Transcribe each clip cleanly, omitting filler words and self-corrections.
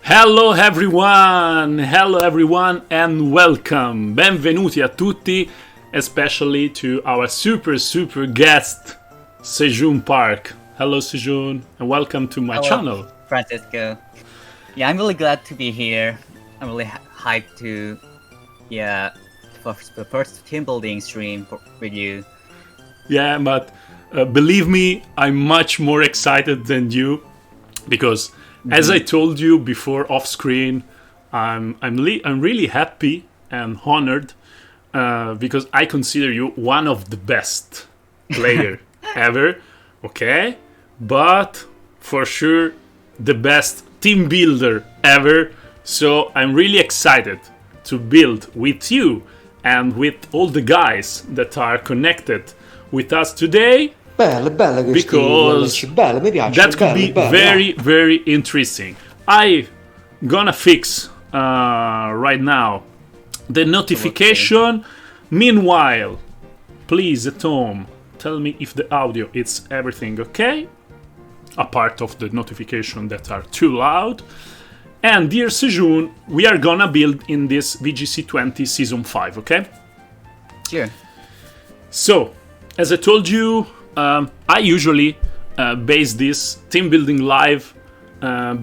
Hello everyone and welcome. Benvenuti a tutti, especially to our super guest, Sejun Park. Hello Sejun and welcome to my channel. Francisco. Yeah, I'm really glad to be here. I'm really hyped to, for the first team building stream with you. Yeah, but believe me, I'm much more excited than you because as I told you before off screen, I'm really happy and honored because I consider you one of the best player ever, okay? But for sure the best team builder ever. So I'm really excited to build with you and with all the guys that are connected with us today. Because that could be very interesting. I gonna fix right now the notification. Meanwhile, please at home tell me if the audio is everything okay, apart of the notification that are too loud. And dear Sejun, we are gonna build in this VGC20 season 5, okay? Sure. So, as I told you, I usually base this team building live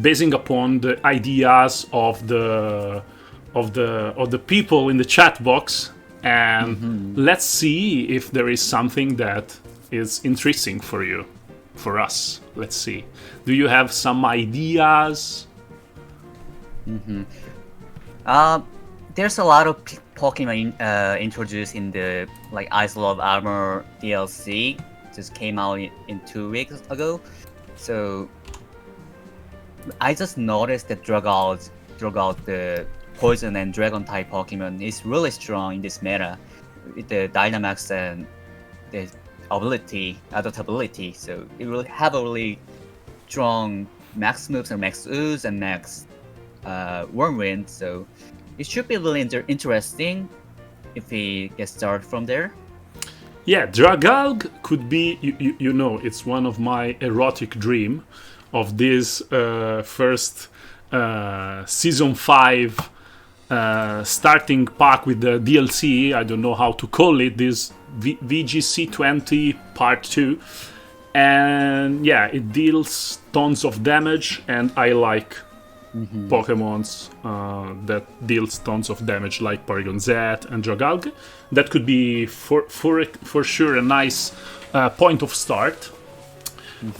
basing upon the ideas of the people in the chat box, and let's see if there is something that is interesting for you, for us. Let's see. Do you have some ideas? There's a lot of Pokemon introduced in the Ice Love Armor DLC. Just came out in 2 weeks ago, so I just noticed that drag out the poison and dragon type Pokemon is really strong in this meta with the Dynamax and the adaptability. So it will have a really strong max moves and max ooze and max Wormwind. So it should be really interesting if we get started from there. Yeah, Dragalg could be, you know, it's one of my erotic dream of this first season 5 starting pack with the DLC. I don't know how to call it, this VGC20 part 2. And yeah, it deals tons of damage, and I like Pokemons that deals tons of damage, like Porygon Z and Dragalg. That could be for sure a nice point of start.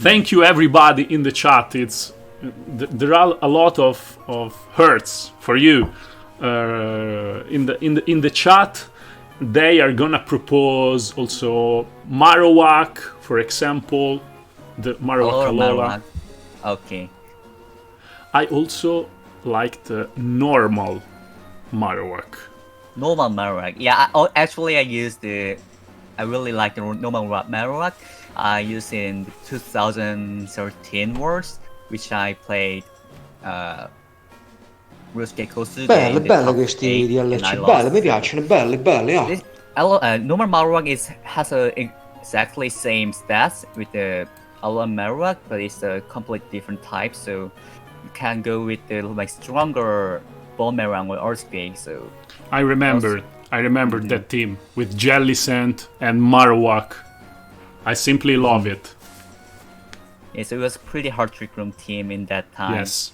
Thank you everybody in the chat. There are a lot of hearts for you in the chat. They are gonna propose also Marowak, for example, the Marowak Alola. Okay. I also like the normal Marowak. Normal Marowak. Yeah, I really like the normal Marowak. I used in 2013 Wars, which I played Rusuke Kosuge. Belle questi DLC, belle, mi piacciono, belle. Normal Marowak has exactly same stats with the Alan Marowak, but it's a completely different type. So you can go with the like stronger Boomerang or Earthquake. So I remember that team with Jellicent and Marowak. I simply love it. yeah, so it was a pretty hard trick room team in that time. Yes.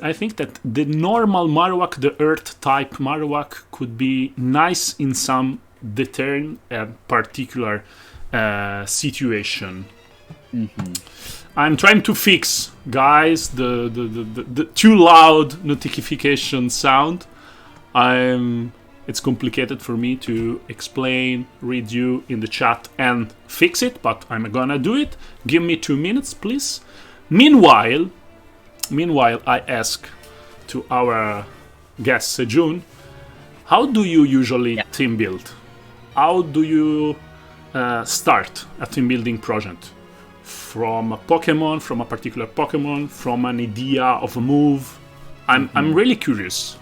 I think that the normal Marowak, the Earth type Marowak, could be nice in some deterrent and particular situation. I'm trying to fix, guys, the too loud notification sound. It's complicated for me to explain, read you in the chat and fix it, but I'm gonna do it. Give me 2 minutes, please. Meanwhile, I ask to our guest Sejun, how do you usually team build? How do you start a team building project? From a Pokémon, from a particular Pokémon, from an idea of a move? I'm really curious.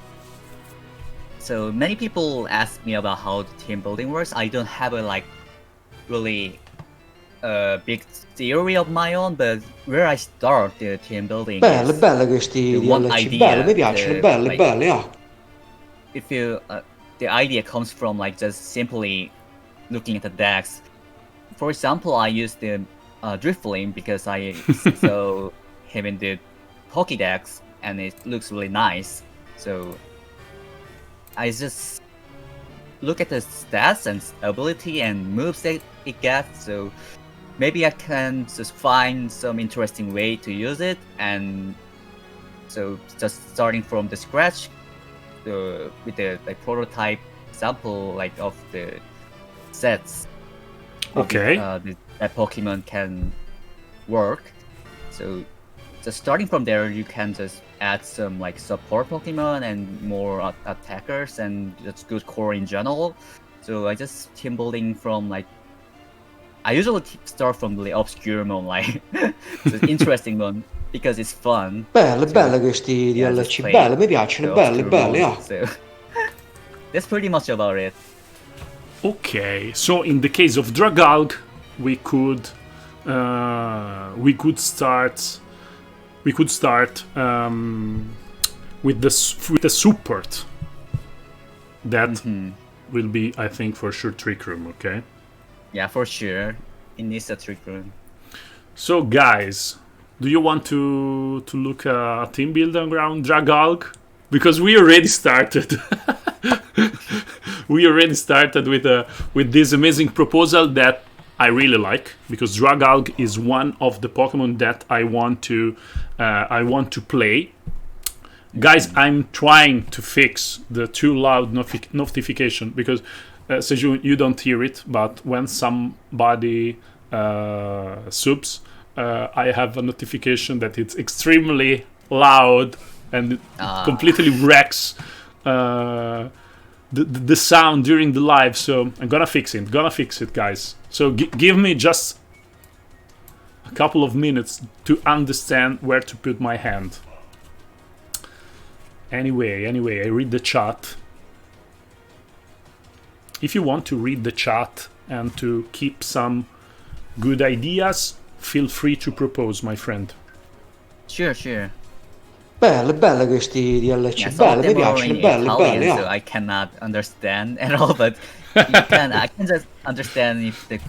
So many people ask me about how the team building works. I don't have a like really big theory of my own, but where I start the team building Belle, is belle questi the one DLC, idea. belle, mi piacciono, belle, like, belle, yeah. If you the idea comes from like just simply looking at the decks. For example, I use the Drifloon because I saw him in the Pokédex and it looks really nice. So I just look at the stats and ability and moves that it gets. So maybe I can just find some interesting way to use it. And so just starting from the scratch, with the like prototype example like of the sets. Okay. That Pokemon can work. So just starting from there, you can just add some like support Pokemon and more attackers and just good core in general. So I just team building from like I usually start from the obscure one, like the interesting one because it's fun. Belle, belle questi DLC, belle, mi piacciono, belle, belle, yeah. So that's pretty much about it. Okay, so in the case of Dragalg, we could start with the support. That will be, I think, for sure Trick Room. Okay. Yeah, for sure. It needs a Trick Room. So, guys, do you want to look at team building around Dragalg? Because we already started. We already started with this amazing proposal that I really like, because Dragalg is one of the Pokemon that I want to play. Guys, I'm trying to fix the too loud notification because Sejun, you don't hear it, but when somebody subs, I have a notification that it's extremely loud and it completely wrecks the sound during the live. So I'm gonna fix it, guys. So give me just a couple of minutes to understand where to put my hand. Anyway, I read the chat. If you want to read the chat and to keep some good ideas, feel free to propose, my friend. Sure. Belle, belle questi DLC, Yeah, belle, mi piacciono, belle, Italian, belle, yeah. so I cannot understand at all, but I can just understand if the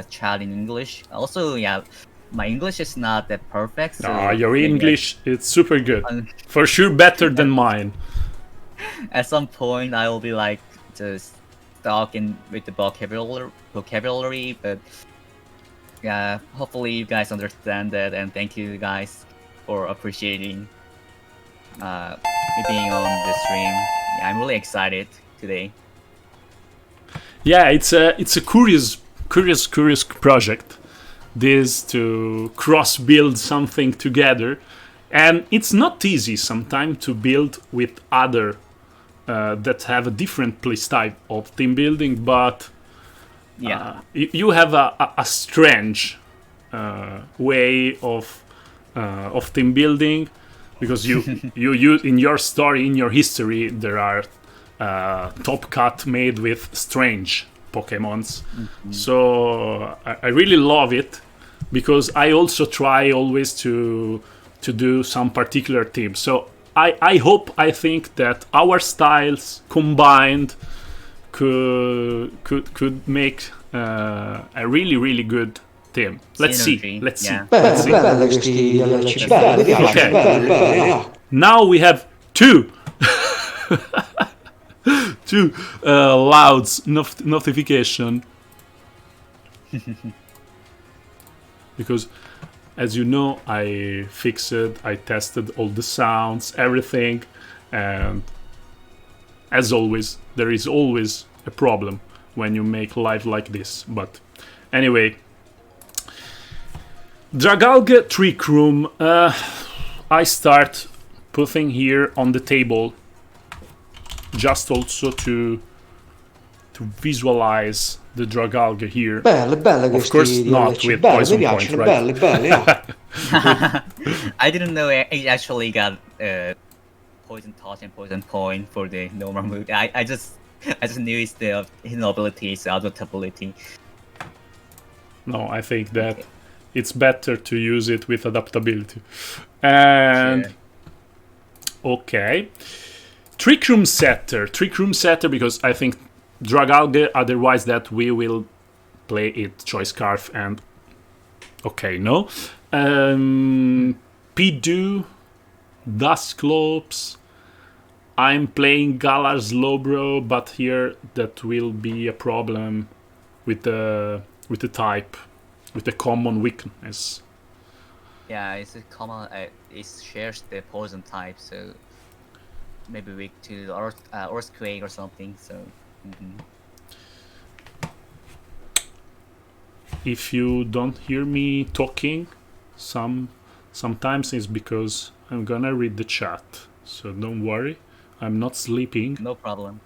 chat in English. Also, yeah, my English is not that perfect. So Your English is super good. For sure better than mine. At some point, I will be like just talking with the vocabulary, but yeah, hopefully you guys understand that, and thank you guys for appreciating me being on the stream. Yeah, I'm really excited today. Yeah, it's a curious project. This to cross build something together, and it's not easy sometimes to build with other that have a different playstyle of team building, but Yeah, you have a strange way of team building, because you in your story, in your history, there are top cut made with strange Pokemons. So I really love it, because I also try always to do some particular themes. So I think that our styles combined could make a really good theme. Let's see. Let's see. Bella questi DLC, bella, mi piace, bella. Now we have two louds notification because, as you know, I tested all the sounds, everything, and as always, there is always a problem when you make live like this. But anyway, Dragalge Trick Room. I start putting here on the table, just also to visualize the Dragalge here. Belle Of course, not with poison point, right? Belle. I didn't know it actually got poison touch and poison point for the normal mode. I just knew it's the hidden abilities, adaptability. No, I think that it's better to use it with adaptability. And Sure. okay, Trick Room Setter, because I think Dragalge, otherwise that we will play it Choice Scarf and okay, no. Pidu, Dusclops. I'm playing Galar Slowbro, but here that will be a problem with the type, with the common weakness. Yeah, it's a common. It shares the poison type, so maybe weak to earthquake or something. So. If you don't hear me talking, sometimes it's because I'm gonna read the chat. So don't worry, I'm not sleeping. No problem.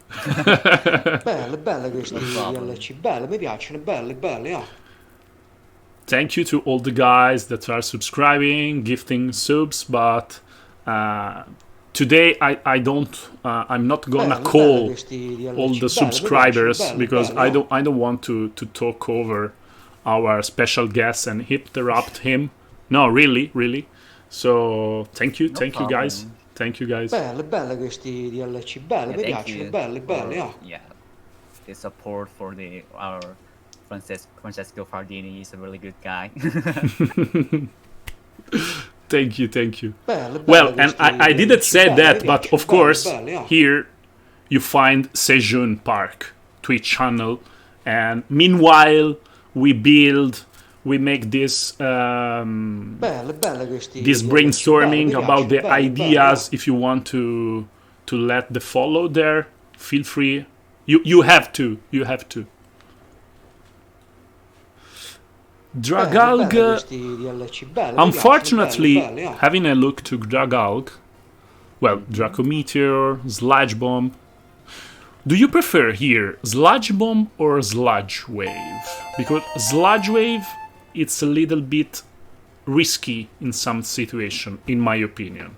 Belle questi DLC, belle, mi piacciono, belle. Thank you to all the guys that are subscribing, gifting subs, but today I'm not gonna call all the subscribers because I don't want to talk over our special guest and interrupt him. No, really. So thank you guys. Thank you guys. Belle questi DLC, belle, mi piacciono, belle. Yeah, the support for our Francesco Fardini is a really good guy. Thank you. Well, and I didn't say that, but of course, here you find Sejun Park Twitch channel, and meanwhile we make this brainstorming about the ideas. If you want to let the follow there, feel free. You have to. Dragalge, unfortunately, having a look to Dragalge, well, Dracometeor, Sludge Bomb. Do you prefer here Sludge Bomb or Sludge Wave? Because Sludge Wave, it's a little bit risky in some situation, in my opinion.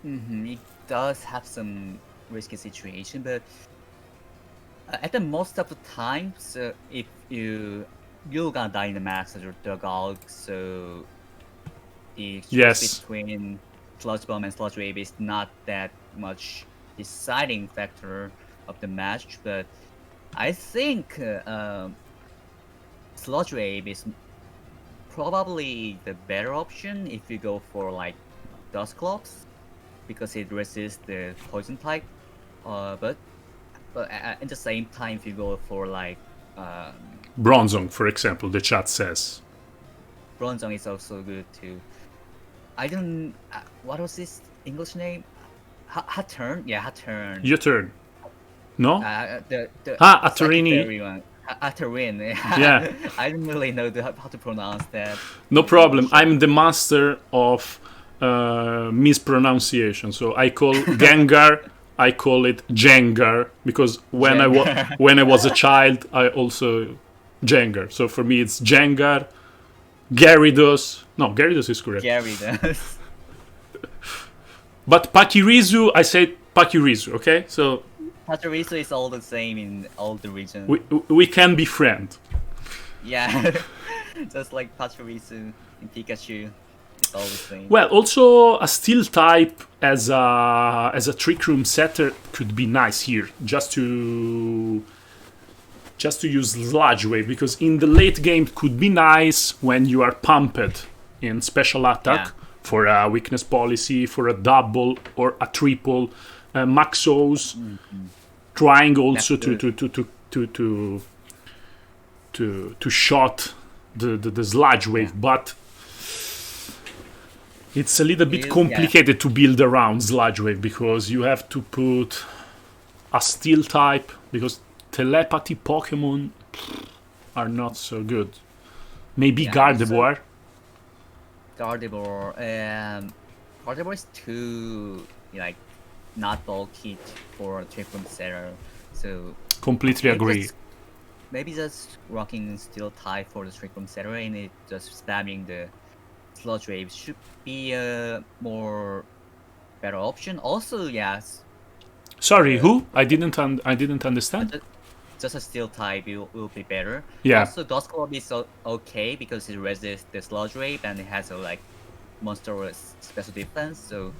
It does have some risky situation, but at the most of the time, so if you're gonna die in the max or Dragalge, so the choice between Sludge Bomb and Sludge Wave is not that much deciding factor of the match, but I think Sludge Wave is probably the better option if you go for like Dusclops, because it resists the poison type. But at the same time, if you go for like Bronzong, for example, the chat says. Bronzong is also good too. I don't. What was his English name? Haturn? Yeah, Haturn. Your turn. No? Atarini. Atarin. Yeah. I don't really know how to pronounce that. No problem. I'm the master of mispronunciation. So I call Gengar, I call it Jengar, because when I was a child, I also Jengar. So for me, it's Jengar, Gyarados. No, Gyarados is correct. Gyarados. But Pakirizu, I said Pakirizu. Okay, so Pakirizu is all the same in all the regions. we can be friends. Yeah. Just like Pachirisu in Pikachu. It's all the same. Well, also a steel type as a trick room setter could be nice here, just to use sludge wave, because in the late game it could be nice when you are pumped in special attack for a weakness policy, for a double or a triple, Maxos, trying also to shot the sludge wave, but it's a little bit complicated to build around sludge wave, because you have to put a steel type, because telepathy Pokemon are not so good. Maybe Gardevoir. Gardevoir is too like not bulky for a trick room setter, so Completely agree. Maybe just rocking steel type for the trick room setter and it just spamming the sludge wave should be a more better option. Also, yes. Sorry, who? I didn't understand. Just a steel type will be better. Yeah. Also, Dusclops is okay because it resists the sludge wave and it has a like monstrous special defense. So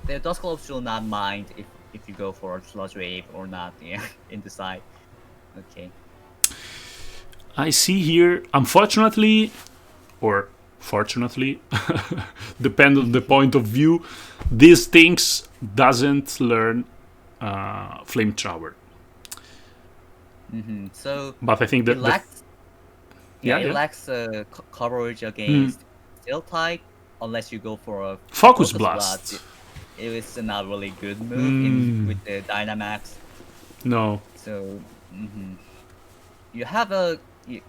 the Dusclops will not mind if you go for a sludge wave or not. Yeah, in the side. Okay. I see here, unfortunately, or fortunately, depend on the point of view, these things doesn't learn flamethrower. So, but I think that it lacks, it lacks coverage against steel type unless you go for a focus blast. It is not really good move with the Dynamax. No. So you have a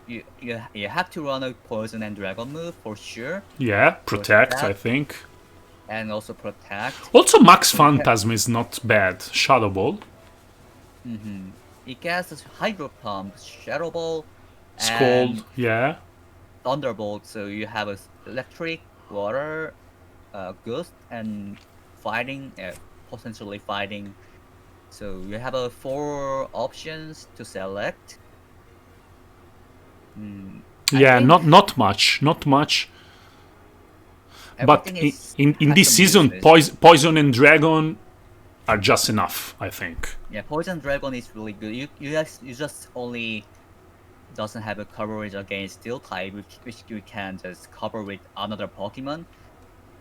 you have to run a poison and dragon move for sure. Yeah, protect I think. And also protect. Also, Max Phantasm is not bad. Shadow Ball. It gets Hydro Pump, Shadow Ball, Scald, yeah. Thunderbolt. So you have a electric, water, ghost, and fighting, potentially fighting. So you have 4 options to select. Yeah, not much. But in this season, Poison and Dragon are just enough, I think. Yeah, Poison Dragon is really good. You just only doesn't have a coverage against Steel type, which you can just cover with another Pokemon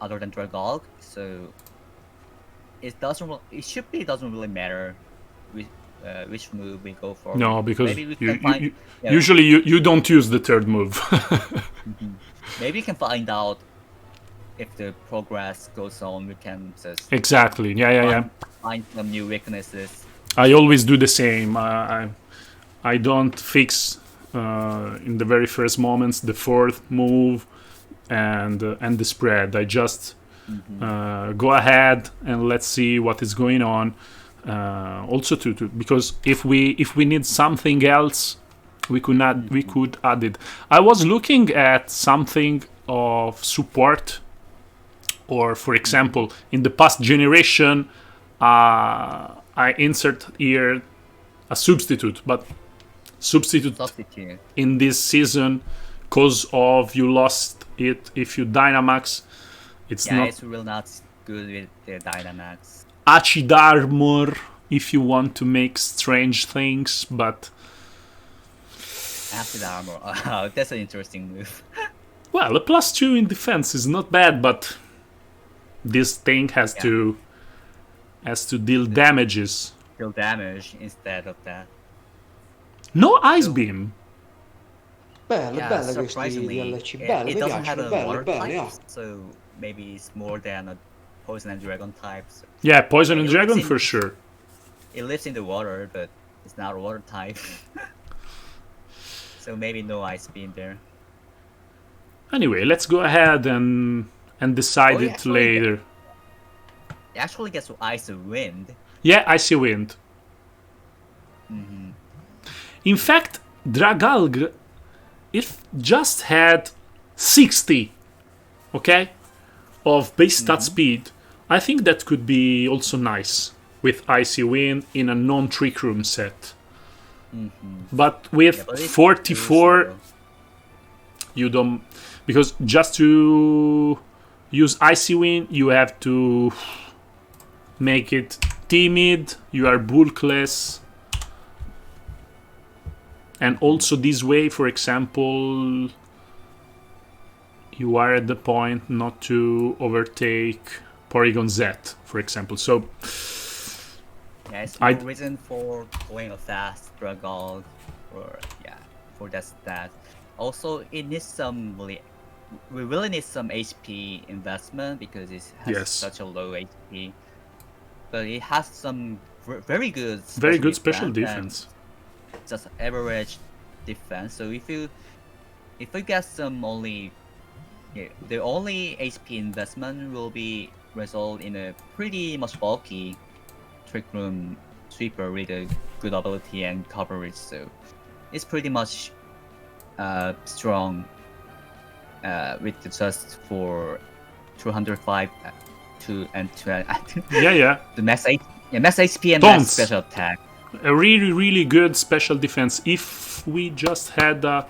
other than Dragolg. So it doesn't really matter which move we go for. No, because usually you don't use the third move. Maybe you can find out if the progress goes on. We can just exactly. Find some new weaknesses. I always do the same. I don't fix in the very first moments the fourth move and the spread. I just go ahead and let's see what is going on. Also because if we need something else, we could add it. I was looking at something of support, or for example, in the past generation, I insert here a substitute, but substitute in this season, because of you lost it if you Dynamax. It's really not good with the Dynamax. Acid Armor if you want to make strange things, but Acid Armor, oh, that's an interesting move. Well, a +2 in defense is not bad, but this thing has to deal damages. Deal damage instead of that. No Ice Beam. Bello questi DLC, bello, it mi doesn't have piacciono, a water bello, type, yeah. so maybe it's more than a Poison and Dragon type. So yeah, Poison and Dragon for sure. It lives in the water, but it's not a water type. So maybe no Ice Beam there. Anyway, let's go ahead and decide it later. It actually gets Icy Wind. Yeah, Icy Wind. In fact, Dragalg, if just had 60, okay, of base stat speed, I think that could be also nice with Icy Wind in a non-trick room set. But with 44, You don't, because just to use Icy Wind, you have to make it timid. You are bulkless, and also this way, for example, you are at the point not to overtake Porygon Z, for example. So Yeah, it's no reason for going a fast Dragall, or for that stat. Also, it needs some we really need some HP investment because it has such a low HP. But it has some very good special defense. Just average defense. So if you get some the only HP investment will be result in a pretty much bulky Trick Room Sweeper with a good ability and coverage. So it's pretty much strong with just for 205 and the max HP and max special attack. A really good special defense. If we just had a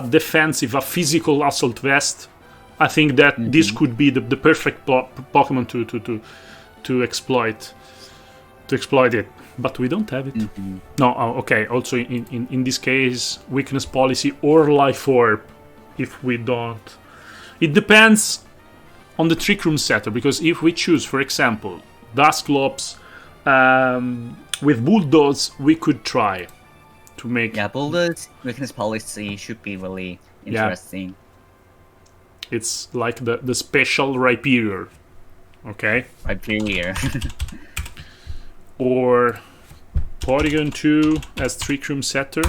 defensive, a physical assault vest, I think that this could be the perfect Pokemon to exploit it. But we don't have it. No, okay. Also, in this case, weakness policy or life orb. If we don't, it depends on the Trick Room setter. Because if we choose, for example, Dusclops with Bulldoze, we could try to make. Yeah, Bulldoze weakness policy should be really interesting. Yeah. It's like the special Rhyperior. Okay. Rhyperior. Or Porygon 2 as Trick Room setter.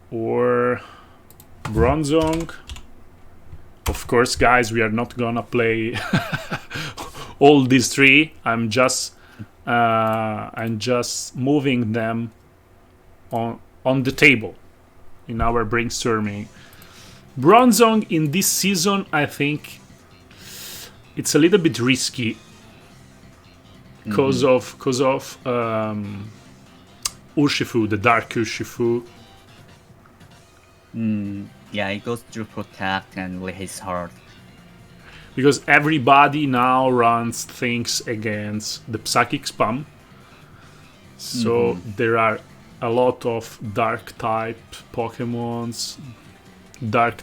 Or Bronzong. Of course, guys, we are not gonna play all these three. I'm just moving them on the table in our brainstorming. Bronzong in this season, I think it's a little bit risky because of Urshifu, the Dark Urshifu. Yeah, it goes through Protect and really hits hard. Because everybody now runs things against the Psychic Spam. So there are a lot of Dark type Pokemons, Dark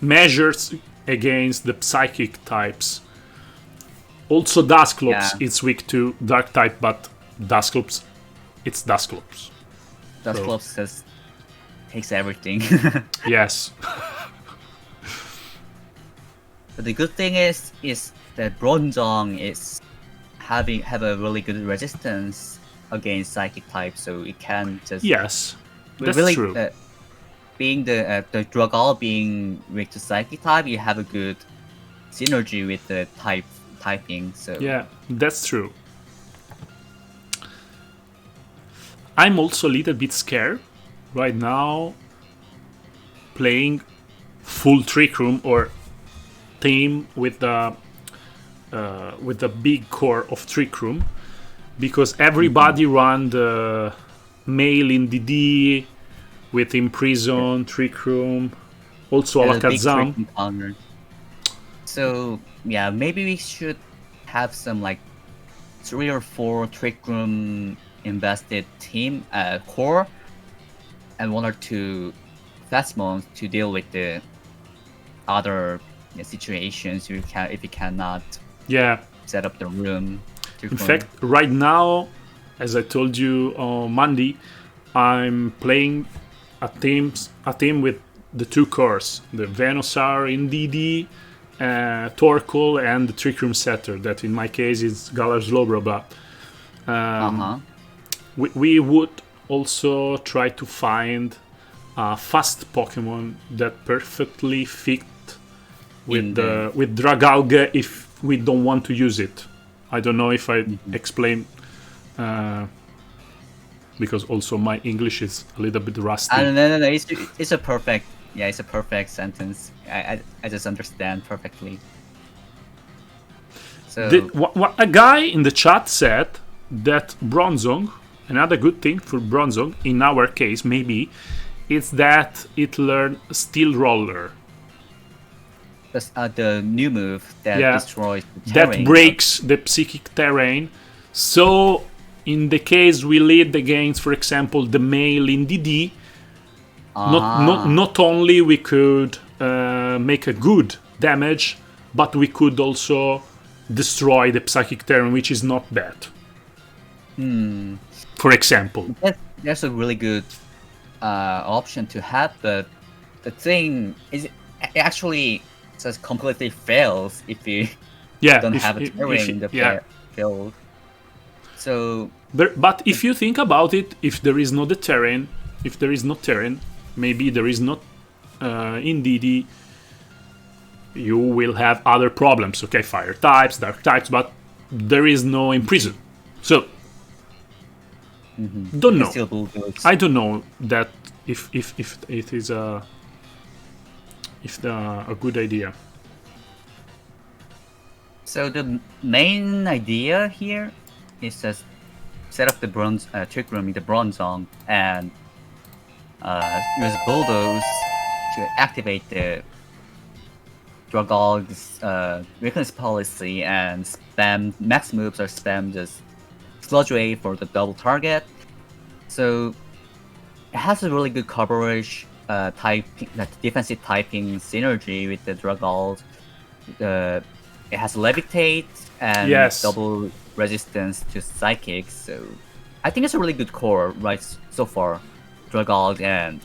measures against the Psychic types. Also Dusclops is weak to Dark type, but Dusclops, it's Dusclops. Dusclops just takes everything. Yes. But the good thing is that Bronzong is have a really good resistance against Psychic type, so it can just that's really, true. Being the Dragall being weak to Psychic type, you have a good synergy with the typing. So yeah, that's true. I'm also a little bit scared right now playing full Trick Room or team with the big core of Trick Room, because everybody run the male in DD with Imprison, Trick Room, also Alakazam. So yeah, maybe we should have some like 3 or 4 Trick Room invested team core and 1 or 2 Fastmons to deal with the other situations if you cannot set up the room. In fact, right now, as I told you on Monday, I'm playing a team with the 2 cores, the Venusaur in DD, Torkoal, and the Trick Room setter. That in my case is Galar Slowbro, but we would also try to find a fast Pokemon that perfectly fit with Dragalge if we don't want to use it. I don't know if I explained, because also my English is a little bit rusty. No. It's a perfect, it's a perfect sentence. I just understand perfectly. So a guy in the chat said that Bronzong, another good thing for Bronzong in our case maybe, it's that it learned Steel Roller. The new move that Yeah. destroys the terrain. That breaks the psychic terrain. So, in the case we lead against, for example, the male in DD, not only we could make a good damage, but we could also destroy the psychic terrain, which is not bad. For example. That's a really good option to have, but the thing is, it actually just completely fails if you don't have a terrain in the field. So, but if you think about it, if there is no terrain, maybe there is not in DD, you will have other problems. Okay, fire types, dark types, but there is no imprison. So, don't know. I don't know that if it is a good idea. So the main idea here is just set up the bronze trick room in the bronze zone and use bulldoze to activate the Dragog's weakness policy and spam max moves or spam just sludge wave for the double target. So it has a really good coverage defensive typing synergy with the Dragog. It has levitate and double resistance to psychics, so I think it's a really good core right so far. Dragog and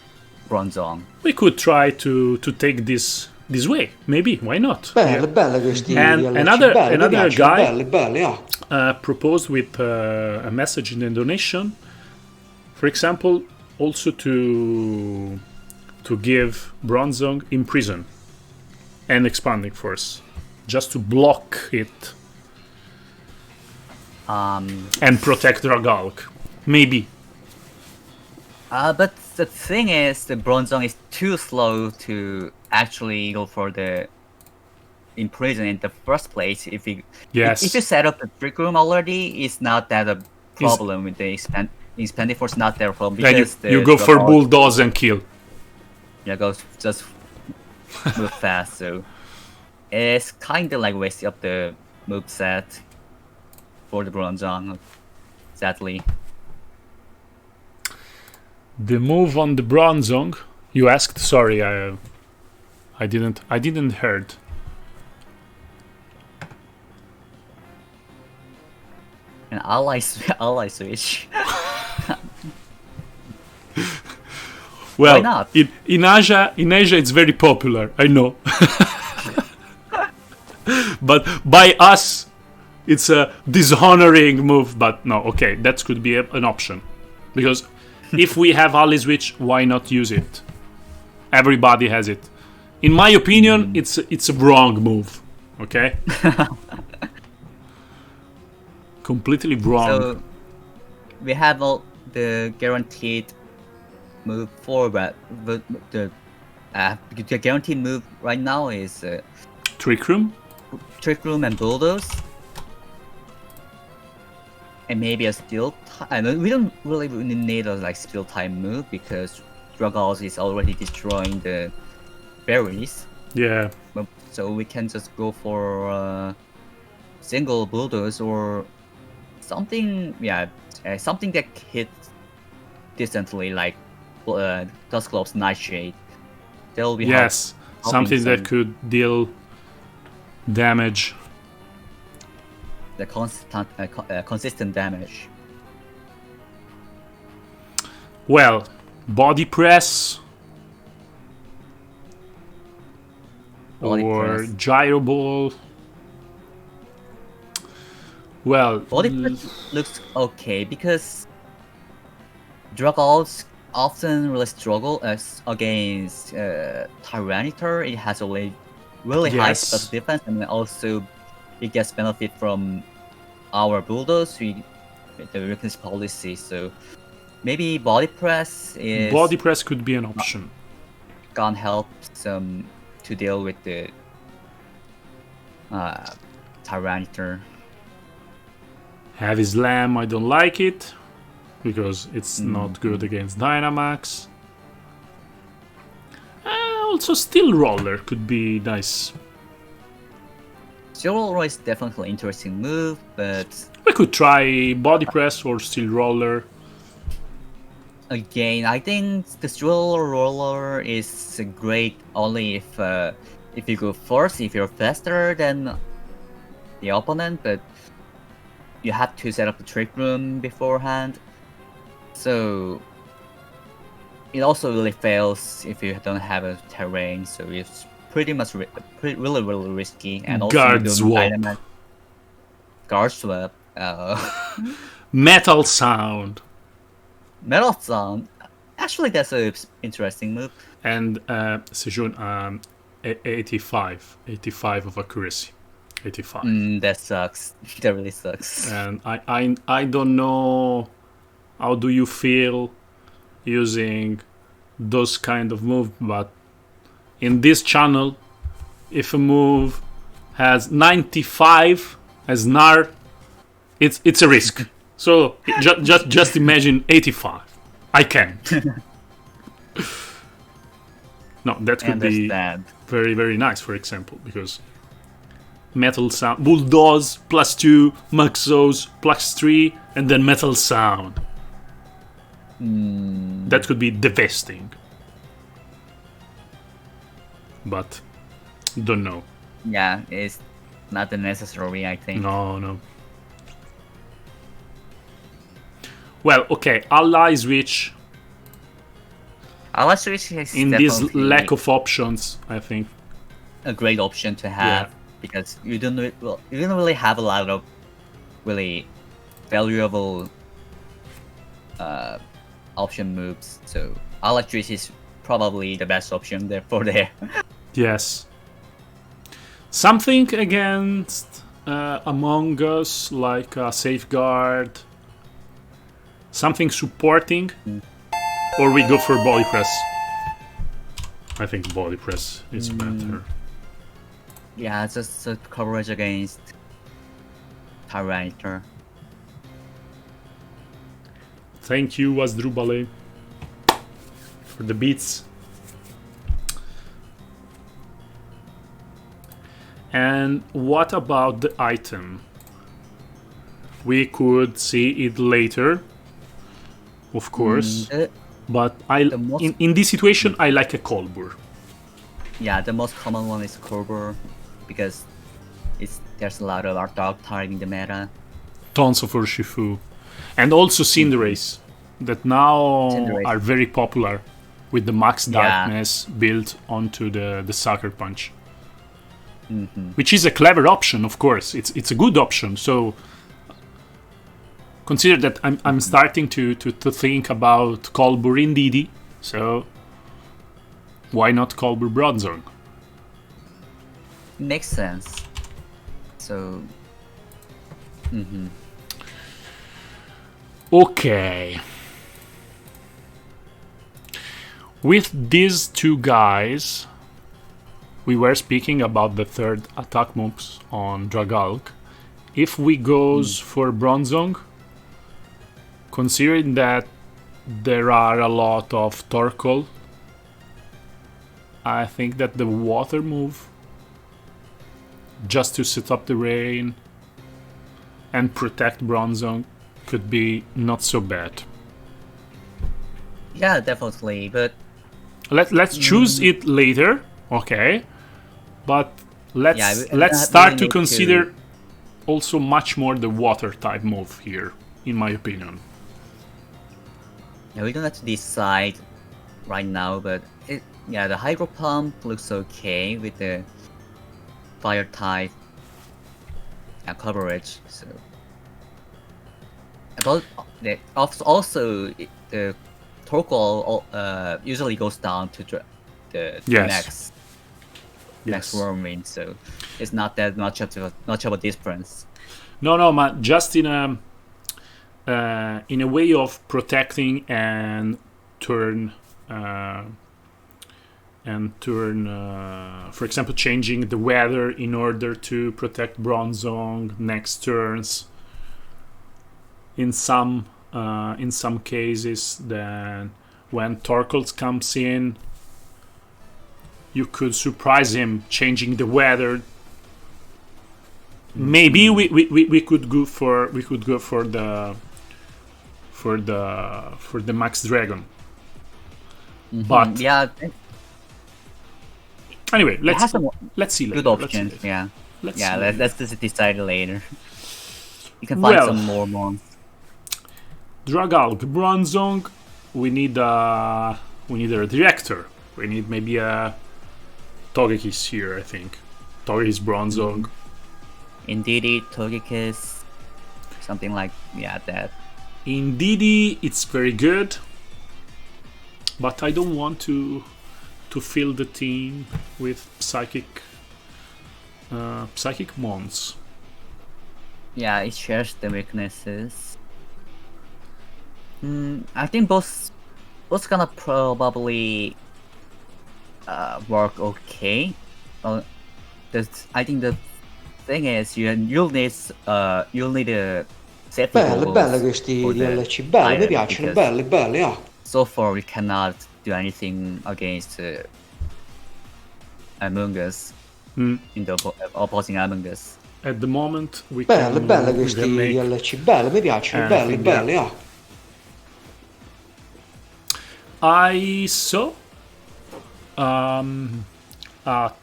Bronzong. We could try to take this way, maybe. Why not? Belle questi and DLC, another guy belli, proposed with a message in the donation, for example, also to give Bronzong imprison and expanding force, just to block it and protect Dragog, maybe. But the thing is, the Bronzong is too slow to actually go for the imprison in the first place. If you set up the trick room already, it's not that a problem with the expanding force. Not their problem because you go for bulldoze and kill. Yeah, go just move fast. So it's kind of like wasting up the move set for the Bronzong. Sadly. The move on the Bronzong, you asked. Sorry, I didn't heard. An ally switch. Well, why not? In Asia, it's very popular. I know, but by us, it's a dishonoring move. But no, okay, that could be an option, because if we have ally switch, why not use it? Everybody has it. In my opinion, it's a wrong move. Okay, completely wrong. So we have all the guaranteed move forward. The guaranteed move right now is Trick Room and Bulldoze. And maybe a steel. I know we don't really need a steel type move because Dragos is already destroying the berries. Yeah. So we can just go for single bulldoze or something. Yeah, something that hits distantly, like Dustclops Nightshade. They'll be something that could deal damage. The consistent damage. Well, body press or gyro ball. Well, body press looks okay because Dragons often really struggle against Tyranitar. It has a really high special defense, and also it gets benefit from our bulldoze, the weakness policy. So maybe body press could be an option. Can help some to deal with the Tyranitar. Heavy Slam, I don't like it because it's not good against Dynamax. also steel roller could be nice. Steel roller is definitely an interesting move, but We could try body press or steel roller. again, I think the steel roller is great only if you go first, if you're faster than the opponent, but you have to set up the trick room beforehand. So it also really fails if you don't have a terrain, so it's pretty much really risky. And also Guard you don't swap. dynamite guard swap. Metal sound. Metal sound. Actually, that's an interesting move. And Sejun, 85 of accuracy. 85. That sucks. That really sucks. And I don't know how do you feel using those kind of move, but in this channel, if a move has 95 as NAR, it's a risk. So just imagine 85. I can't. No, that could be very, very nice, for example, because metal sound, bulldoze +2, maxos +3, and then metal sound. That could be devastating. But don't know. Yeah, it's not necessary, I think. No. Well, okay, ally switch. Ally switch is In this lack of options, I think a great option to have, because you don't really have a lot of really valuable option moves. So ally switch is probably the best option there. Yes. Something against Among Us, like a safeguard. Something supporting. Or we go for body press. I think body press is better. Yeah, just coverage against Tyranitar. Thank you, Asdrubale, for the beats. And what about the item? We could see it later, of course. But in this situation, I like a Colbur. Yeah, the most common one is Colbur, because there's a lot of our dog type in the meta. Tons of Urshifu. And also Cinderace, that now are very popular with the Max Darkness built onto the Sucker Punch. Which is a clever option, of course. It's a good option. So consider that I'm starting to think about Colbur in DD. So why not Colbur Bronzong? Makes sense. So okay. With these two guys, we were speaking about the third attack moves on Dragalk. If we goes for Bronzong, considering that there are a lot of Torkoal, I think that the water move, just to set up the rain and protect Bronzong, could be not so bad. yeah, definitely. But let's choose it later, okay? But let's start really to consider also much more the water type move here, in my opinion. Yeah, we don't have to decide right now, but the Hydro Pump looks okay with the fire type coverage. So, about also the Torkoal usually goes down to the next Whirlwind, so it's not that much of a difference. No, man, just in a way of protecting and turn, for example, changing the weather in order to protect Bronzong next turns. In some cases, then when Torkoal comes in, you could surprise him changing the weather. Maybe we could go for the Max Dragon. But yeah, anyway, it has some let's see good later. options. Yeah, Let's yeah. see Let's later. just decide later. You can find Well, some more ones. Dragalg, Bronzong. We need a director. We need maybe a Togekiss here. I think Togekiss Bronzong. Indeed, Togekiss, something like that. Indeed, it's very good, but I don't want to fill the team with psychic mons. Yeah, it shares the weaknesses. I think both gonna probably work okay. I think the thing is you'll need a safety Belle, goggles belle questi for the DLC, belli, mi item, piacciono, because belli, belli, ah. so far we cannot do anything against Among Us in the opposing Among Us. At the moment, we Belle, can belle we questi can make DLC, belli, mi piacciono, belli, anything, belli, ah. I saw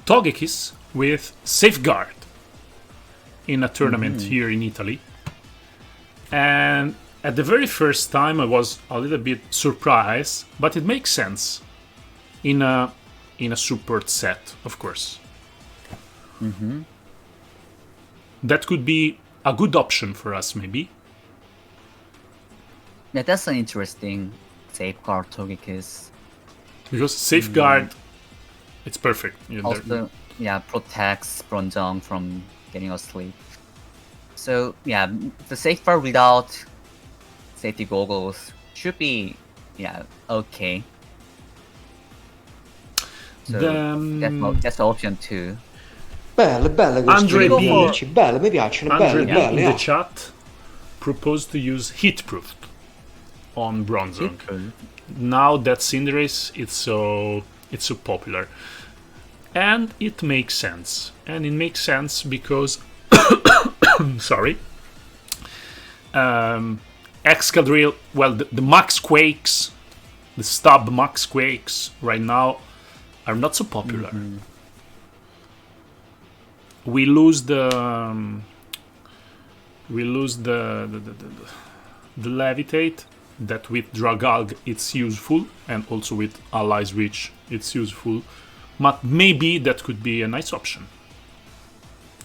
Togekiss with Safeguard in a tournament here in Italy. And at the very first time I was a little bit surprised, but it makes sense in a support set, of course. That could be a good option for us, maybe. Yeah, that's an interesting safeguard Togekiss. Because Safeguard, it's perfect. You know, Also, protects Bronzong from getting asleep. So yeah, the safeguard without safety goggles should be okay. So that's option 2. Belle, belle questi Andre B. DLC, belli, mi piacciono, Andre belli, B belli, in the ah. chat proposed to use Heatproof on Bronzong. Now that Cinderace it's so popular, and it makes sense. And it makes sense because sorry, Excadrill. Well, the Max Quakes, the stub Max Quakes right now are not so popular. We lose the levitate. That with Dragalg it's useful, and also with Allies Reach it's useful, but maybe that could be a nice option.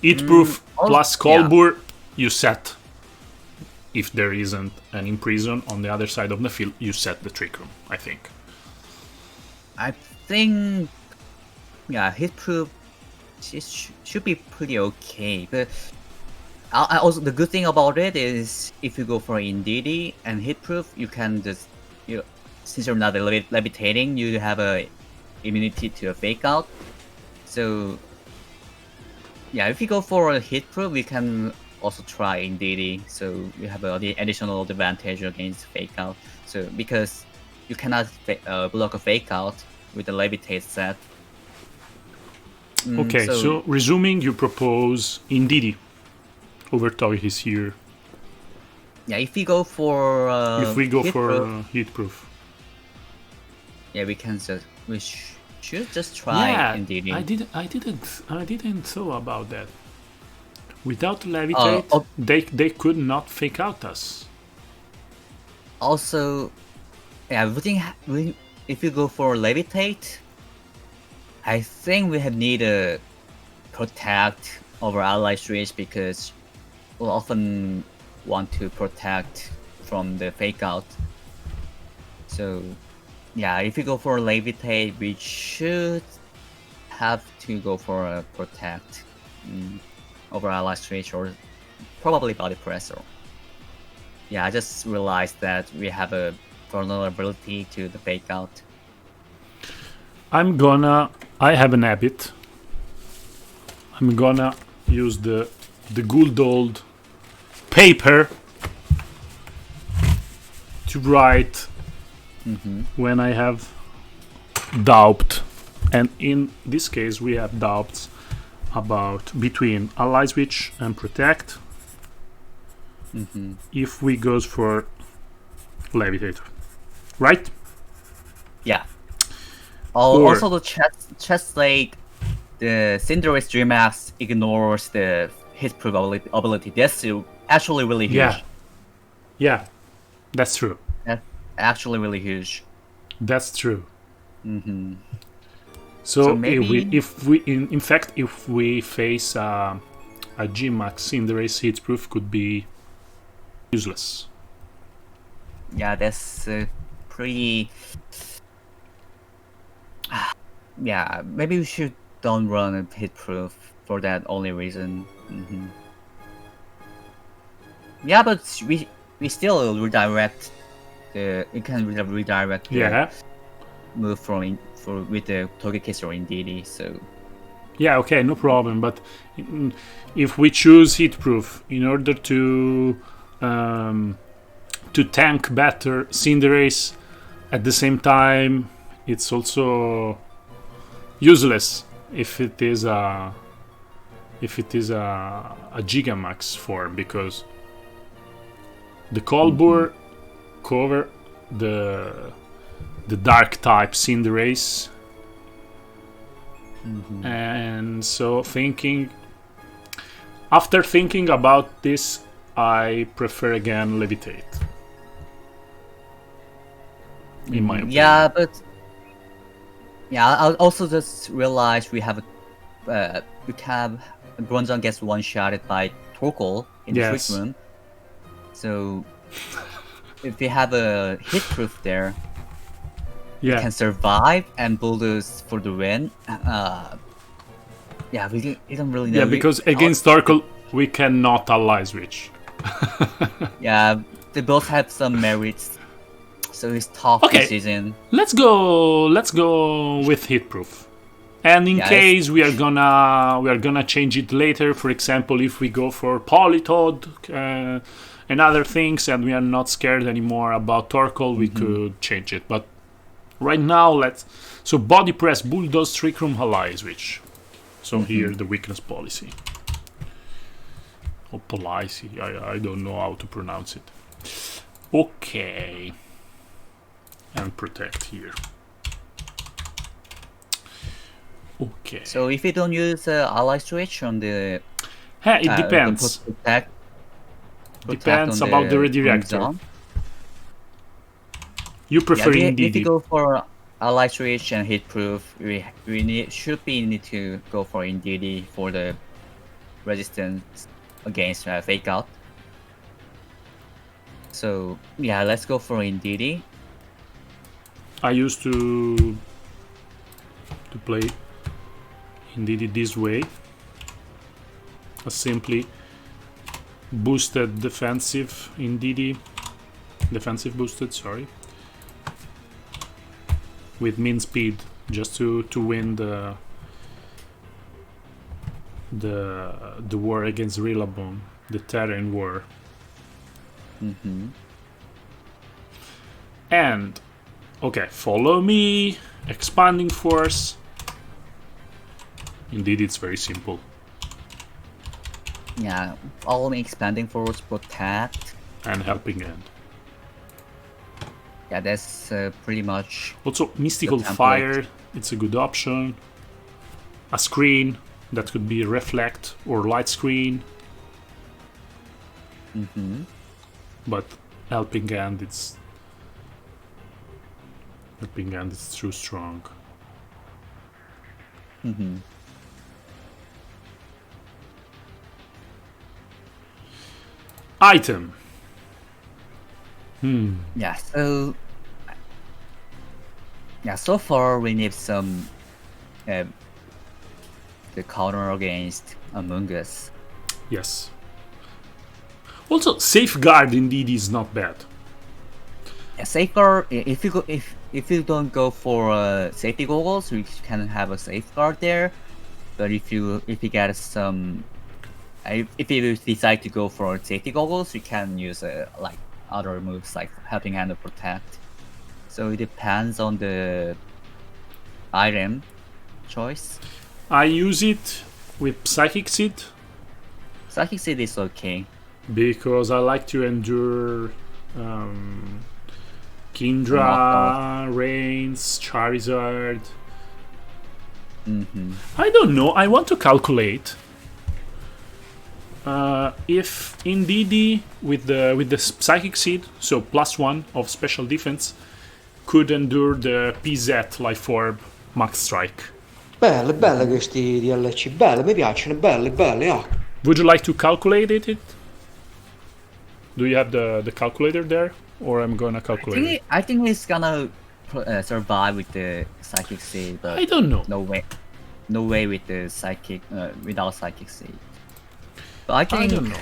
Heatproof plus Colbur, you set. If there isn't an Imprison on the other side of the field, you set the Trick Room, I think. I think Heatproof should be pretty okay. But also the good thing about it is if you go for Indeedee and Heatproof, you can just since you're not levitating, you have a immunity to a Fake Out. So yeah, if you go for a Heatproof, we can also try Indeedee. So you have the additional advantage against Fake Out. So because you cannot block a Fake Out with the levitate set. Okay, so resuming, you propose Indeedee over Togekiss here. Yeah, if we go for Heatproof. Yeah, we should just try Indeedee. I didn't thought about that. Without levitate, they could not Fake Out us. Also, if you go for levitate, I think we need to protect our allies' reach because we'll often want to protect from the Fake Out. So yeah, if you go for levitate, we should have to go for a protect over allies' reach or probably body pressure. Yeah, I just realized that we have a vulnerability to the Fake Out. I have an habit. I'm gonna use the good old paper to write when I have doubt And in this case, we have doubts about between ally switch and protect. If we goes for levitate, right? Yeah. Or- Also, the chest like the Cinderace Dream Max ignores the hit proof ability. That's actually really huge. Yeah, that's true. That's actually really huge. That's true. So So maybe- if we in fact if we face a G-Max Cinderace, hit proof could be useless. Yeah, that's pretty. Yeah, maybe we should don't run a hit proof for that only reason. Yeah, but we still redirect the. We can redirect the Yeah. move with the Togekiss or Indeedee. So Yeah, okay, no problem. But if we choose hit proof in order to tank better Cinderace, at the same time, it's also useless if it is a Gigamax form, because the Colbur cover the dark type Cinderace. And so after thinking about this, I prefer again levitate. In my opinion. yeah, but I also just realized we have Bronzong gets one shotted by Torkoal in the Yes. trick room. So if we have a hit proof there, Yeah. can survive and bulldoze for the win. Yeah, we don't really know. Yeah, because against Torkoal we cannot ally switch. Yeah, they both have some merits, so it's tough Okay. decision. Let's go with hit proof. And in Yeah, case we are gonna change it later, for example, if we go for Politoed and other things, and we are not scared anymore about Torkoal, we could change it. But right now, so body press, bulldoze, trick room, ally switch. So here the weakness policy. Or policy, I don't know how to pronounce it. Okay. And protect here. Okay. So if you don't use ally switch on the It depends. protect Depends on about the redirector. zone. You prefer If you Indeedee. go for ally switch and hit proof, we need to go for Indeedee for the resistance against fake out. So yeah, let's go for Indeedee. I used to play Indeedee this way. A simply boosted defensive Indeedee. Defensive boosted, sorry. With min speed, just to win the war against Rillaboom, the Terran war. And okay, follow me, expanding force. Indeed, it's very simple. Yeah, follow me, expanding force, protect. And helping hand. Yeah, that's pretty much. Also, mystical template. fire, it's a good option. A screen, that could be reflect or light screen. But helping hand, it's too strong. Item. Yeah, so far we need some the counter against Among Us. Yes. Also, safeguard indeed is not bad. Yeah, safeguard. If you don't go for safety goggles, you can have a safeguard there. But if you get some, if you decide to go for safety goggles, you can use like other moves like helping hand or protect. So it depends on the item. choice? I use it with Psychic Seed Psychic Seed is okay. because I like to endure Kindra, Reigns, Charizard. I don't know. I want to calculate if Indeedee with the Psychic Seed, so +1 of special defense, could endure the PZ Life Orb Max Strike. Belle, belle questi DLC, belle, mi piacciono, belle, belle, ah. Would you like to calculate it? Do you have the calculator there, or I'm gonna calculate it? I think he's gonna survive with the Psychic Seed, but I don't know. no way with the Psychic without Psychic Seed. But I I think don't know.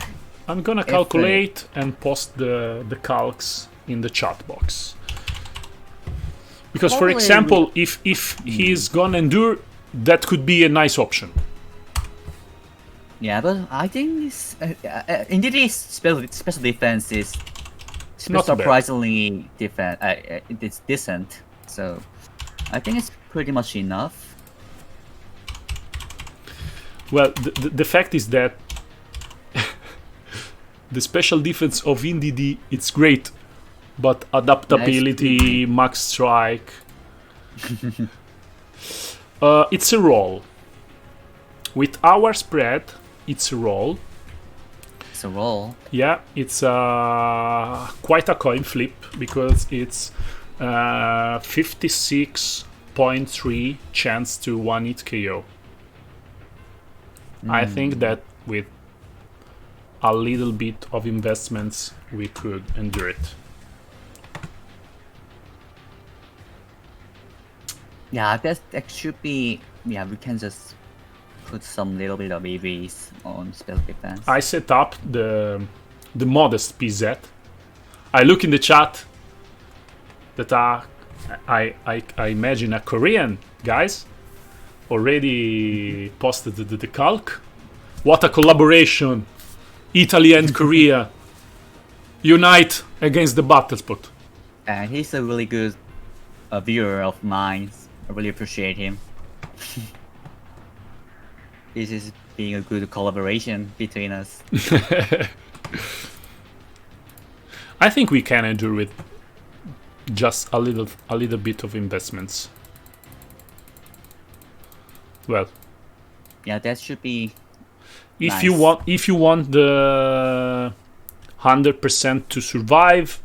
I'm gonna calculate and post the calcs in the chat box. Because, for Probably example, if he's gonna endure, that could be a nice option. yeah, but I think indeed his special defense is Not bad. surprisingly it's decent. So I think it's pretty much enough. Well, the fact is that the special defense of Indeedee, it's great, but adaptability, max strike, it's a roll. With our spread, it's a roll. It's a roll. Yeah, it's quite a coin flip because it's 56.3 chance to 1-hit KO. I think that with a little bit of investments, we could endure it. Yeah, that should be. Yeah, we can just put some little bit of EVs on special defense. I set up the modest PZ. I look in the chat that I imagine a Korean guys already posted the calc. What a collaboration! Italy and Korea unite against the battle spot. And he's a really good viewer of mine. I really appreciate him. This is being a good collaboration between us. I think we can endure with just a little bit of investments. Well, Yeah, that should be. if Nice. you want the 100% to survive,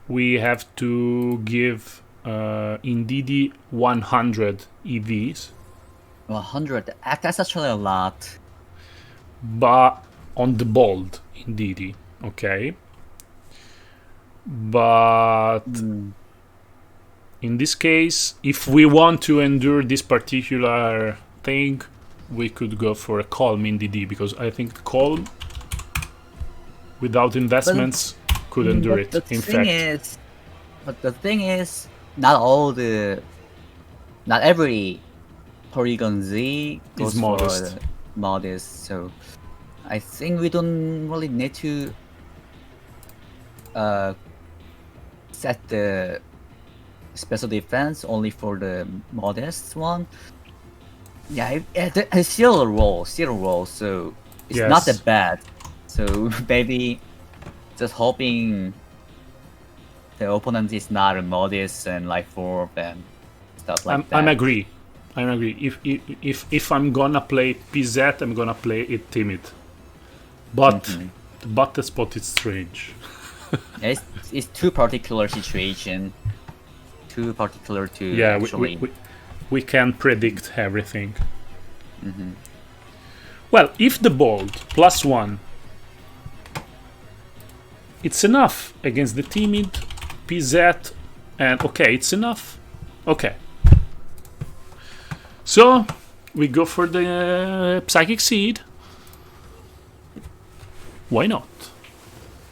we have to give Indeedee 100 EVs, 100. That's actually a lot. but on the bold Indeedee, okay. But in this case, if we want to endure this particular thing, we could go for a calm Indeedee, because I think calm without investments could endure it. But In fact, the thing is, not every Porygon Z goes Is modest. for the modest. So I think we don't really need to set the special defense only for the modest one. Yeah, it's still a roll, so it's not Yes. that bad. So maybe just hoping the opponent is not a modest and life orb and stuff like that. I'm agree. If I'm gonna play PZ, I'm gonna play it timid. But the battle spot is strange. It's too particular situation. Too particular to Yeah, actually. we can predict everything. Well, if the bold +1, it's enough against the timid PZ, and okay, it's enough. Okay. So we go for the Psychic Seed. Why not?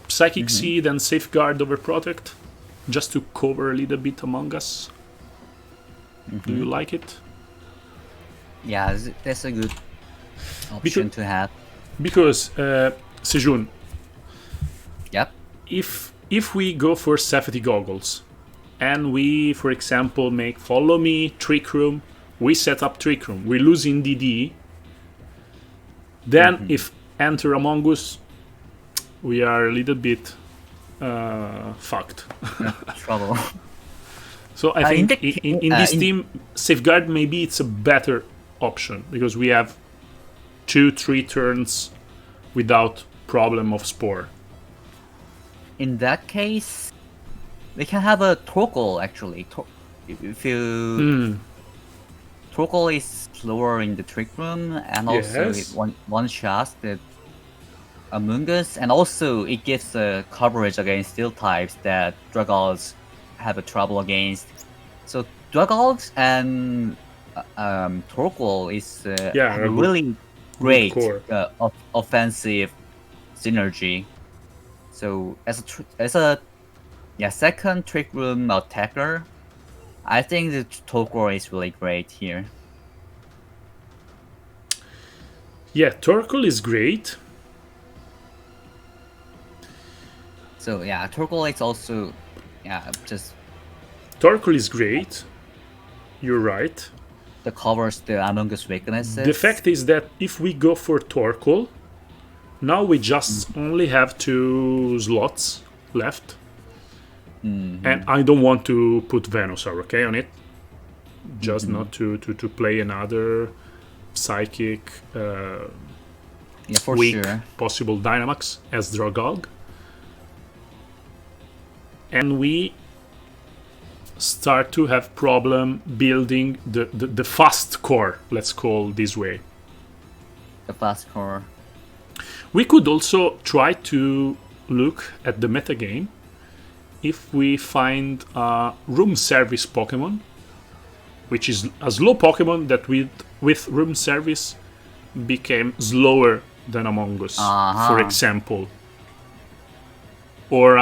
Psychic Seed and Safeguard Overprotect, just to cover a little bit Among Us. Do you like it? Yeah, that's a good option to have. Because Sejun, Yep. if we go for safety goggles and we, for example, make Follow Me, Trick Room, we set up Trick Room, we lose in DD, then if enter Among Us, we are a little bit fucked. Trouble. So I think in this team, Safeguard maybe it's a better option because we have 2-3 turns without problem of Spore. In that case, we can have a Torkoal actually. If you Torkoal is slower in the Trick Room, and also Yes. it one shot the Among Us, and also it gives coverage against steel types that Dragons have a trouble against. So Dragons and Torkoal is a have a good- really great core. offensive synergy. So as a second Trick Room attacker, I think the Torkoal is really great here. Yeah, Torkoal is great. So yeah, Torkoal is also just Torkoal is great. You're right. that covers the Among Us weaknesses. The fact is that if we go for Torkoal, now we just only have 2 slots left. And I don't want to put Venusaur, okay, on it. Just not to play another Psychic for weak sure. possible Dynamax as Dragog. And we start to have problem building the fast core, let's call this way. The fast core. We could also try to look at the metagame if we find a room service Pokemon, which is a slow Pokemon that with room service became slower than Among Us, for example. Or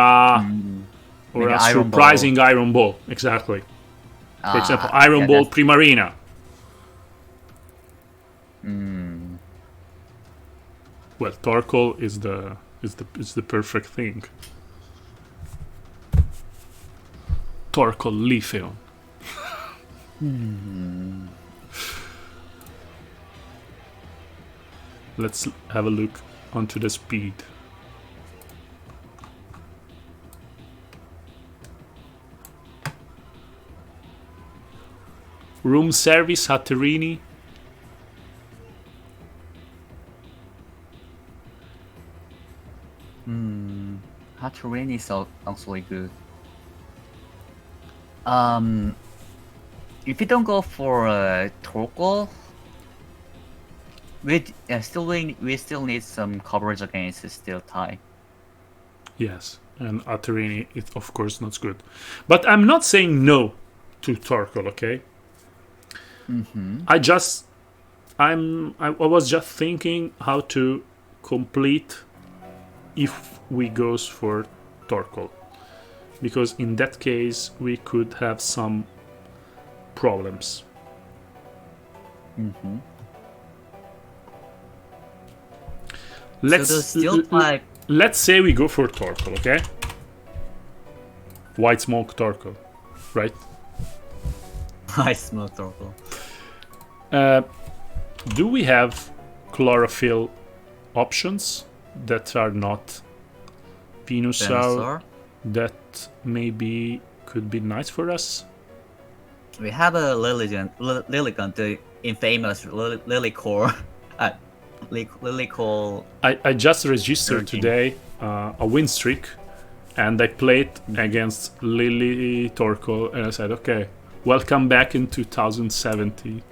Maybe a Iron surprising Iron Ball, exactly. For example, Iron Ball that's- Primarina. Well, Torkoal is the perfect thing. Torkoal Leafeon. Let's have a look onto the speed. Room service Hatterini. Hatterene is actually good. If you don't go for Torkoal, we still need some coverage against the steel type. Yes, and Hatterini is of course not good. But I'm not saying no to Torkoal, okay? I was just thinking how to complete if we goes for Torkoal, because in that case we could have some problems. So the steel type. Let's say we go for Torkoal, okay? White Smoke Torkoal, right? I smell Torkoal. Do we have chlorophyll options that are not Venusaur that maybe could be nice for us? We have a Lilligant, the infamous Lilycore. Lilycore. I just registered 13. today a win streak, and I played against Lily Torkoal, and I said, okay, welcome back in 2070.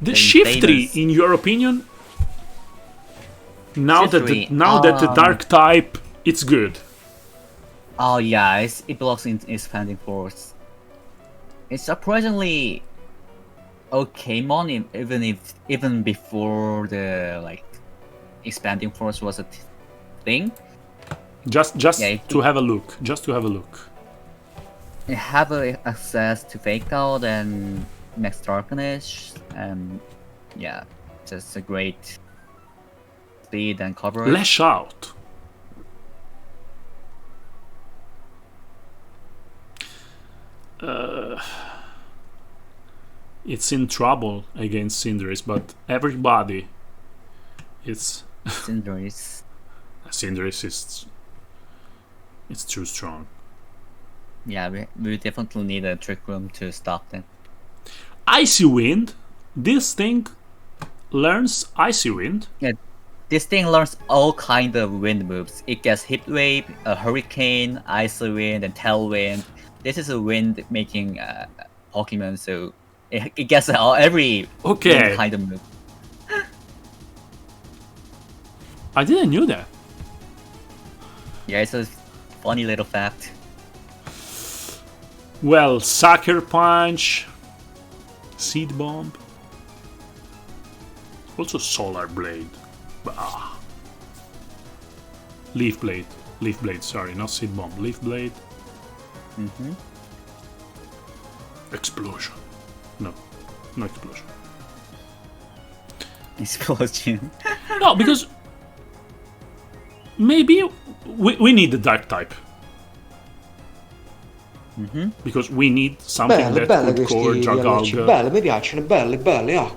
The Shiftry, in your opinion, now that the dark type, it's good. Oh yeah, it blocks in expanding force. It's surprisingly okay mon, even before the expanding force was a thing. Just to have a look. Just to have a look. You have access to Fake Out and Max Darkness, and yeah, just a great speed and coverage. Lash Out. it's in trouble against Cinderace, but everybody, it's Cinderace. Cinderace is it's too strong. Yeah, we definitely need a trick room to stop them. Icy Wind. This thing learns Icy Wind. Yeah, this thing learns all kind of wind moves. It gets Heat Wave, a Hurricane, Icy Wind, and Tailwind. This is a wind making Pokemon, so it gets every wind kind of move. I didn't know that. Yeah, it's a funny little fact. Well, Sucker Punch, Seed Bomb, also Solar Blade. Ah. Leaf Blade. Leaf Blade, sorry, not Seed Bomb. Leaf Blade. Explosion. No, no explosion. Explosion. No, because maybe we need the Dark type. Because we need something Belle, that belle could core questi dialoghi, Dragalga. belle, mi piacciono, belle, belle, ah.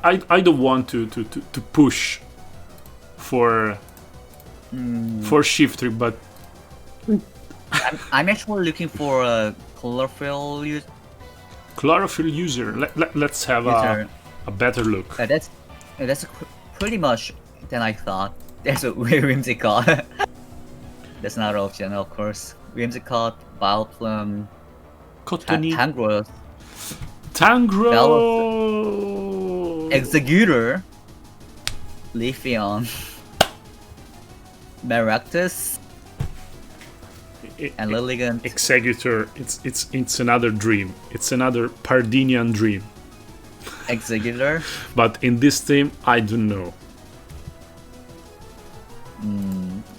I don't want to push for Shiftry, but I'm actually looking for a chlorophyll Chlorophyll user. Let's have user. a better look. That's pretty much than I thought. There's a Whimsicott. That's not an option, of course. Whimsicott, Vileplume, Cottony. Tangrowth, Tangrowth. Executor, Leafeon, Maractus, and Lilligant. Executor. It's another dream. It's another Pardinian dream. Executor. But in this team, I don't know.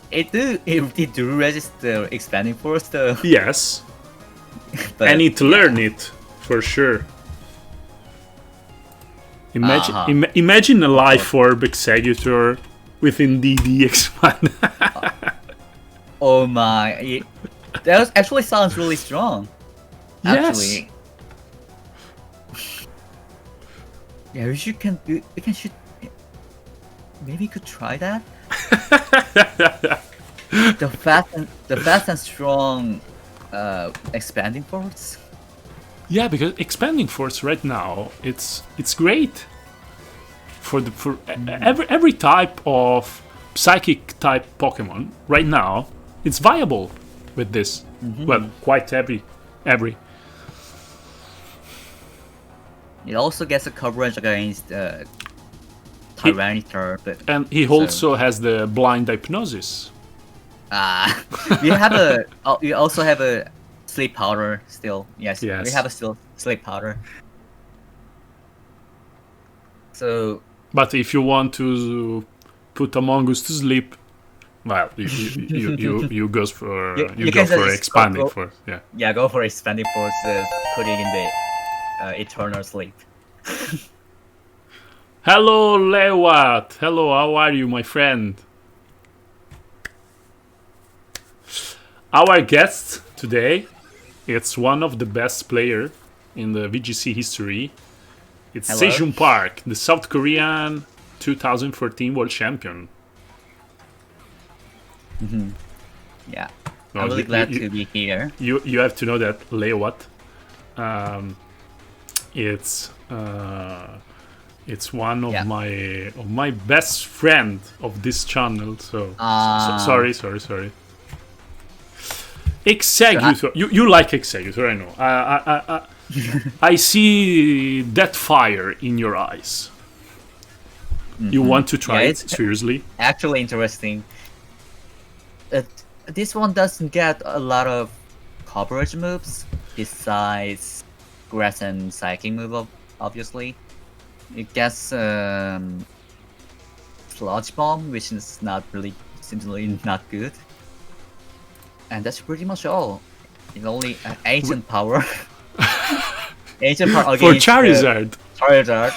It do register expanding force though. Yes. But I need to learn it for sure. Imagine, imagine a life orb Executor within DD expand. Oh my! That actually sounds really strong. Actually. Yes. Yeah, we should. Maybe you could try that. the fast and strong expanding force. Yeah, because expanding force right now it's great for every type of psychic type Pokemon right now. It's viable with this. Well, quite every. It also gets a coverage against Tyranitar, but and he also has the blind hypnosis. You also have a sleep powder still. Yes. We have a still sleep powder. So. But if you want to put Among Us to sleep, well, you go for expanding force. Yeah. Yeah, go for expanding force. Putting in the eternal sleep. Hello, Lewat. Hello, how are you, my friend? Our guest today, it's one of the best player in the VGC history. It's Sejun Park, the South Korean 2014 world champion. Yeah, I'm really glad to be here. You have to know that Lewat, it's one of my best friend of this channel. So sorry. Executor, you like Executor, I know. I see that fire in your eyes. You want to try it seriously? Actually, interesting. This one doesn't get a lot of coverage moves besides grass and psychic move, obviously. It gets Sludge Bomb, which is seems not good. And that's pretty much all. It only Ancient Power. Ancient Power against for Charizard. Charizard.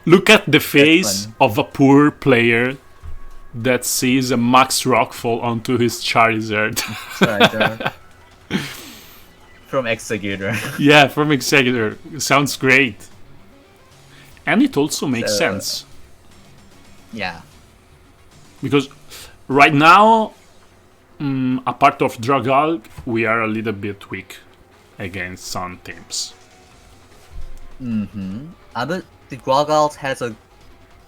Look at the face of a poor player that sees a Max Rockfall onto his Charizard. From Executor. Yeah, from Executor. Sounds great. And it also makes sense. Yeah. Because right now, apart of Dragalg, we are a little bit weak against some teams. But the Dragalg has a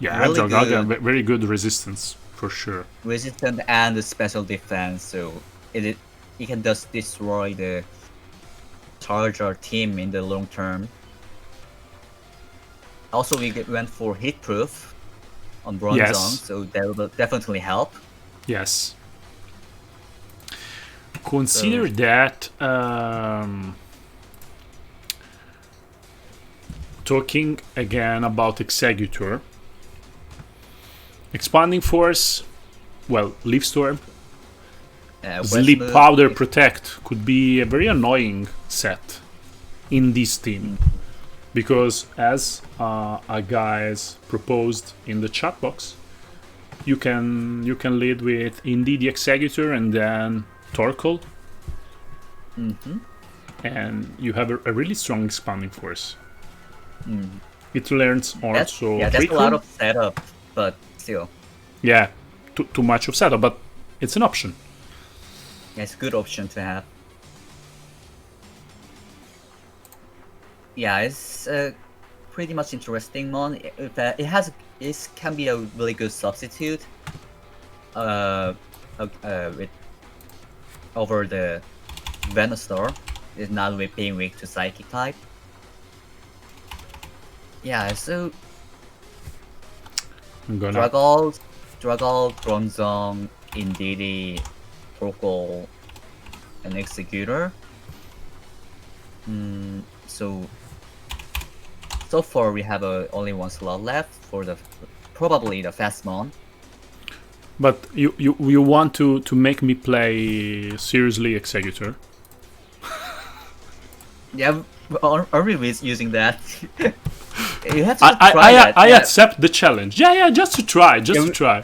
really Dragalg good very good resistance for sure. resistance and special defense, so it can just destroy the Charger team in the long term. Also, we went for hit proof on Bronzong, so that will definitely help. Yes. Consider that talking again about Executor, Expanding Force, well, Leaf Storm, Sleep Powder Protect could be a very annoying set in this team. Because as a guys proposed in the chat box, you can lead with indeed the Executor and then Torkoal, and you have a really strong Expanding Force. It learns also. That's a lot of setup, but still. Yeah, too much of setup, but it's an option. Yeah, it's a good option to have. Yeah, it's pretty much interesting mon. It can be a really good substitute with over the Venusaur. It's not being weak to Psychic type. Yeah, so Dragal, Bronzong, Indeedee, Torkoal, and Executor. So far we have only one slot left for probably the Fastmon. But you want to make me play seriously Executor? Yeah, are we using that? You have to try that. I accept the challenge. Yeah, just to try.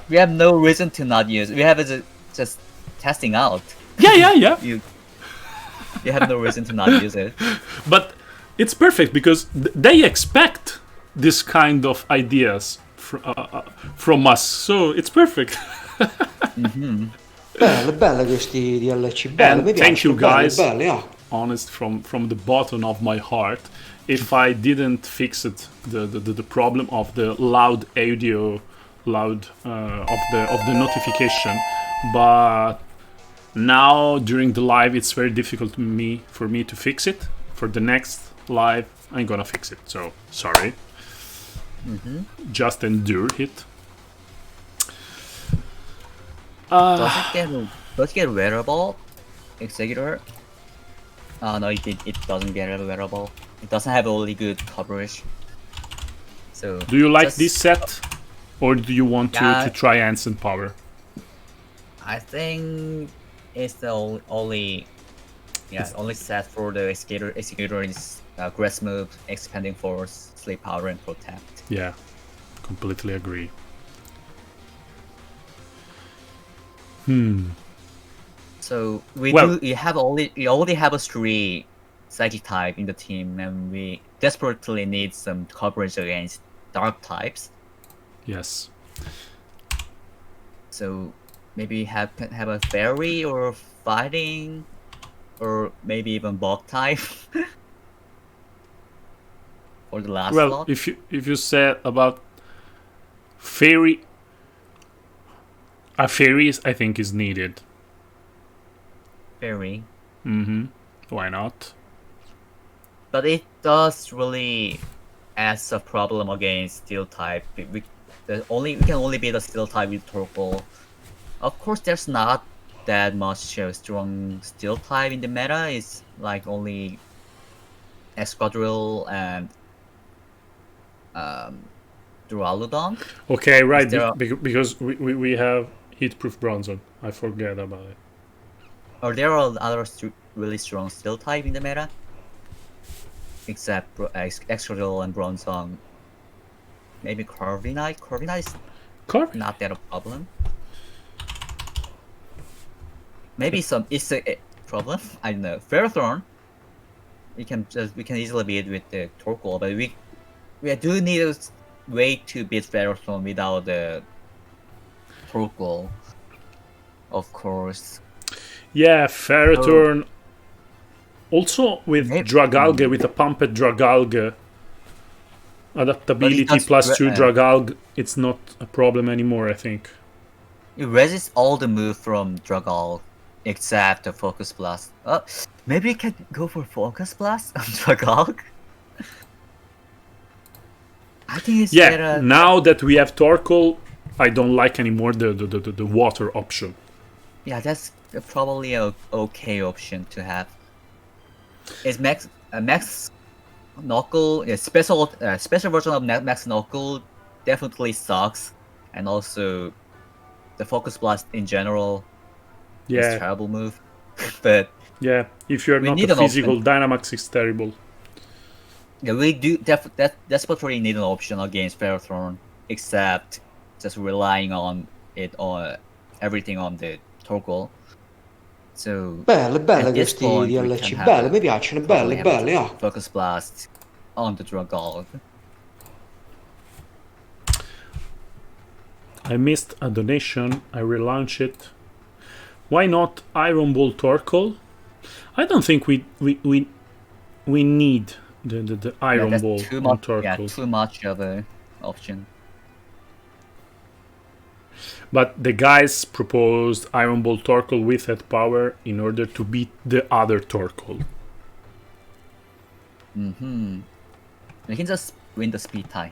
We have no reason to not use it. We have it just testing out. Yeah. You have no reason to not use it. But it's perfect because they expect this kind of ideas from us, so it's perfect. Belle questi DLC, belle, mi thank you piacciono, guys. belle. Honest from the bottom of my heart, if I didn't fix it, the problem of the loud audio, of the notification, but now during the live it's very difficult for me to fix it. For the next live I'm gonna fix it, so sorry. Just endure it. Does it get wearable, Executor? No, it doesn't get wearable. It doesn't have only good coverage. So do you like this set, or do you want to try Ansem Power? I think it's the only set for the Executor is Grass Move, Expanding Force, Sleep Powder, and Protect. Yeah, completely agree. So we already have a 3 Psychic type in the team, and we desperately need some coverage against Dark types. Yes. So maybe have a Fairy or Fighting, or maybe even Bug type. For the last slot. If you said about Fairy, a Fairy I think is needed. Fairy. Why not? But it does really adds a problem against Steel type. We can only beat the Steel type with Torkoal. Of course, there's not that much strong Steel type in the meta. It's like only Esquadrille and Duraludon. Okay, right. Because we have Heatproof Bronzong. I forget about it. Or there are other really strong Steel type in the meta, except Esquadrille and Bronzong. Maybe Corviknight. Corviknight is not that a problem. maybe it's a problem. I don't know. Ferrothorn. We can easily beat with the Torkoal, but we do need a way to beat Ferrothorn without the Torkoal, of course. Yeah, Ferrothorn. Also with Maybe- Dragalge, with a pumped Dragalge. Adaptability does plus 2 Dragalge, it's not a problem anymore, I think. It resists all the move from Dragal, except the Focus Blast. Maybe we can go for Focus Blast on Dragal. I think it's Yeah, better. now that we have Torkoal, I don't like anymore the water option. Yeah, that's probably a okay option to have. It's Max Knuckle, a special version of Max Knuckle definitely sucks, and also the Focus Blast in general is a Yeah, terrible move. But yeah. If you're We not need a an physical, option. Dynamax is terrible. yeah, we do desperately need an option against Ferrothorn, except just relying on it on everything on the Torkoal. So Belle, belle at this questi point, we DLC, can have belle, a- mi piacciono, probably belle, have a belle, ah. Focus Blast on the Dragal. I missed a donation. I relaunch it. Why not Iron Ball Torkoal? I don't think we need the Iron that's Ball too on much. Torkoal. Yeah, too much of a option. But the guys proposed Iron Ball Torkoal with that power in order to beat the other Torkoal. We can just win the speed tie.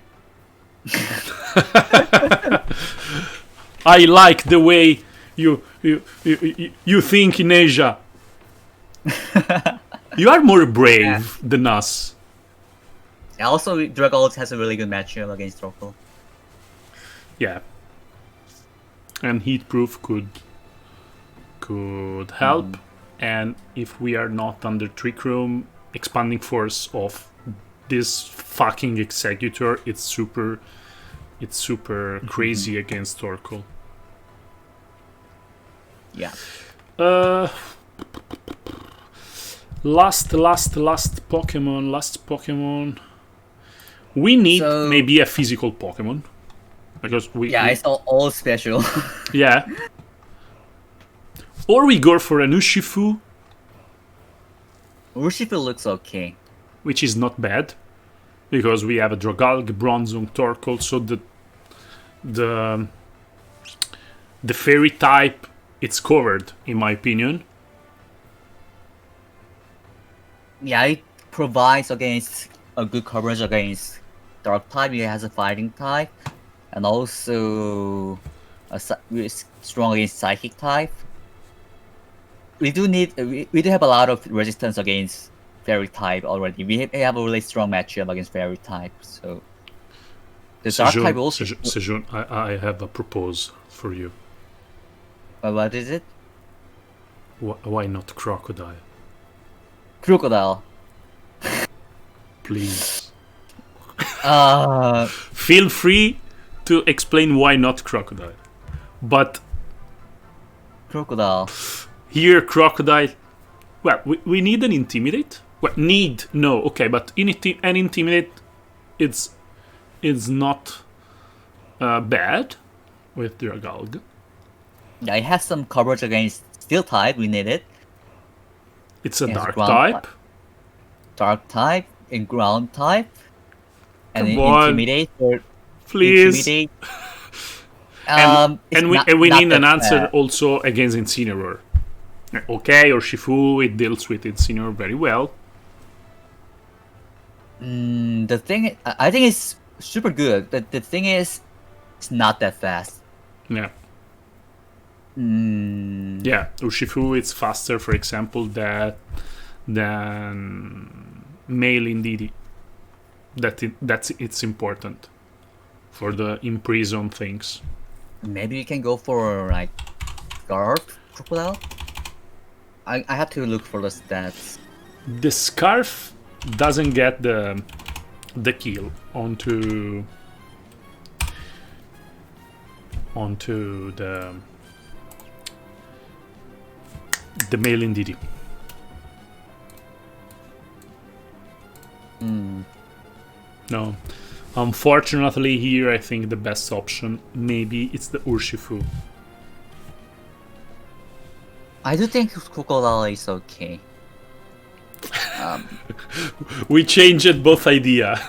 I like the way you think in Asia. You are more brave than us. Also, Dragal has a really good matchup against Torkoal. Yeah. And Heatproof could help. And if we are not under Trick Room, Expanding Force of this fucking Executor, it's super crazy against Torkoal. Yeah. Last Pokemon. We need So- maybe a physical Pokemon. Because Yeah, it's all special. yeah. Or we go for an Urshifu, Urshifu looks okay. which is not bad. Because we have a Dragalge, Bronzong, Torkoal, so the fairy type, it's covered, in my opinion. Yeah, it provides against a good coverage against Dark type. It has a fighting type, and also really strong against Psychic type. We do have a lot of resistance against Fairy type already. We have a really strong matchup against Fairy type. So the Dark type also. Sejun, I have a propose for you. What is it? Why not Crocodile? Crocodile. Please. Feel Feel free to explain why not Crocodile. But Crocodile. here, Crocodile. Well, we need an Intimidate. Well, no, okay, but an Intimidate, it's not bad with Dragalge. Yeah, it has some coverage against Steel type. We need it. It's a Yes, Dark ground type. Dark type and Ground type. And Come then on, Intimidate or please. Intimidate. And we not need an that answer bad. also against Incineroar. Okay, or Shifu, it deals with Incineroar very well. The thing, I think it's super good. The thing is, it's not that fast. Yeah. Yeah, Urshifu it's faster, for example, than male Indeedee. It's important for the imprison things. Maybe you can go for like Guard Crocodile. I have to look for the stats. The Scarf doesn't get the kill onto The male indeed. No. Unfortunately, here I think the best option maybe it's the Urshifu. I do think crocodile is okay. We changed both idea.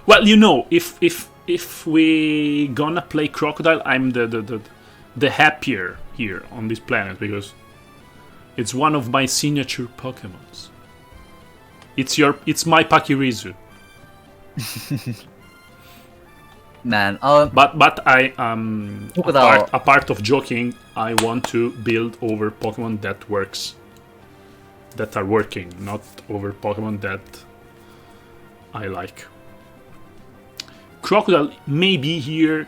Well, you know, if we gonna play crocodile, I'm the happier here on this planet because it's one of my signature Pokémons. It's my Pakirizu. Man, But I Crocodile. apart of joking, I want to build over Pokemon that are working, not over Pokemon that I like. Crocodile maybe here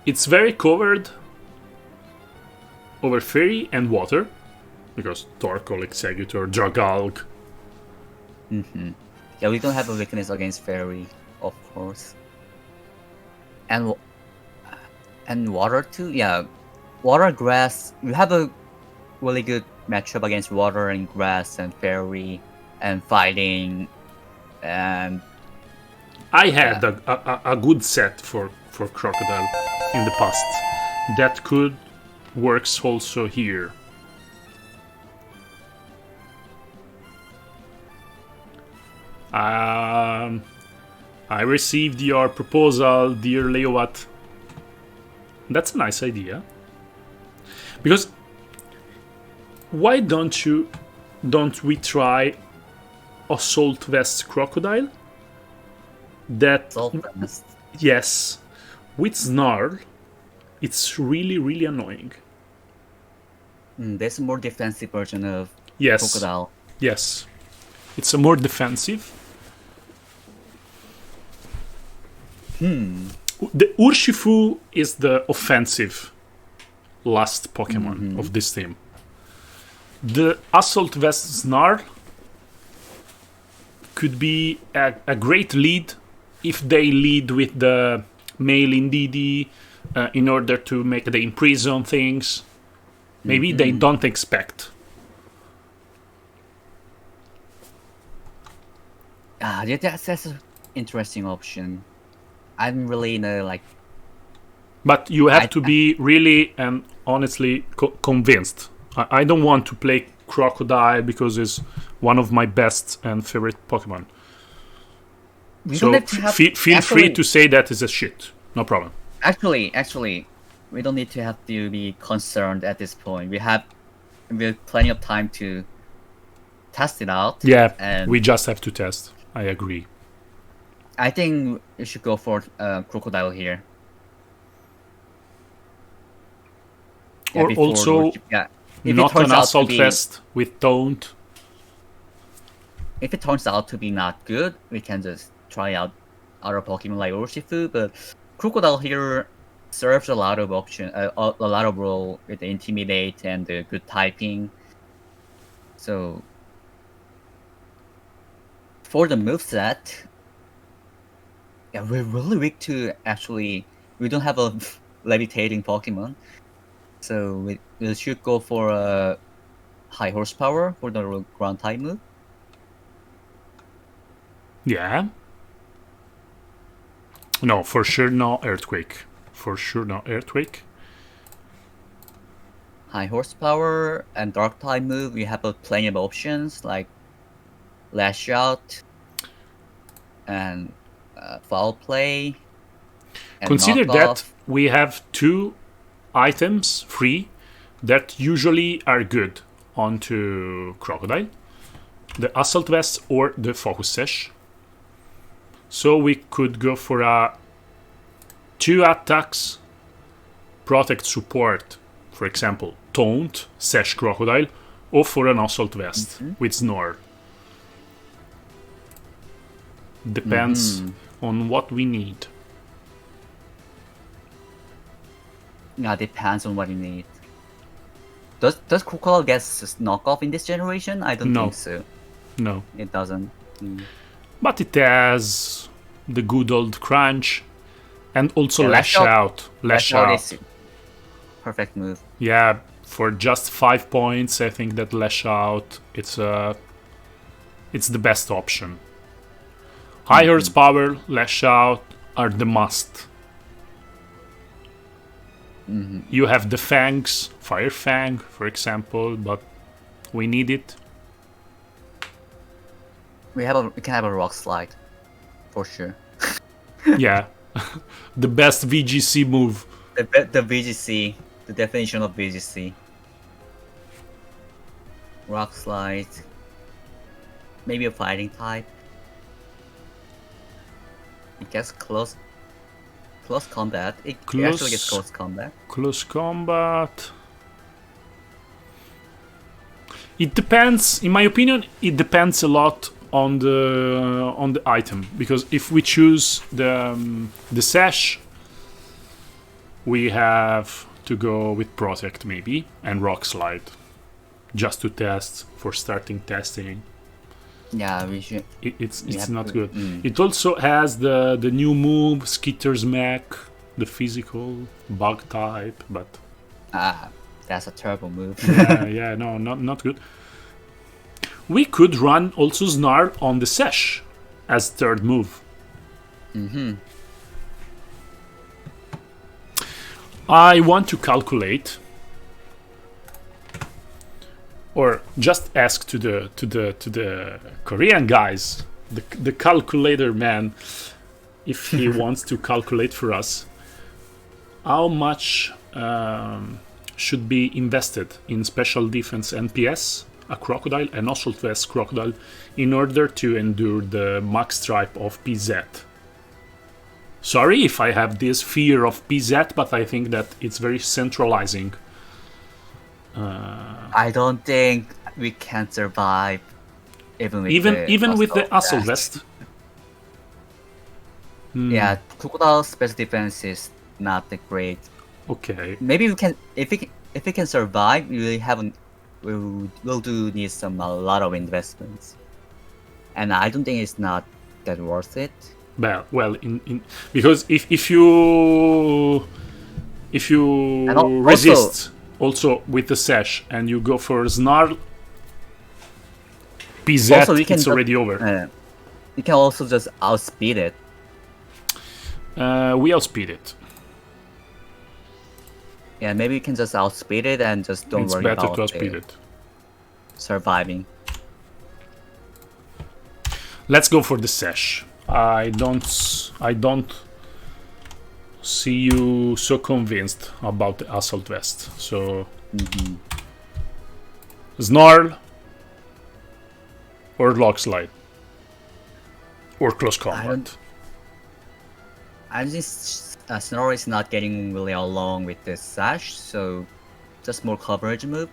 it's very covered over Fairy and Water because Torkoal, Executor, Dragalg. Yeah, we don't have a weakness against fairy, of course. And water too. Yeah, water, grass. We have a really good matchup against water and grass and fairy and fighting. And I had a good set for Crocodile in the past. That could works also here. I received your proposal, dear Leowat. That's a nice idea. Because why don't we try Assault Vest Crocodile? That yes, with Snarl, it's really annoying. There's a more defensive version of Yes. crocodile. Yes. It's a more defensive. The Urshifu is the offensive last Pokemon of this team. The Assault Vest Snarl could be a great lead if they lead with the male Indeedee in order to make the imprison things. Maybe they don't expect. Yeah, that's an interesting option. I'm really like. But you have to be really and honestly convinced. I don't want to play Crocodile because it's one of my best and favorite Pokemon. So feel free to say that is a shit. No problem. Actually, we don't need to have to be concerned at this point. We have plenty of time to test it out. Yeah, and we just have to test. I agree. I think you should go for Crocodile here. Or also, not an Assault Vest with Taunt. If it turns out to be not good, we can just try out other Pokemon like Urshifu. But Crocodile here serves a lot of option, a lot of role with the Intimidate and the good typing. So for the moveset, yeah, we're really weak to actually. We don't have a levitating Pokemon, so we should go for a high horsepower for the ground type move. Yeah. No, for sure no Earthquake. For sure no Earthquake. High horsepower and dark type move. We have plenty of options like Lash Out and Foul Play. And Consider knockoff. that we have 2 items free that usually are good onto Crocodile. The Assault Vest or the Focus Sash. So we could go for a 2 attacks protect support, for example, Taunt, Sash Crocodile, or for an Assault Vest with Snore. Depends on what we need. Yeah, depends on what you need. Does Crocodile get knockoff in this generation? I don't think so. No. It doesn't. But it has the good old crunch and also Lash Out. Lash Out is perfect move. Yeah, for just 5 points, I think that Lash Out it's the best option. High horsepower, Lash Out are the must. You have the Fangs, Fire Fang, for example, but we need it. We can have a Rock Slide, for sure. Yeah, the best VGC move. The VGC, the definition of VGC. Rock Slide. Maybe a fighting type. It gets close combat. It actually gets close combat. Close combat. It depends. In my opinion, it depends a lot on the item, because if we choose the sash, we have to go with Protect maybe and Rock Slide, just to test for starting testing. Yeah, we should. It's not good. It also has the new move Skitter's Mech, the physical bug type, but that's a terrible move. yeah, no, not good. We could run also Snarl on the Sash as third move. I want to calculate, or just ask to the Korean guys, the calculator man, if he wants to calculate for us how much should be invested in special defense NPS, a crocodile, an assault vest crocodile, in order to endure the max stripe of PZ. Sorry if I have this fear of PZ, but I think that it's very centralizing. I don't think we can survive even with the assault vest. Yeah, crocodile special defense is not that great. Okay. Maybe we can, if we can survive, we'll do need a lot of investments, and I don't think it's not that worth it. Well, because if you resist also with the sash and you go for Snarl, PZ, it's already over. You can also just outspeed it. We outspeed it. Yeah, maybe you can just outspeed it and just don't worry about it's better to outspeed it. Surviving. Let's go for the sash. I don't see you so convinced about the assault vest. So Snarl or Lock Slide or close combat. I think Snarl is not getting really along with the sash, so just more coverage move.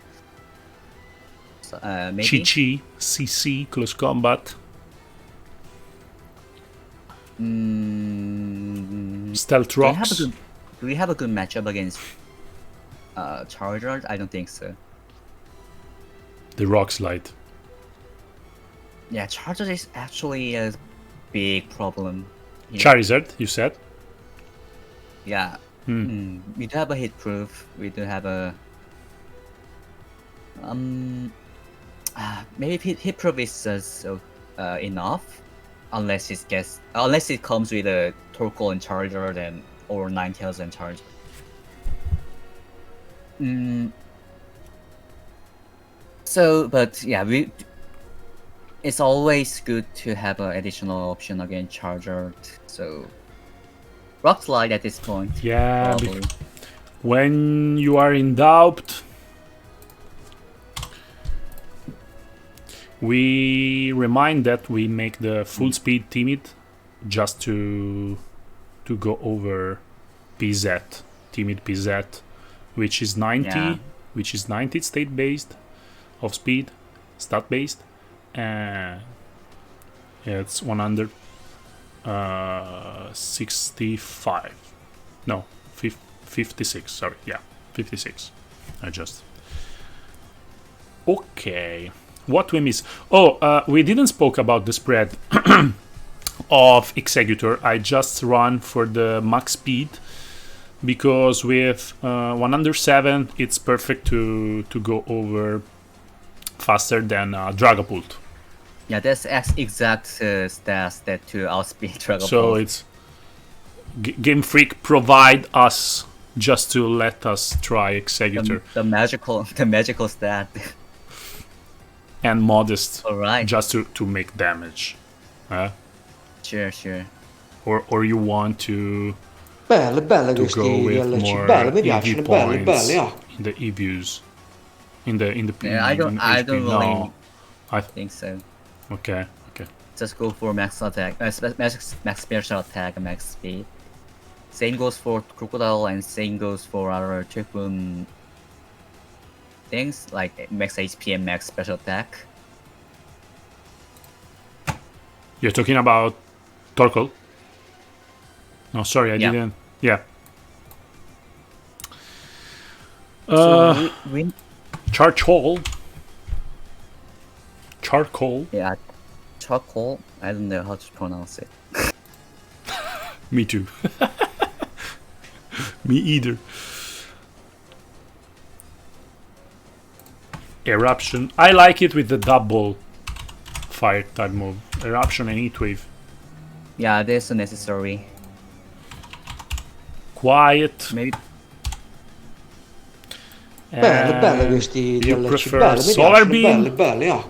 So, maybe Chi CC close combat. Stealth rocks. Do we have a good matchup against Charizard? I don't think so. The Rock Slide. Yeah, Charizard is actually a big problem here. Charizard, you said? Yeah. We do have a hit proof. We do have a maybe hit proof is just enough. Unless it comes with a Torkoal and Charizard or Ninetales and Charizard. So, but yeah, it's always good to have an additional option against Charizard. So, Rock Slide at this point. Yeah, when you are in doubt, we remind that we make the full speed timid just to go over PZ, timid PZ, which is 90, which is 90 state based of speed, stat based, and it's 165. No, 56. Sorry, yeah, 56. Okay. What we miss? We didn't spoke about the spread of Executor. I just run for the max speed because with 107 it's perfect to go over faster than Dragapult. Yeah, that's exact stats that to outspeed Dragon So Ball. it's Game Freak provide us just to let us try Executor, the magical stat. and Modest Alright. just to make damage. Sure. Or you want to Belle, belle go questi with DLC, more belle, mi EV piacciono, belle, points belle, ah. in the EVs, in the Yeah, I don't HP. really No, I think so. okay. Just go for max attack, max special attack, and max speed. Same goes for Crocodile, and same goes for our Typhoon things like max HP and max special attack. You're talking about Torkoal? No, sorry, I Yeah. didn't. Yeah. So we Charcoal. yeah, charcoal. I don't know how to pronounce it. Me too. Me either. Eruption. I like it with the double fire type move. Eruption and Heat Wave. Yeah, that's necessary. Quiet. Maybe Belle questi you DLC, prefer belle, mi Solar piacciono, Beam belle, belle, ah.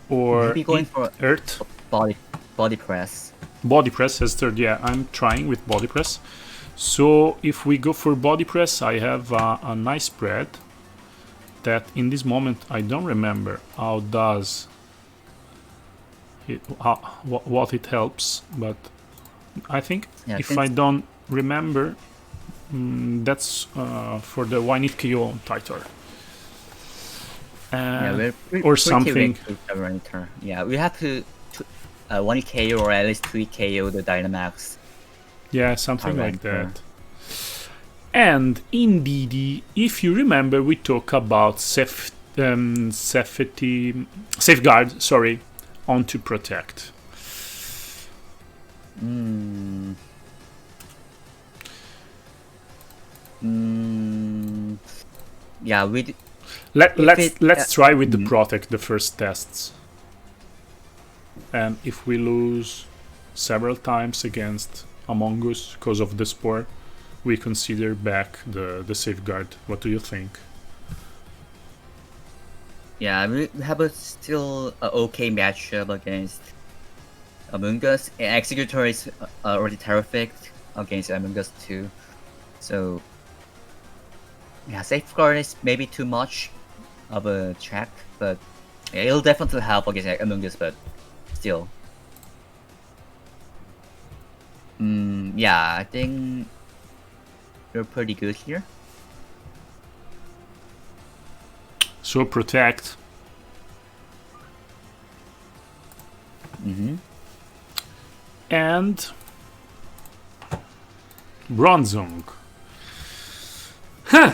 or maybe going for Earth? body press. Body press as third. Yeah, I'm trying with body press. So if we go for body press, I have a nice spread that in this moment I don't remember how does it, what it helps, but I think Yeah, if I don't remember, that's for the Why Need KO on Titor. Yeah, we're or pretty something. weak with Parameter. Yeah, we have to 1 KO or at least 3 KO the Dynamax. Yeah, something like Parameter. that. And indeed, if you remember, we talked about safeguard, sorry, on to protect. Yeah, we. Let's try with the protect the first tests. And if we lose several times against Among Us because of the spore, we consider back the safeguard. What do you think? Yeah, we have a still okay matchup against Among Us. And Executor is already terrific against Among Us too. So yeah, safeguard is maybe too much of a check, but yeah, it'll definitely help against Among Us. But still, yeah, I think we're pretty good here. So protect. And Bronzong. Huh.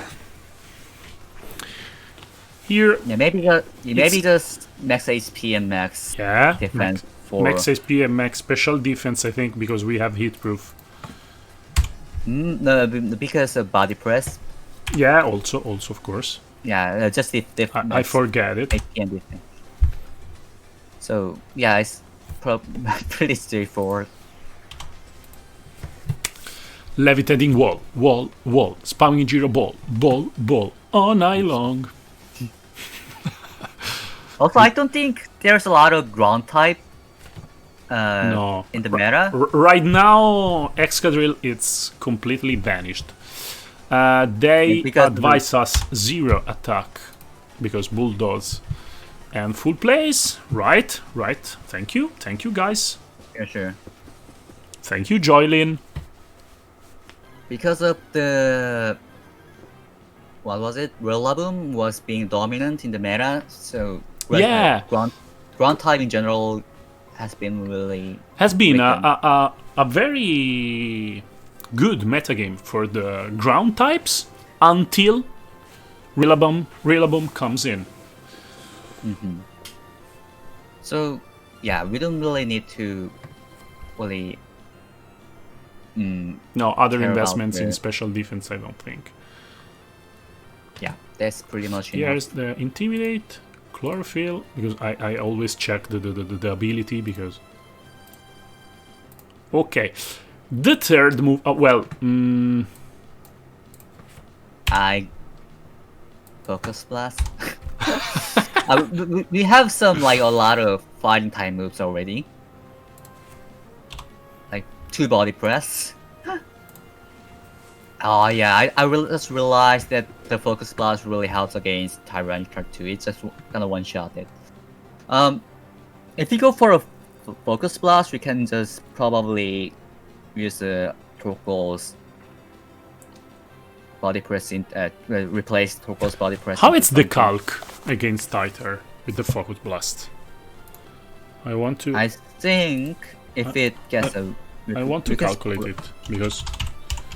Here. Yeah, maybe just max HP and max defense for max HP and max special defense. I think because we have heat proof. No, because of body press. Yeah, also of course. Yeah, just if I forget it. HP and defense. So yeah, it's pretty straightforward. Levitating wall, spamming Giro ball, all night long. Also, I don't think there's a lot of ground type No. in the meta. Right now, Excadrill it's completely vanished. They because advise us 0 attack because bulldogs and full plays. Right. Thank you guys. Yeah, sure. Thank you, Joylin. Because of the what was it? Rillaboom was being dominant in the meta, so Yeah. ground type in general has been really Has been weakened. a very good metagame for the ground types until Rillaboom comes in. So yeah, we don't really need to really No, other care about investments in the- special defense, I don't think. Yeah, that's pretty much enough. Here's the intimidate, chlorophyll, because I always check the ability, because... Okay. The third move... I focus blast. We have some like a lot of fighting type moves already. Like 2 body press. Oh yeah, I just realized that the focus blast really helps against Tyranitar too. It's just kind of one-shot it. If you go for a focus blast, we can just probably use the turquoise body press in replace turquoise body press. How into it's the something. calc against Titer with the focus blast? I want to... I think if it gets a... I want to calculate it, because...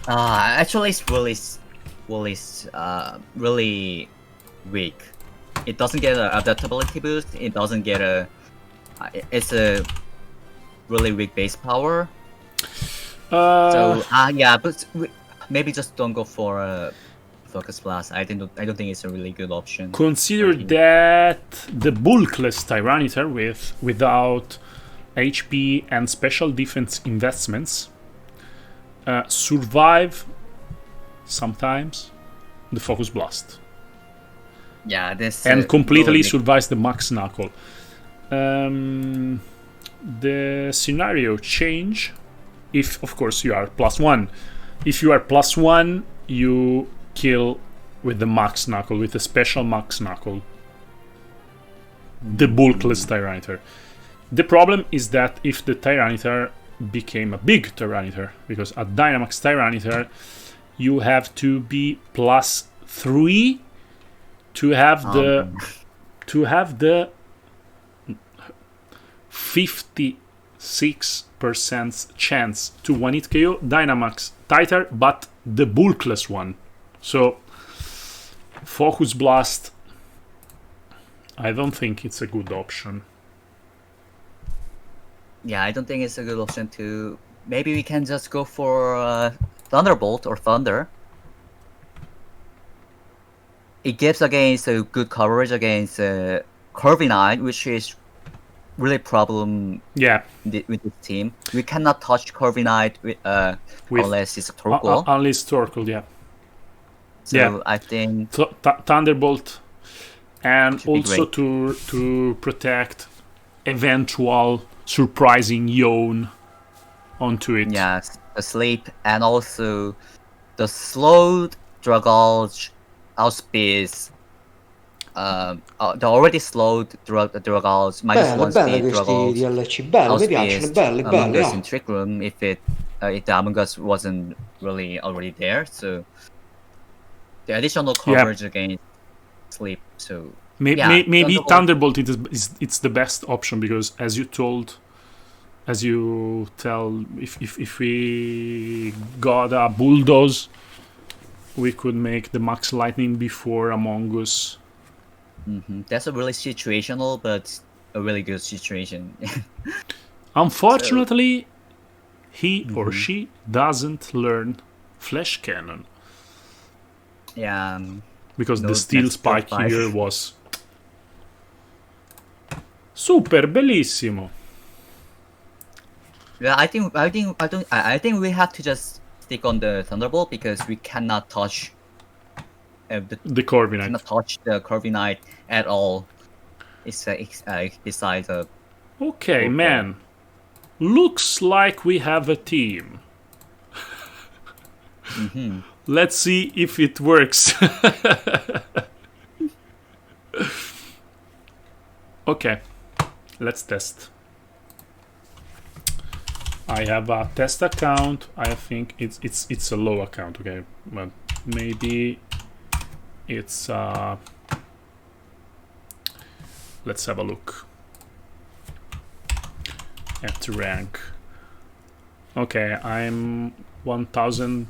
Actually, it's really weak. It doesn't get an adaptability boost. It doesn't get a. It's a really weak base power. So yeah, but maybe just don't go for a focus blast. I don't think it's a really good option. Consider that the bulkless Tyranitar without HP and special defense investments survive sometimes the focus blast. Yeah, this And completely really survives the max knuckle. The scenario change if, of course, you are +1. If you are +1, you kill with the max knuckle, with a special max knuckle, the bulkless Tyranitar. The problem is that if the Tyranitar became a big Tyranitar, because at Dynamax Tyranitar you have to be +3 to have the 56% chance to 1-hit KO Dynamax Titer, but the bulkless one. So Focus Blast, I don't think it's a good option. Yeah, I don't think it's a good option to... Maybe we can just go for Thunderbolt or Thunder. It gives against a good coverage against Corviknight, which is really problem with this team. We cannot touch Corviknight unless it's a Torkoal. Unless Torkoal, yeah. So I think... Thunderbolt, and also to protect eventual surprising yawn onto it. Yes, asleep, and also the slowed Dragulge outspeeds the already slowed Dragulge -1 speed Dragulge DLC, belli, mi piacciono, belli, Among belli. Us in Trick Room if the Among Us wasn't really already there. So the additional coverage against sleep. So maybe Thunderbolt it's the best option, because as you tell, if we got a Bulldoze, we could make the Max Lightning before Among Us. That's a really situational, but a really good situation. Unfortunately, he or she doesn't learn Flash Cannon. Yeah. Because the Steel Spike here was super bellissimo. Yeah, I think we have to just stick on the Thunderbolt, because we cannot touch the Corviknight. Cannot touch the Corviknight at all. It's besides a... Okay, man. Looks like we have a team. Let's see if it works. Okay, let's test. I have a test account. I think it's a low account. Okay, but maybe it's let's have a look at the rank. Okay, I'm 1000.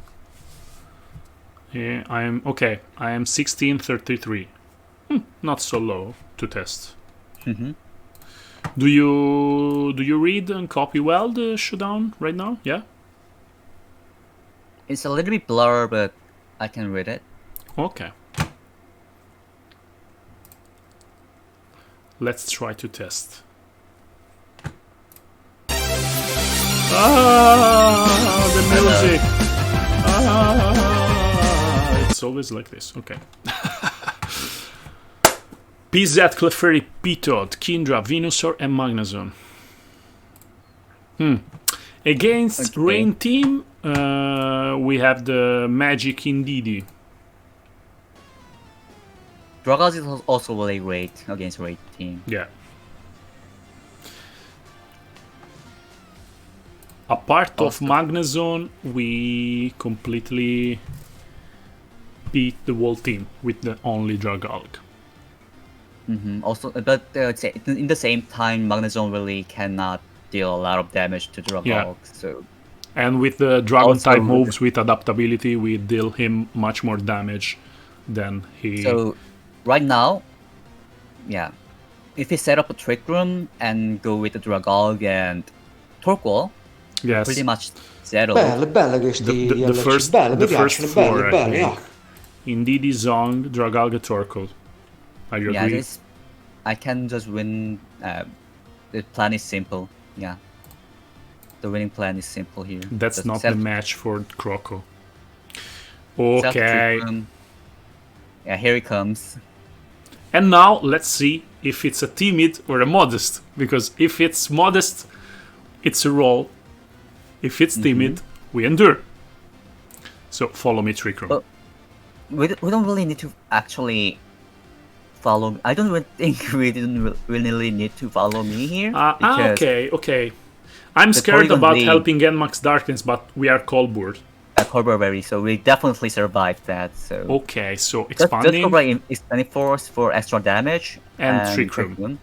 Yeah, I am 1633. Not so low to test. Do you read and copy well the showdown right now? Yeah. It's a little bit blur, but I can read it. Okay. Let's try to test. Ah, the music. Ah, it's always like this. Okay. PZ, Clefairy, Pitod, Kindra, Venusaur, and Magnezone. Against Rain Team, we have the Magic Indeedee. Dragons is also really great against Raid team. Yeah. A part of Magnezone, we completely beat the whole team with the only Dragalg. Also, but in the same time, Magnezone really cannot deal a lot of damage to Dragalg. Yeah. So, and with the Dragon Also- type moves with adaptability, we deal him much more damage than he. so right now, yeah, if we set up a Trick Room and go with the Dragalg and Torkoal, yes. pretty much settled. Belle questi The DLC, first, belle, mi the first piacciono, four, belle, belle, I ah. think. Indeedee, Zong, Dragalg, Torkoal. Are you Yeah, agree? I can just win. The plan is simple. Yeah, the winning plan is simple here. That's Just not set the up- match for Croco. set up Trick Okay. Room. Yeah, here he comes. And now let's see if it's a timid or a modest. Because if it's modest, it's a roll. If it's timid, we endure. So follow me, Trick Room. Oh. We don't really need to actually follow. I don't really think we didn't really need to follow me here. because Okay. I'm scared Polygon about League- helping Enmax Darkness, but we are Colbert. Corberberry, so we definitely survived that. So Okay, so just expanding. Corberberry expanding force for extra damage And Trick Room.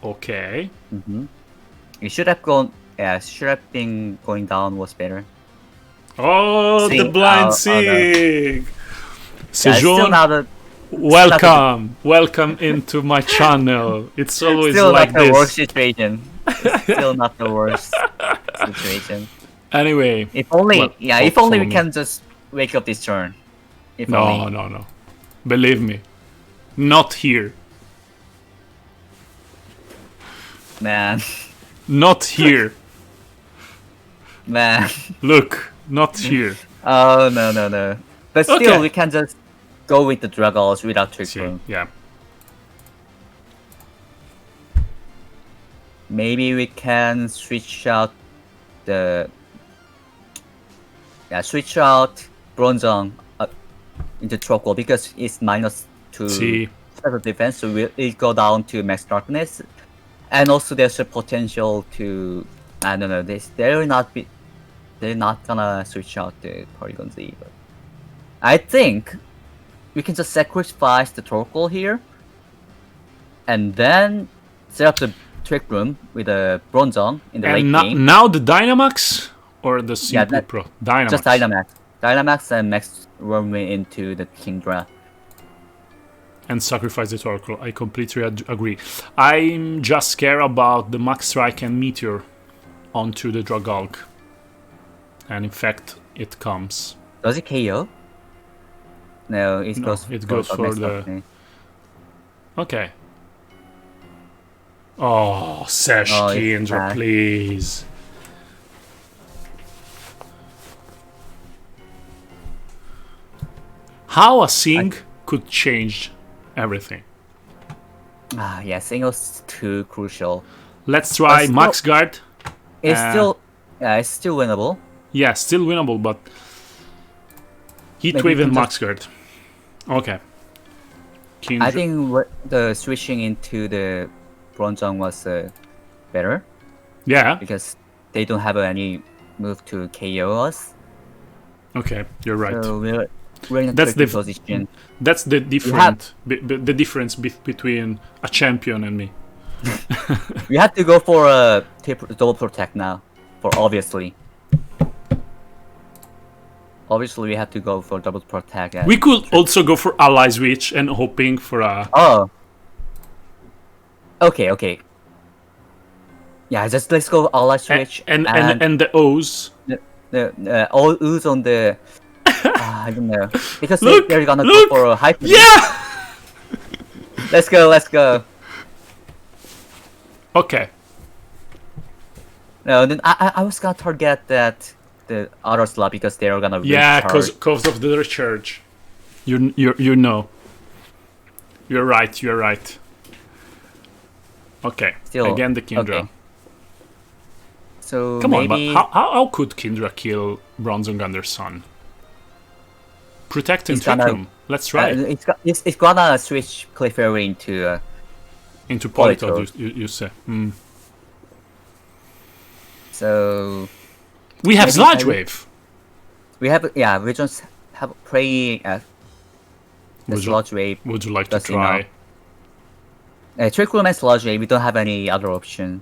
Okay. It should have gone. Yeah, should have been going down was better. Oh, the Sing. blind Oh, sig. Yeah, it's still Sejun, not a welcome into my channel. It's always still like not the worst this. situation. It's still not the worst situation. Anyway, If only, Well, yeah, if only we follow me. can just wake up this turn. If only. no. Believe me, not here. Man, Not here. man. Look, not here. Oh no. But still, Okay. we can just go with the Dragons without Trick See, Room. yeah. Maybe we can switch out the. Yeah, switch out Bronzong into Torkoal because it's -2 See, special defense, so it go down to max darkness, and also there's a potential to. I don't know. They're not gonna switch out the Polygon Z. But I think we can just sacrifice the Torkoal here, and then set up the Trick Room with a Bronzong in the late and game. now the Dynamax or the Simple that- Pro? Dynamax. Just Dynamax and Max Wormway into the Kingdra. And sacrifice the Torkoal. I completely agree. I'm just scared about the Max Strike and Meteor onto the Dragalg. And in fact, it comes. Does it KO? No, it No, goes. it goes for Max the- Darkness. Okay. Oh, Sesh Oh, it's Kindra, bad. please. How a Sing could change everything. Ah, yeah, single's too crucial. Let's try still- Max Guard. It's Uh, it's still winnable. Yeah, still winnable, but Maybe Heatwave we and can Max Guard. Okay. Kindra. I think the switching into the Bronzong was better Yeah. because they don't have any move to KO us. Okay, you're right. So we're in a That's tricky the- position. That's the different, the difference between a champion and me. We have to go for a double protect now, for obviously. Obviously, we have to go for double protect. And... We could also go for ally switch and hoping for a. Oh. Okay. Yeah, just let's go all out switch And the O's. the all ooze on the I don't know because Look, they're gonna look! go for a hyper. Yeah! Let's go, let's go. Okay. No, then I was gonna target that the other slot because they're gonna Yeah, recharge. because of the recharge. You know. You're right. You're right. Okay. Still, Again, the Kindra. okay. So Come maybe on, but how could Kindra kill Bronzong Gunder's son? Protect and It's trick gonna- room. Let's try it. it's gonna switch Clefairy into Into Politoed. Politoed, you say. Hmm. so We have Maybe Sludge I- Wave. we just have play the Would you- sludge wave. Would you like to Does he know? try? Trick room and sludge wave. We don't have any other option.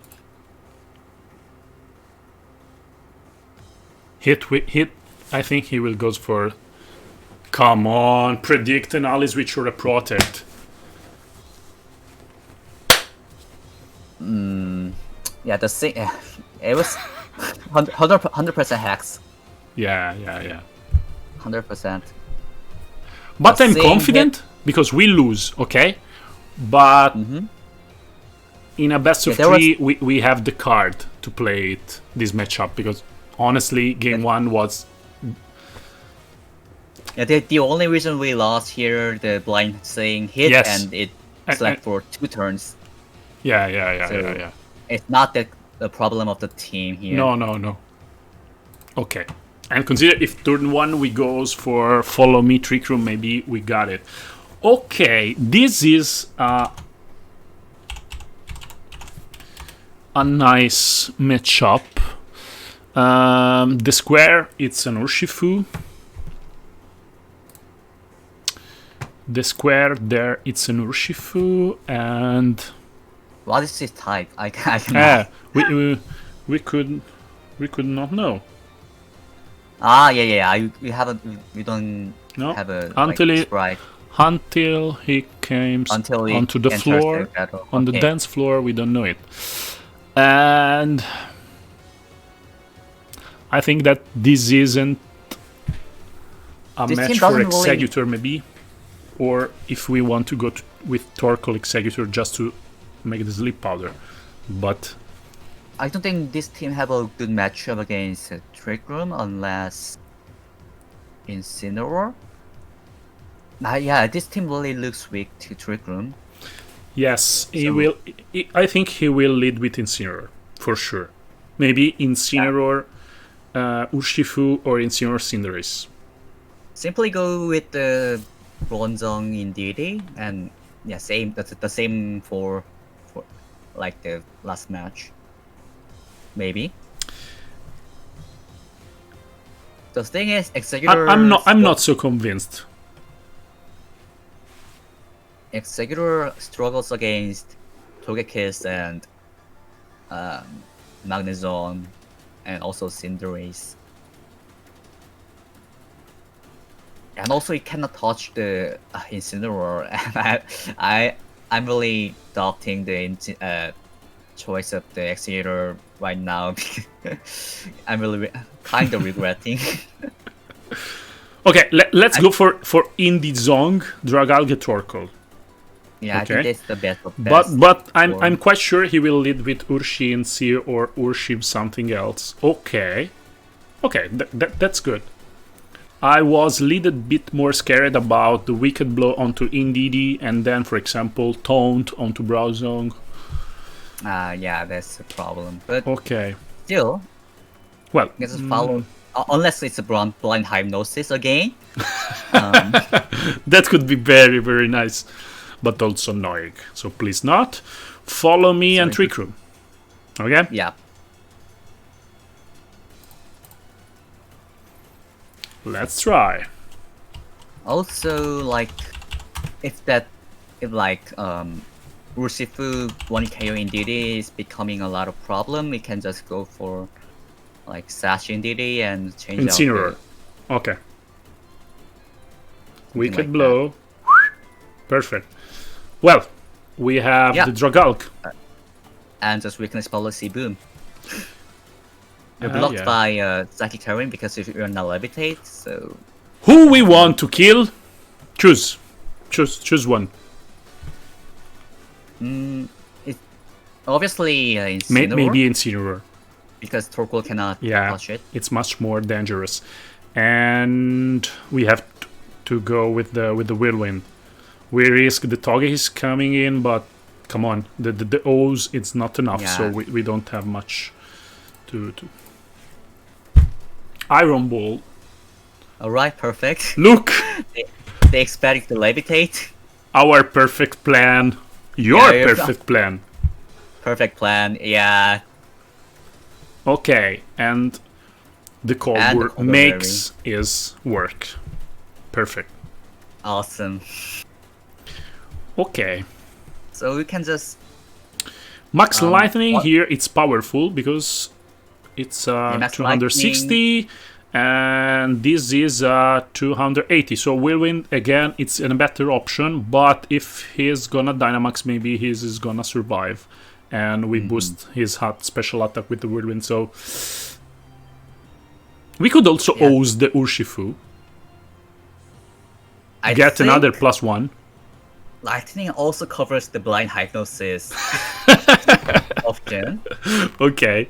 Hit. I think he will go for. Come on, predict an Alice which or a protect. Yeah, the same. It was 100% hacks. Yeah. 100%. But The I'm same confident because we lose, okay? But in a best of Yeah, there three, we have the card to play it this matchup because honestly, game one was Yeah, the only reason we lost here, the blind saying hit Yes. and it And- select and- for 2 turns. yeah. So- It's not the problem of the team here. No. Okay. And consider if turn one we goes for follow me trick room, maybe we got it. Okay, this is a nice matchup. The square, it's an Urshifu. The square there, it's an Urshifu, and What is this type? I cannot. we could not know. We don't No, have a until like, it- sprite Until he came until he onto the enters floor, the battle. on the Okay. dance floor, we don't know it. And I think that this isn't a This match team for doesn't really- Executor, maybe. Or if we want to go with Torkoal Executor just to make the sleep powder. But I don't think this team have a good matchup against Trick Room unless Incineroar. Yeah, this team really looks weak to Trick Room. yes, he So- will. I think he will lead with Incineroar, for sure. Maybe Incineroar, Urshifu, or Incineroar Cinderace. Simply go with the Bronzong Indeedee and yeah, same. That's the same for like the last match. Maybe. The thing is, Executor. I'm not so convinced. Executor struggles against Togekiss and Magnezone and also Cinderace. And also it cannot touch the Incineroar, and I'm really doubting the choice of the Executor right now because I'm really kind of regretting. Okay, let's go for Indie Zong, Dragalge Torkoal. Yeah, I Okay. think that's the best of best. But for- I'm quite sure he will lead with Urshin, Seer, or Urshim something else. Okay, that's good. I was a little bit more scared about the Wicked Blow onto Indeedee and then, for example, Taunt onto Browsong. Yeah, that's the problem. But Okay, still, well, just follow. Unless it's a blind hypnosis again. that could be very, very nice, but also annoying. So please not. Follow me and Trick Room. Okay? Yeah. Let's try. Also, like, if Urshifu 1 KO Indeedee is becoming a lot of problem, we can just go for like Sash Indeedee and change out Incineroar. the, Okay. Wicked like Blow. Perfect. Well, we have Yeah. the Dragalk. and just weakness policy, boom. You're blocked yeah. by psychic terrain because if you're not levitate, so Who we want to kill? Choose one. it obviously Incineroar, Maybe Incineroar. because Torkoal cannot Yeah, touch it. it's much more dangerous, and we have to go with the whirlwind. We risk the Togekiss coming in, but come on, the O's it's not enough, so Yeah. we don't have much to. Iron Ball. Alright, perfect. Look, They expect to levitate. our perfect plan. Your Yeah, perfect plan. Perfect plan, yeah. Okay, and the cold And the war Cold makes his work. Perfect. Awesome. Okay. So we can just Max Lightning what- here, it's powerful because it's Max 260 and this is 280. So Whirlwind, again, it's a better option, but if he's gonna Dynamax, maybe he is gonna survive. And we boost his special attack with the Whirlwind, so... We could also O's the Urshifu. I Get think another +1. Lightning also covers the blind hypnosis option. Okay.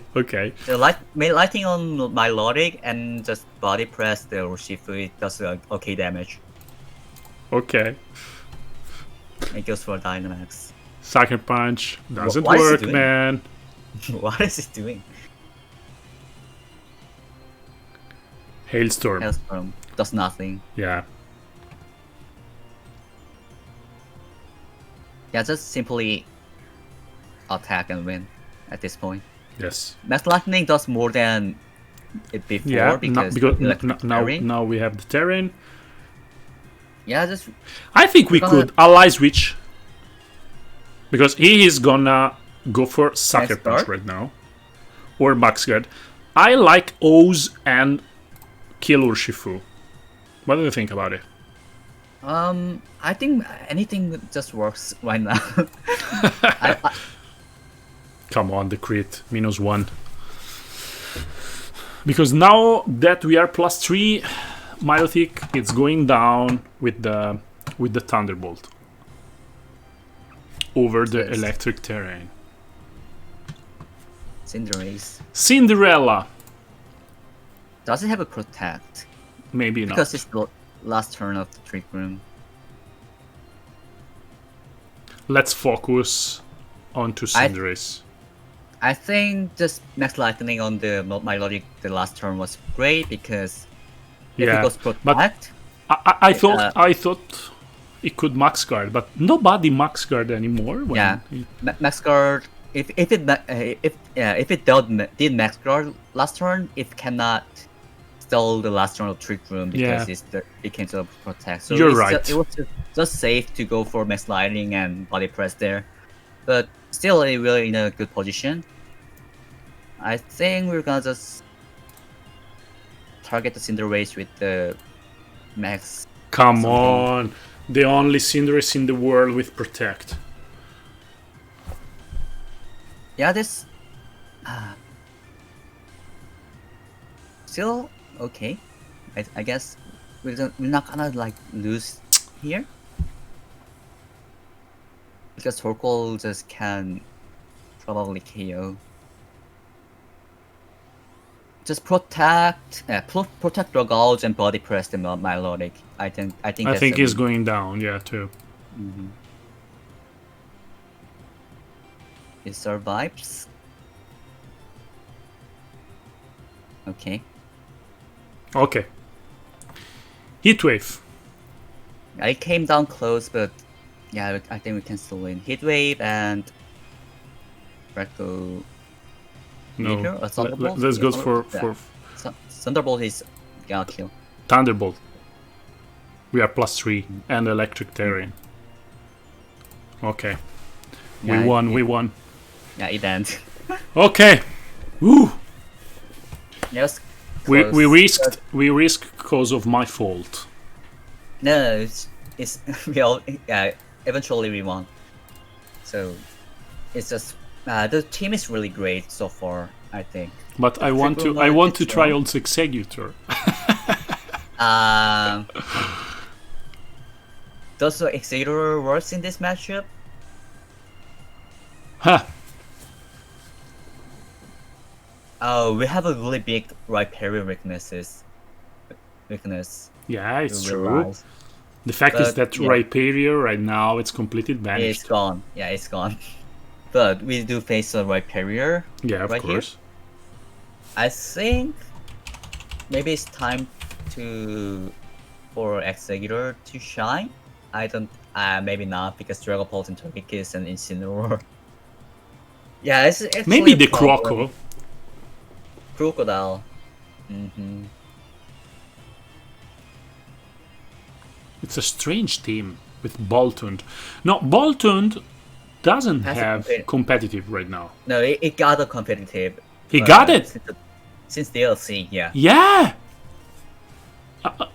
So lightning on my Logic and just body press the Urshifu, it does okay damage. Okay. It goes for Dynamax. Sucker Punch. Doesn't What is he work, doing? man. What is it doing? Hailstorm. Hailstorm does nothing. Yeah. Yeah, just simply attack and win at this point. Yes. Max Lightning does more than it before Yeah, because now we have the terrain. Yeah, just I think we We're could ally switch. Because he is gonna go for Sucker Max Punch Guard? right now. Or Max Guard. I like O's and kill Urshifu. What do you think about it? I think anything just works right now. Come on, the crit. -1. Because now that we are +3, Milotic, it's going down with the Thunderbolt. Over the Yes. electric terrain. Cinderace. Cinderella. Does it have a protect? Maybe Because not. it's the last turn of the Trick Room. Let's focus onto Cinderace. I think just Max Lightning on the my Logic the last turn was great because if Yeah, it goes but protect, I thought it could max guard, but nobody max guard anymore. When yeah, Max Guard. If it did Max Guard last turn, it cannot stall the last turn of Trick Room because it can still protect. So You're it's right. it was just safe to go for Max Lightning and body press there, but still really in a good position. I think we're gonna just target the Cinderace with the Max. Come something. on, the only Cinderace in the world with protect. Yeah, this still okay. I guess we're not gonna like lose here because Torkoal just can probably KO. Just protect Drug Gouge and body press the Milotic. I think that's He's going down. Yeah, too. It survives. Okay. Okay. Heatwave. I came down close, but yeah, I think we can still win. Heatwave and Recco. No. Meteor or Thunderbolt? Let's go Yeah. for Thunderbolt is gonna kill. Thunderbolt. We are +3 and electric terrain. Okay. Yeah, We won. Yeah, it ends. Okay. Woo. Yes. We risked because of my fault. No, it's we all eventually we won. So it's just The team is really great so far, I think. But I want to try also Executor. Does the Executor works in this matchup? Huh. Oh, we have a really big right parry weakness. Yeah, it's to true. realize. The fact is But, that yeah. Rhyperior right now it's completely It's vanished. gone. Yeah, it's gone. But we do face a right parrier. Yeah, of right course. Here. I think maybe it's time for Executor to shine. I don't. Maybe not because Dragapult and Togekiss and Incineroar. Yeah, it's actually Maybe a the problem. Croco. Crocodile. It's a strange team with Boltund. No, Boltund doesn't Has a have competitive right now. No, it got a competitive. He got it? Since DLC, yeah. Yeah!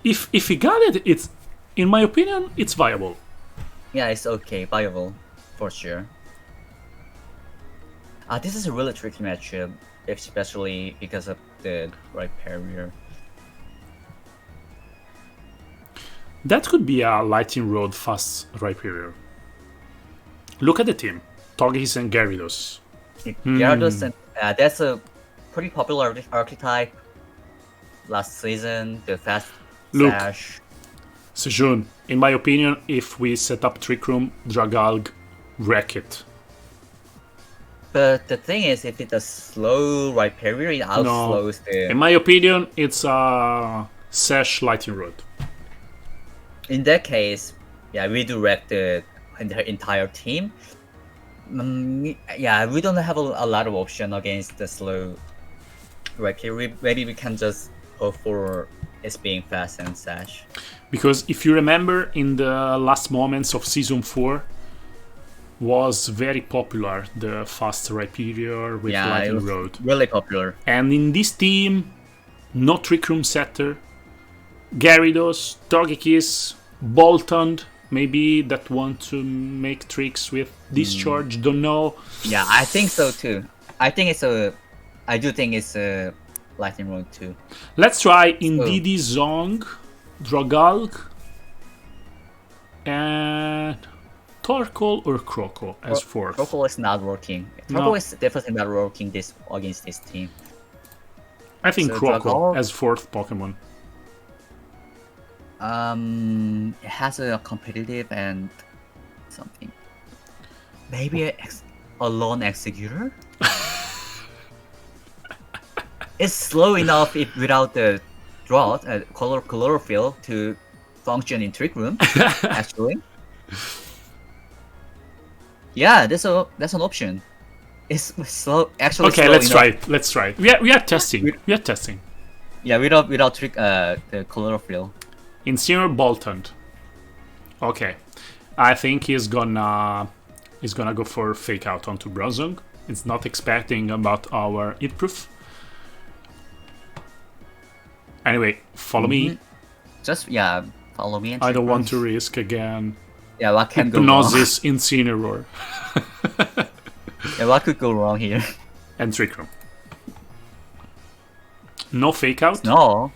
If he got it, it's, in my opinion, it's viable. Yeah, it's okay, viable, for sure. This is a really tricky matchup, especially because of the right parrier. That could be a Lightning Rod fast Rhyperior. Look at the team. Togekiss and Gyarados. Gyarados, and that's a pretty popular archetype last season, the fast Look. Sash. Sejun, in my opinion, if we set up Trick Room, Dragalg, wreck it. But the thing is, if it's a slow right parrier, it outslows the... In my opinion, it's a Sash Lightning Rod. In that case, yeah, we do wreck the entire team. Yeah, we don't have a lot of option against the slow right parrier. Maybe we can just hope for it being fast and Sash. Because if you remember, in the last moments of Season 4, was very popular, the fast Rhyperior with Lightning Rod. Really popular. And in this team, no Trick Room setter, Gyarados, Togekiss, Boltund, maybe that want to make tricks with Discharge, don't know. Yeah, I think so too. I do think it's a Lightning Rod too. Let's try Indeedee, Zong, Dragalg, and Torkoal or Croco as fourth. Croco is not working. Croco is definitely not working against this team. I think So Croco Dragalg? as fourth Pokemon. It has a competitive and something. Maybe a lone Executor? It's slow enough without the drought, chlorophyll to function in Trick Room, actually. Yeah, that's an option. It's slow, actually. Okay, slow let's enough. try it. Let's try it. We are testing. We are testing. Yeah, without trick the chlorophyll. Incineroar, Boltund. Okay, I think he's gonna go for Fake Out onto Bronzong. It's not expecting about our hit proof. Anyway, follow me. Just follow me. And I don't Trick want to Room. risk again. Yeah, what can go wrong? Hypnosis, Incineroar, Yeah, what could go wrong here? and Trick Room. No Fake Out. No.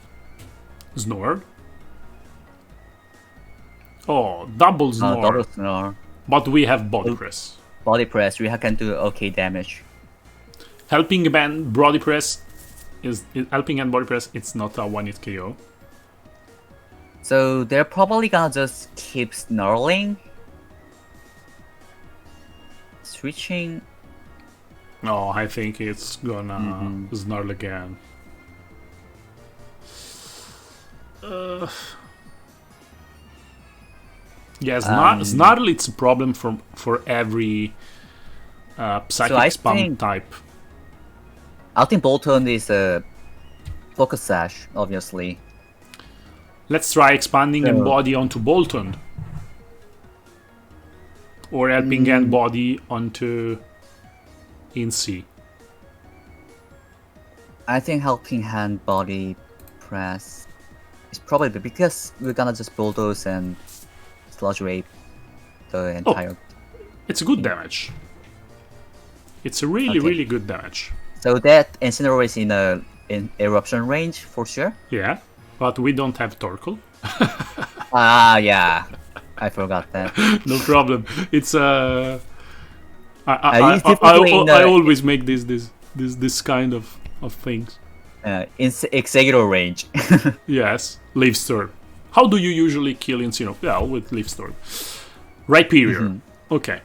Snore. Oh, double Snore. Double Snore. But we have Body Press. Body press. We can do okay damage. Helping Hand Body Press is helping hand Body Press. It's not a 1-hit KO. So they're probably gonna just keep snarling. Switching. No, I think it's gonna snarl again. Yeah, snarl. It's a problem for every psychic spam type. I think Boltund is a focus sash, obviously. Let's try expanding and body onto Boltund. Or helping hand body onto Incy. I think helping hand body press is probably because we're gonna just bulldoze and sludge rape the entire. It's good damage. It's a really, Okay. really good damage. So that Incineroar is in eruption range for sure. Yeah, but we don't have Torkoal. Ah, yeah, I forgot that. No problem. It's It's typically in I the always make this kind of things. Executor range. Yes, Leaf Storm. How do you usually kill Incineroar? Yeah, with Leaf Storm. Rhyperior. Okay.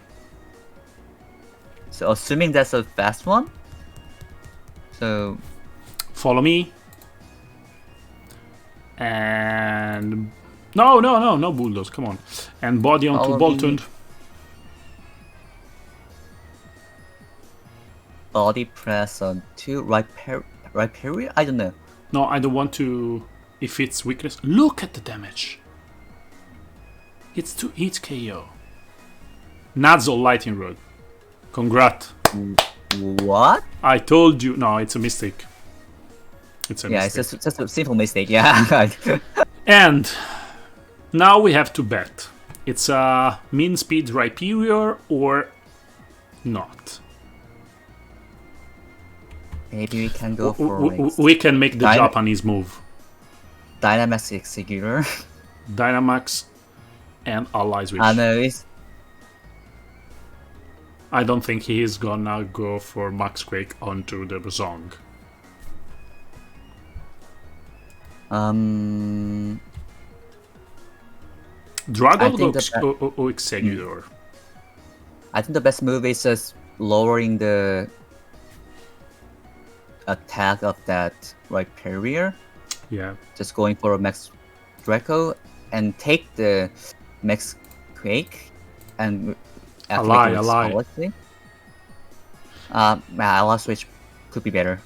So assuming that's a fast one. So Follow me. And no bulldoze. Come on. And body onto Follow me. Boltund. body press on 2 Rhyperior? I don't know. No, I don't want to. If it's weakness, look at the damage. It's 2 hit KO. Nazzle Lightning Rod. Congrats. What? I told you. No, it's a mistake. It's a Yeah, mistake. it's just a simple mistake. Yeah. And now we have to bet. It's a mean speed Rhyperior or not. Maybe we can go for We can make the Japanese move. Dynamax Executor. Dynamax and allies with. I know it's I don't think he is gonna go for Max Quake onto the Zong. Dragon or Executor? I think the best move is just lowering the attack of that Rhyperior. Yeah. Just going for a Max Draco and take the Max Quake and Ally. Ally switch could be better.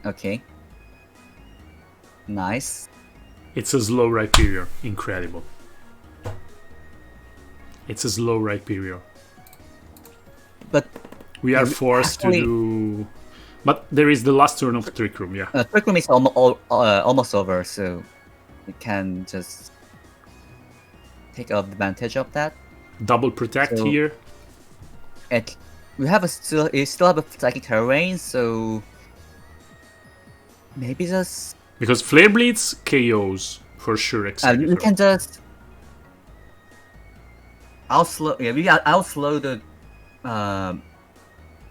Okay. Nice. It's a slow Rhyperior. Incredible. It's a slow Rhyperior. But we are forced to do. But there is the last turn of Trick Room, yeah. Trick Room is almost over, so we can just take advantage of that. Double protect here. And we still have a psychic terrain, so maybe just because Flare Blitz KOs for sure. We can just outslow the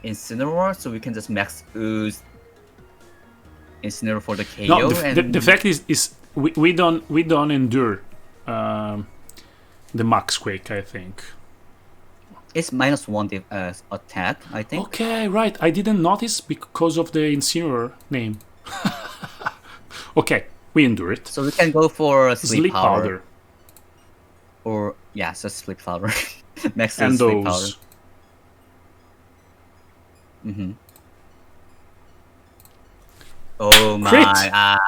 Incineroar, so we can just max ooze Incineroar for the KO. No, the fact is we don't endure the Max Quake. I think it's -1 attack. I think. Okay, right. I didn't notice because of the Incineroar name. Okay, we endure it. So we can go for a sleep powder. Or yeah, so sleep powder. Next and is sleep those. powder. Oh my!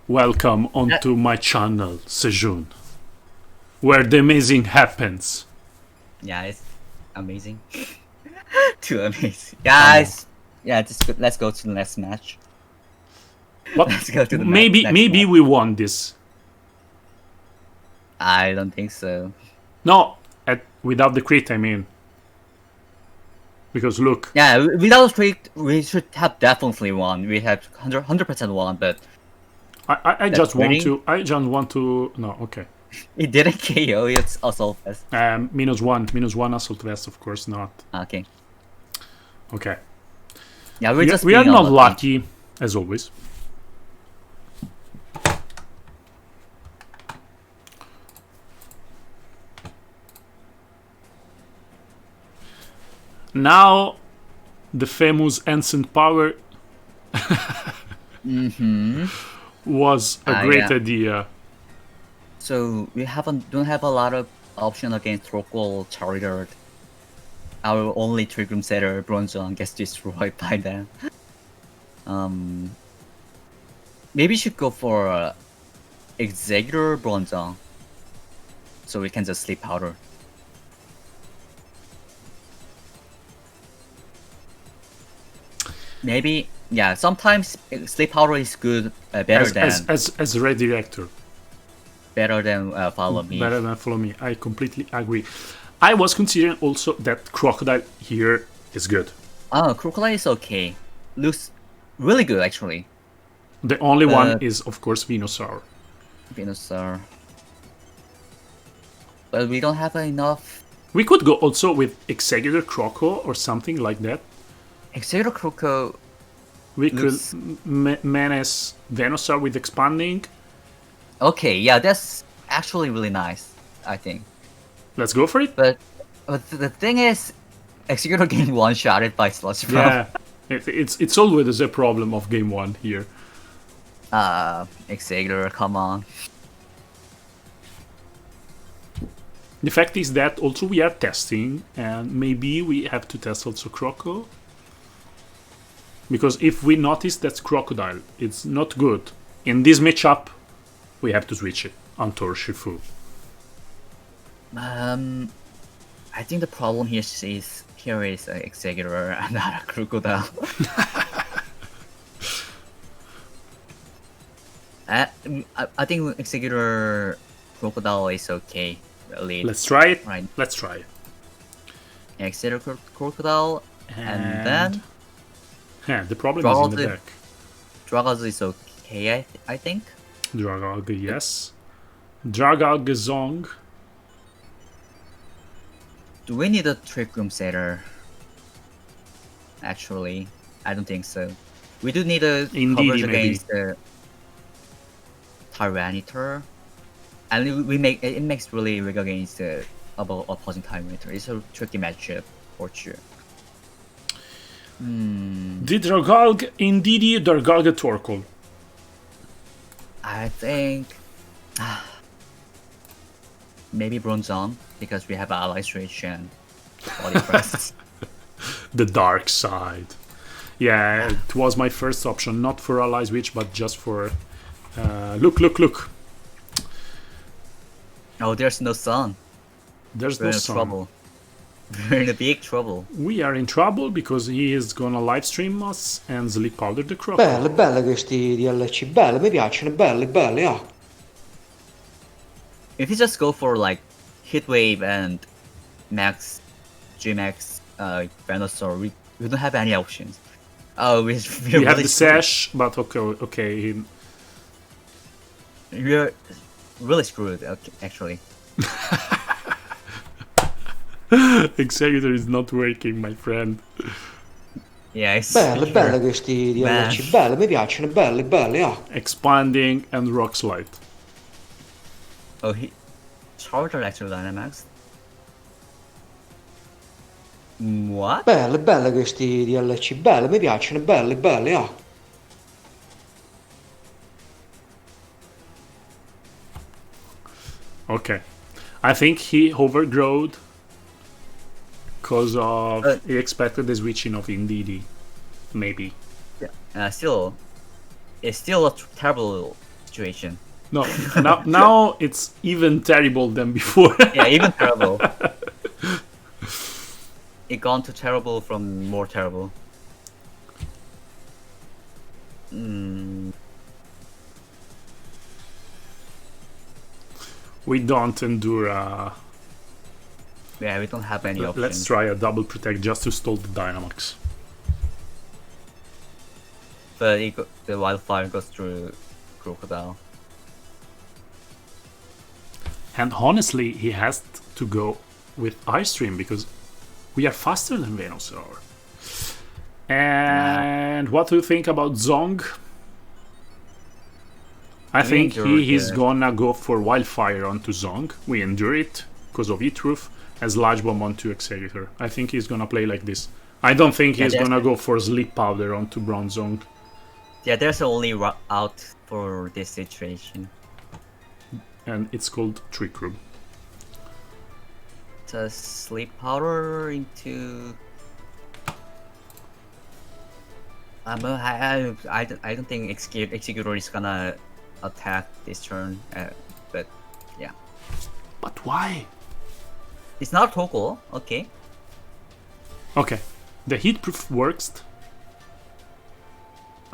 Welcome onto my channel, Sejun, where the amazing happens. Yeah, it's amazing. Too amazing, guys. Yeah, let's go to the next match. What? Let's go to the maybe next maybe match. we won this. I don't think so. No, without the crit, I mean. Because look. Yeah, without the crit, we should have definitely won. We have 100% won, but I just want to. I just want to. No, okay. It didn't KO. It's assault vest. -1 assault vest, of course not. Okay. Okay. Yeah, we are not lucky, as always. Now, the famous Ancient Power was a great idea. So we don't have a lot of option against Torkoal Charizard. Our only Trick Room setter, Bronzong, gets destroyed by them. Maybe we should go for Executor Bronzong, so we can just sleep powder. Maybe, yeah. Sometimes sleep powder is good, better than as redirector. follow me. Better than follow me. I completely agree. I was considering also that crocodile here is good. Oh, crocodile is okay. Looks really good actually. The only one is of course Venusaur. Venusaur. But we don't have enough. We could go also with Executor Croco or something like that. Executor Croco. We looks... could menace Venusaur with expanding. Okay, yeah, that's actually really nice, I think. Let's go for it. But the thing is, Executor getting one-shotted by Sludge Bomb. Yeah, it's always a problem of game 1 here. Executor, come on. The fact is that also we are testing, and maybe we have to test also Croco. Because if we notice that Crocodile, it's not good. In this matchup, we have to switch it on Torshifu. I think the problem here is Executor and not a Crocodile. I think Executor Crocodile is okay. Lead. Let's try it. Right. Let's try it. Executor Crocodile, and then yeah, the problem is in the back. Dragos is okay, I think. Dragog, yes. Dragog Zong. Do we need a Trick Room Setter? Actually, I don't think so. We do need a coverage against the Tyranitar. And it makes really weak against the opposing Tyranitar. It's a tricky matchup for sure. The Dragog, indeed, Dragog Torkoal. I think maybe Bronzong, because we have Ally Switch and Body Press. The dark side. Yeah, it was my first option, not for Ally Switch, but just for look. Oh, there's no sun. There's We're no in sun. trouble. We're in a big trouble. We are in trouble because he is gonna live stream us and sleep powder the croc. Belle questi DLC, belle, mi piacciono, belle, ah. If you just go for like Hit Wave and Max, G-Max, Venusaur, we don't have any options. Oh, we really have the Sash, but okay. We're really screwed, actually. Executor is not working, my friend. Yeah, it's belle questi DLC, belle, mi piacciono, belle, ah. Expanding and Rock Slide. Oh, he charged Electro Dynamax. What? Belle questi DLC, belle, mi piacciono, belle, ah. Okay. I think he overgrowed because of he expected the switching of Indeedee. Maybe. Yeah. Still, it's still a terrible situation. No, now it's even terrible than before. Yeah, even terrible. It gone to terrible from more terrible. We don't endure. Yeah, we don't have any options. Let's try a double protect just to stall the Dynamax. But the wildfire goes through Crocodile. And honestly, he has to go with Ice Stream because we are faster than Venusaur. And what do you think about Zong? I think he is gonna go for Wildfire onto Zong. We endure it because of Heatroof as Large Bomb onto Executor. I think he's gonna play like this. I don't think he's gonna go for Sleep Powder onto Bronzong. Yeah, there's only out for this situation. And it's called Trick Room. Just Sleep Powder into... I don't think Executor is gonna attack this turn, but yeah. But why? It's not Toggle, okay. Okay, the Heatproof works.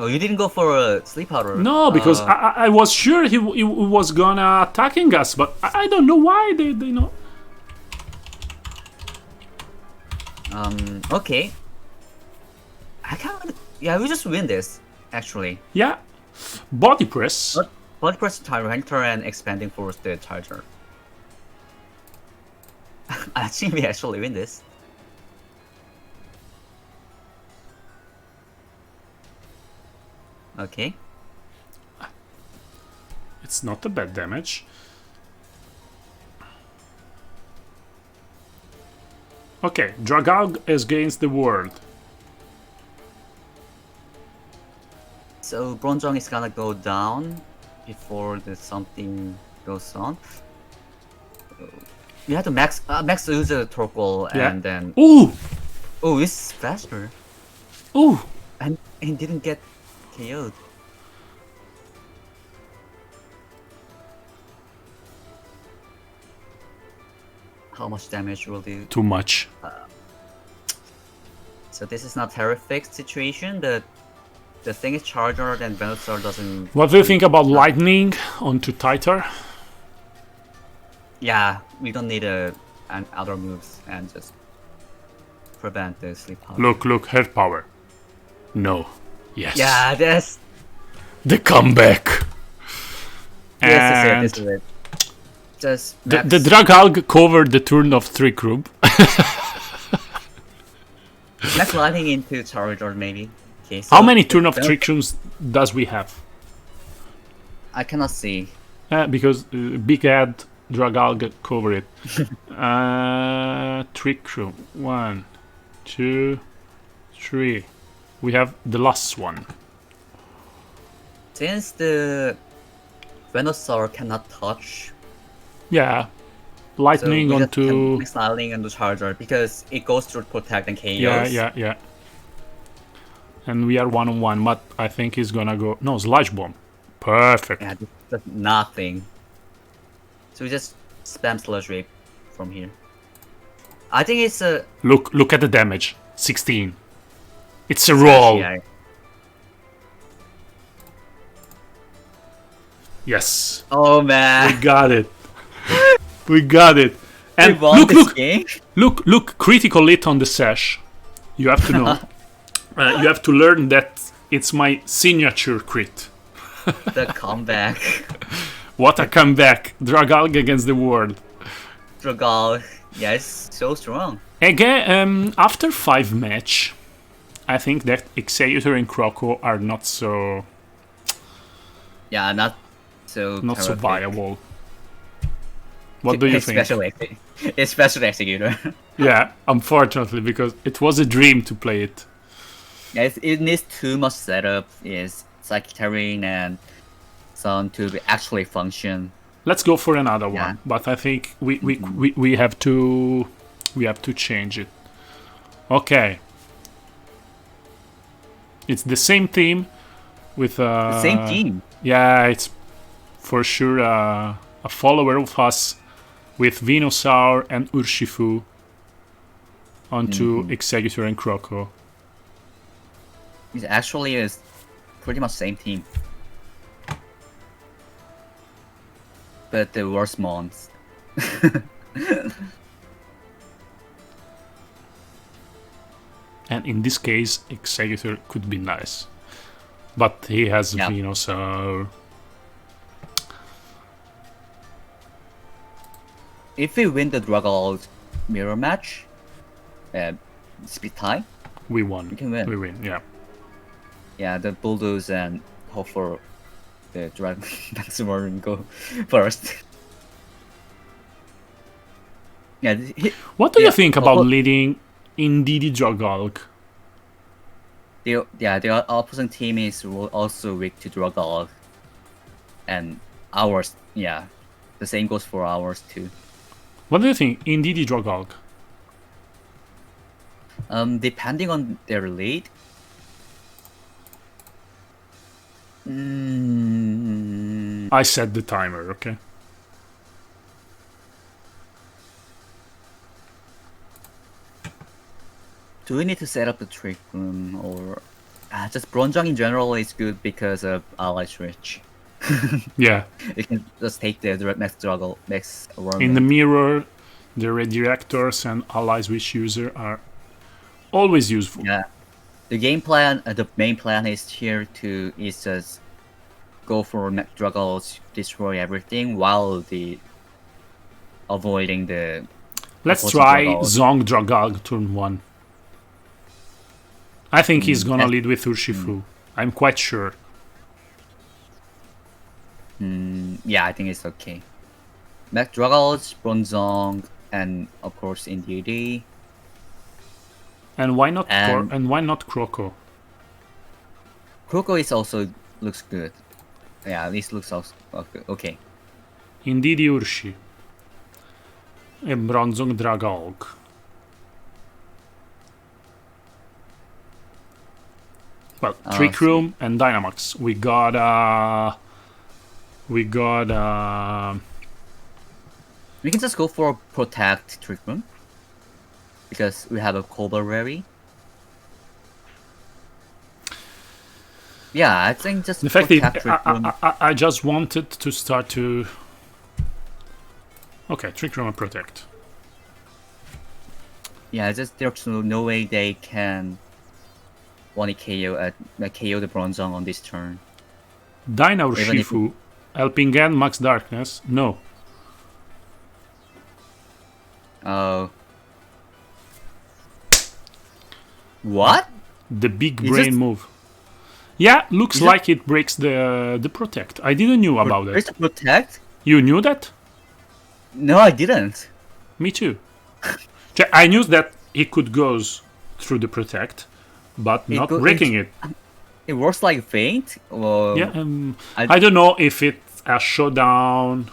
Oh, you didn't go for a sleep powder? No, because I was sure he was gonna attacking us, but I don't know why they know. Okay. I can't. Yeah, we just win this, actually. Yeah, body press. Body press Tyranitar and expanding force the charger. I think we actually win this. Okay. It's not a bad damage. Okay, Dragalg is against the world. So Bronzong is gonna go down before the something goes on. You have to max use the Torkoal and then. Ooh! Oh, it's faster. Ooh! And didn't get KO'd. How much damage will do? Too much. So this is not terrific situation. The thing is Charger and Venusaur doesn't. What do you think about lightning onto Titar? Yeah, we don't need other moves and just prevent the sleep power. Look, head power. No. Yes. Yeah, that's. The comeback. This is it. Just the Dragalg covered the turn of Trick Room. Max lightning into Charger maybe. Okay, so how many turn of Trick Rooms does we have? I cannot see. Because Big Head Dragalg cover it. Trick Room. 1, 2, 3. We have the last one. Since the Venusaur cannot touch, Yeah. Lightning so we onto. just can Max lightning into Charger because it goes through protect and KOs. Yeah. And we are 1-on-1, but I think he's gonna go. No, Sludge Bomb. Perfect. Yeah, that's nothing. So we just spam Sludge Wave from here. I think it's a. Look at the damage. 16. It's a roll. Yeah. Yes. Oh man. We got it. We got it. And We won this game? look, critical hit on the sash. You have to know. You have to learn that it's my signature crit. The comeback. What a comeback. Dragalg against the world. Dragal. Yeah, it's so strong. Again, after 5 match, I think that Executor and Croco are not so Yeah, not so terrific. viable. What do you think? Especially Executor. Yeah, unfortunately, because it was a dream to play it. Yeah, it needs too much setup. Is Psychic Terrain and Sun to actually function. Let's go for another one, Yeah. but I think we have to change it. Okay, it's the same team with The same team. Yeah, it's for sure a follower of us with Venusaur and Urshifu onto Executor and Croco. It actually is pretty much same team. But the worst mons. And in this case, Executor could be nice. But he has Yeah. Venusaur. If we win the Dragal mirror match, speed tie, We won. we can win. We win, yeah. Yeah, the Bulldoze and hope for the Dragon Maximum go first. Yeah, What do you think about oh, leading Indeedee Dragalg? the opposing team is also weak to Dragal, and ours, yeah, the same goes for ours too. What do you think, Indeedee Dragalg? Depending on their lead. I set the timer, okay? Do we need to set up the trick room or? Just Bronzong in general is good because of ally switch. Yeah. You can just take the direct next struggle next round. In the mirror, the redirectors and ally switch user are always useful. Yeah. The game plan, the main plan is here to is just go for next struggles, destroy everything while avoiding the. Let's opposing try struggles. Zong Dragal turn 1. I think he's gonna lead with Urshifu. I'm quite sure. Yeah, I think it's okay. Next struggles, Bronzong, and of course in DD. And why not And- why not Croco? Kroko is also looks good. Yeah, at least looks also okay. Indeed Urshi. E Bronzong Dragalg. Well, Trick Room and Dynamax. We got we can just go for Protect Trick Room because we have a Cobra Rary. Yeah, I think just the fact is, Protect Trick Room. I just wanted to start to. Okay, Trick Room and Protect. Yeah, just there's no way they can one KO KO the Bronzong on this turn. Dyna Even if- Urshifu, helping hand Max Darkness. No. Oh. What? The big Is brain it- move. Yeah, looks Is it- like it breaks the Protect. I didn't knew about There's it. a Protect? You knew that? No, I didn't. Me too. I knew that it could goes through the Protect, but not breaking it. It works like Feint? Or... Yeah, I- I don't know if it's a showdown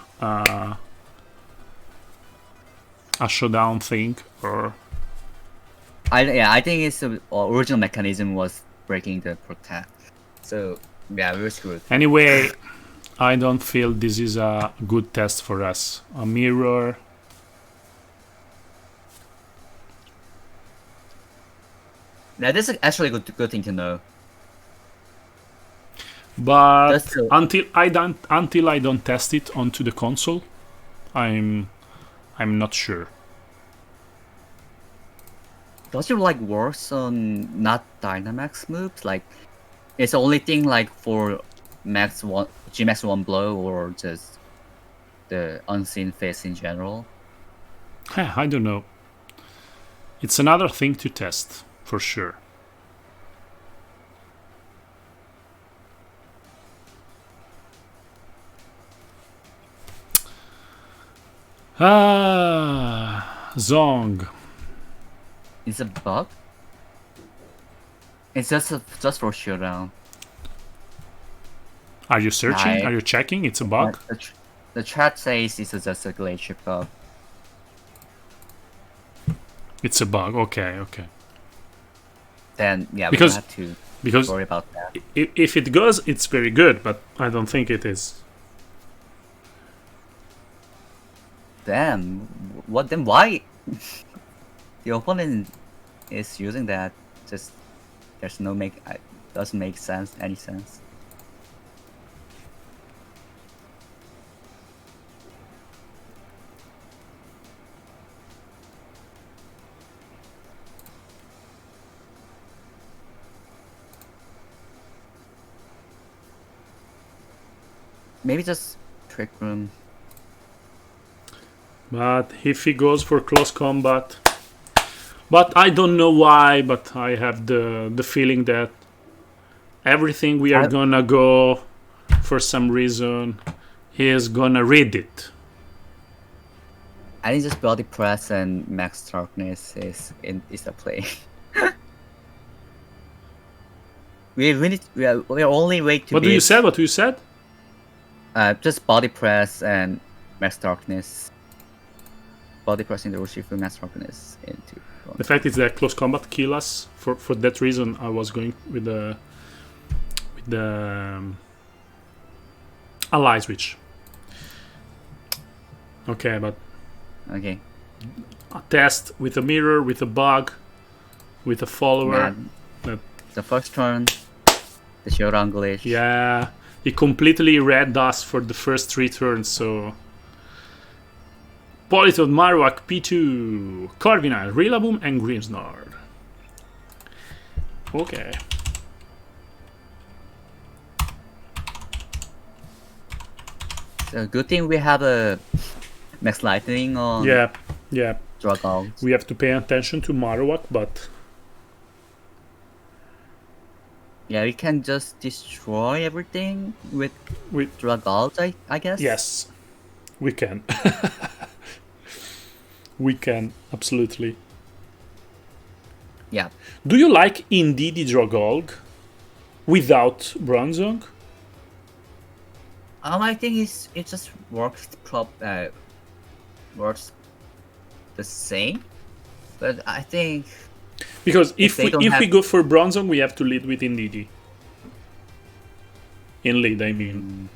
thing or I think it's the original mechanism was breaking the Protect. So, yeah, we were screwed. anyway. I don't feel this is a good test for us. A mirror. Yeah, this is actually a good thing to know. But That's true. until I don't test it onto the console, I'm not sure. Does it like works on not Dynamax moves? Like, it's the only thing like for Max one, Gmax one blow, or just the unseen face in general. I don't know. It's another thing to test for sure. Zong. It's a bug. It's just for showdown. Are you searching? I- Are you checking? It's a bug. The chat says it's just a glitch bug. It's a bug. Okay, okay. Then yeah, Because- we have to Because worry about that. if it goes, it's very good, but I don't think it is. Damn, what? Then why? The opponent is using that. Just there's no doesn't make sense any sense. Maybe just Trick Room. But if he goes for close combat, but I don't know why, but I have the feeling that everything we are gonna go for some reason, he is gonna read it. I think just Body Press and Max Darkness is the play. we're only way to What do you said? What you said? just Body Press and Max Darkness. Body Pressing the Urshifu, Max Darkness into. The fact is that close combat kill us. For that reason, I was going with the ally switch. Okay, but Okay. a test with a mirror, with a bug, with a follower. Yeah. The first turn, The showdown glitch. Yeah, he completely read us for the first 3 turns, so... Politon, Marowak, P2, Corviknight, Rillaboom, and Grimmsnarl. Okay. So good thing we have a Max Lightning on Yeah. Dragons. We have to pay attention to Marowak, but... Yeah, we can just destroy everything with Dragons, I guess. Yes, we can. We can, absolutely. Yeah. Do you like Indeedee Dragolg without Bronzong? I think it just works works the same, but I think Because if we go for Bronzong, we have to lead with Indeedee. In lead, I mean.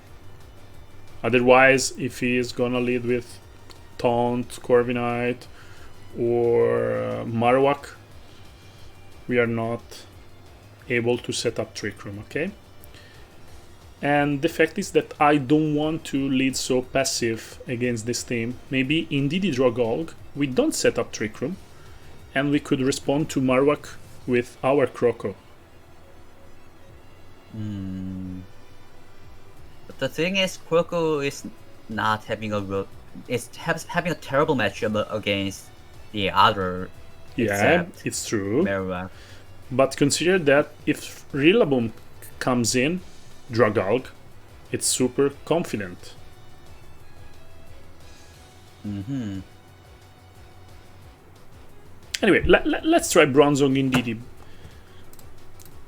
Otherwise, if he is gonna lead with Taunt, Corviknight, or Marowak, we are not able to set up Trick Room, okay? And the fact is that I don't want to lead so passive against this team. Maybe Indeedee Dragolg, we don't set up Trick Room, and we could respond to Marowak with our Croco. But the thing is, Croco is not having having a terrible matchup against the other. Yeah, it's true. Marowak. But consider that if Rillaboom comes in, Dragolg, it's super confident. Anyway, let's try Bronzong Indeedee.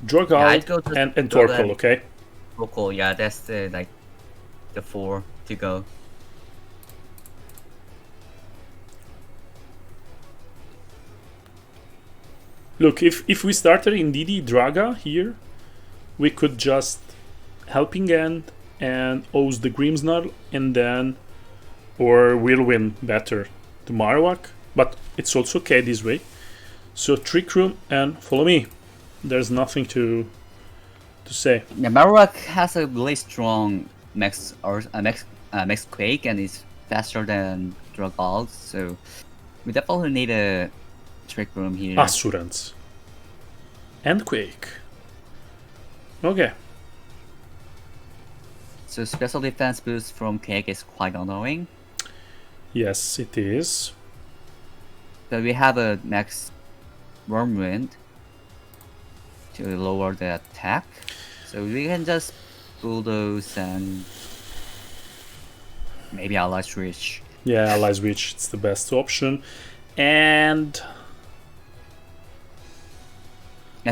Dragolg and Torkoal, okay? Torkoal, yeah, that's the 4 to go. Look, if we started Indeedee Draga here, we could just Helping Hand and O's the Grimmsnarl, and then, or we'll win better the Marowak, but it's also okay this way. So Trick Room and follow me. There's nothing to say. Yeah, Marowak has a really strong max Quake and is faster than Dragolg, so we definitely need a Trick Room here. Assurance and Quake. Okay. So special defense boost from Quake is quite annoying. Yes, it is. But we have a max Whirlwind to lower the attack. So we can just bulldoze and maybe Ally Switch. Yeah, Ally Switch, it's the best option. And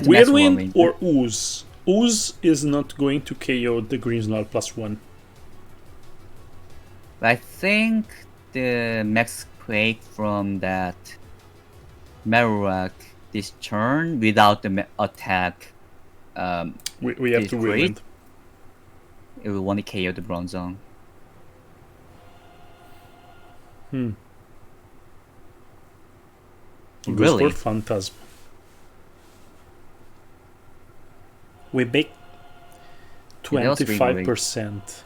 Whirlwind or Ooze? Ooze is not going to KO the Grimmsnarl +1. I think the max Quake from that Marowak this turn without the attack. We have to Whirlwind. It will only KO the Bronzong. He Really? goes for Phantasm. We make 25%.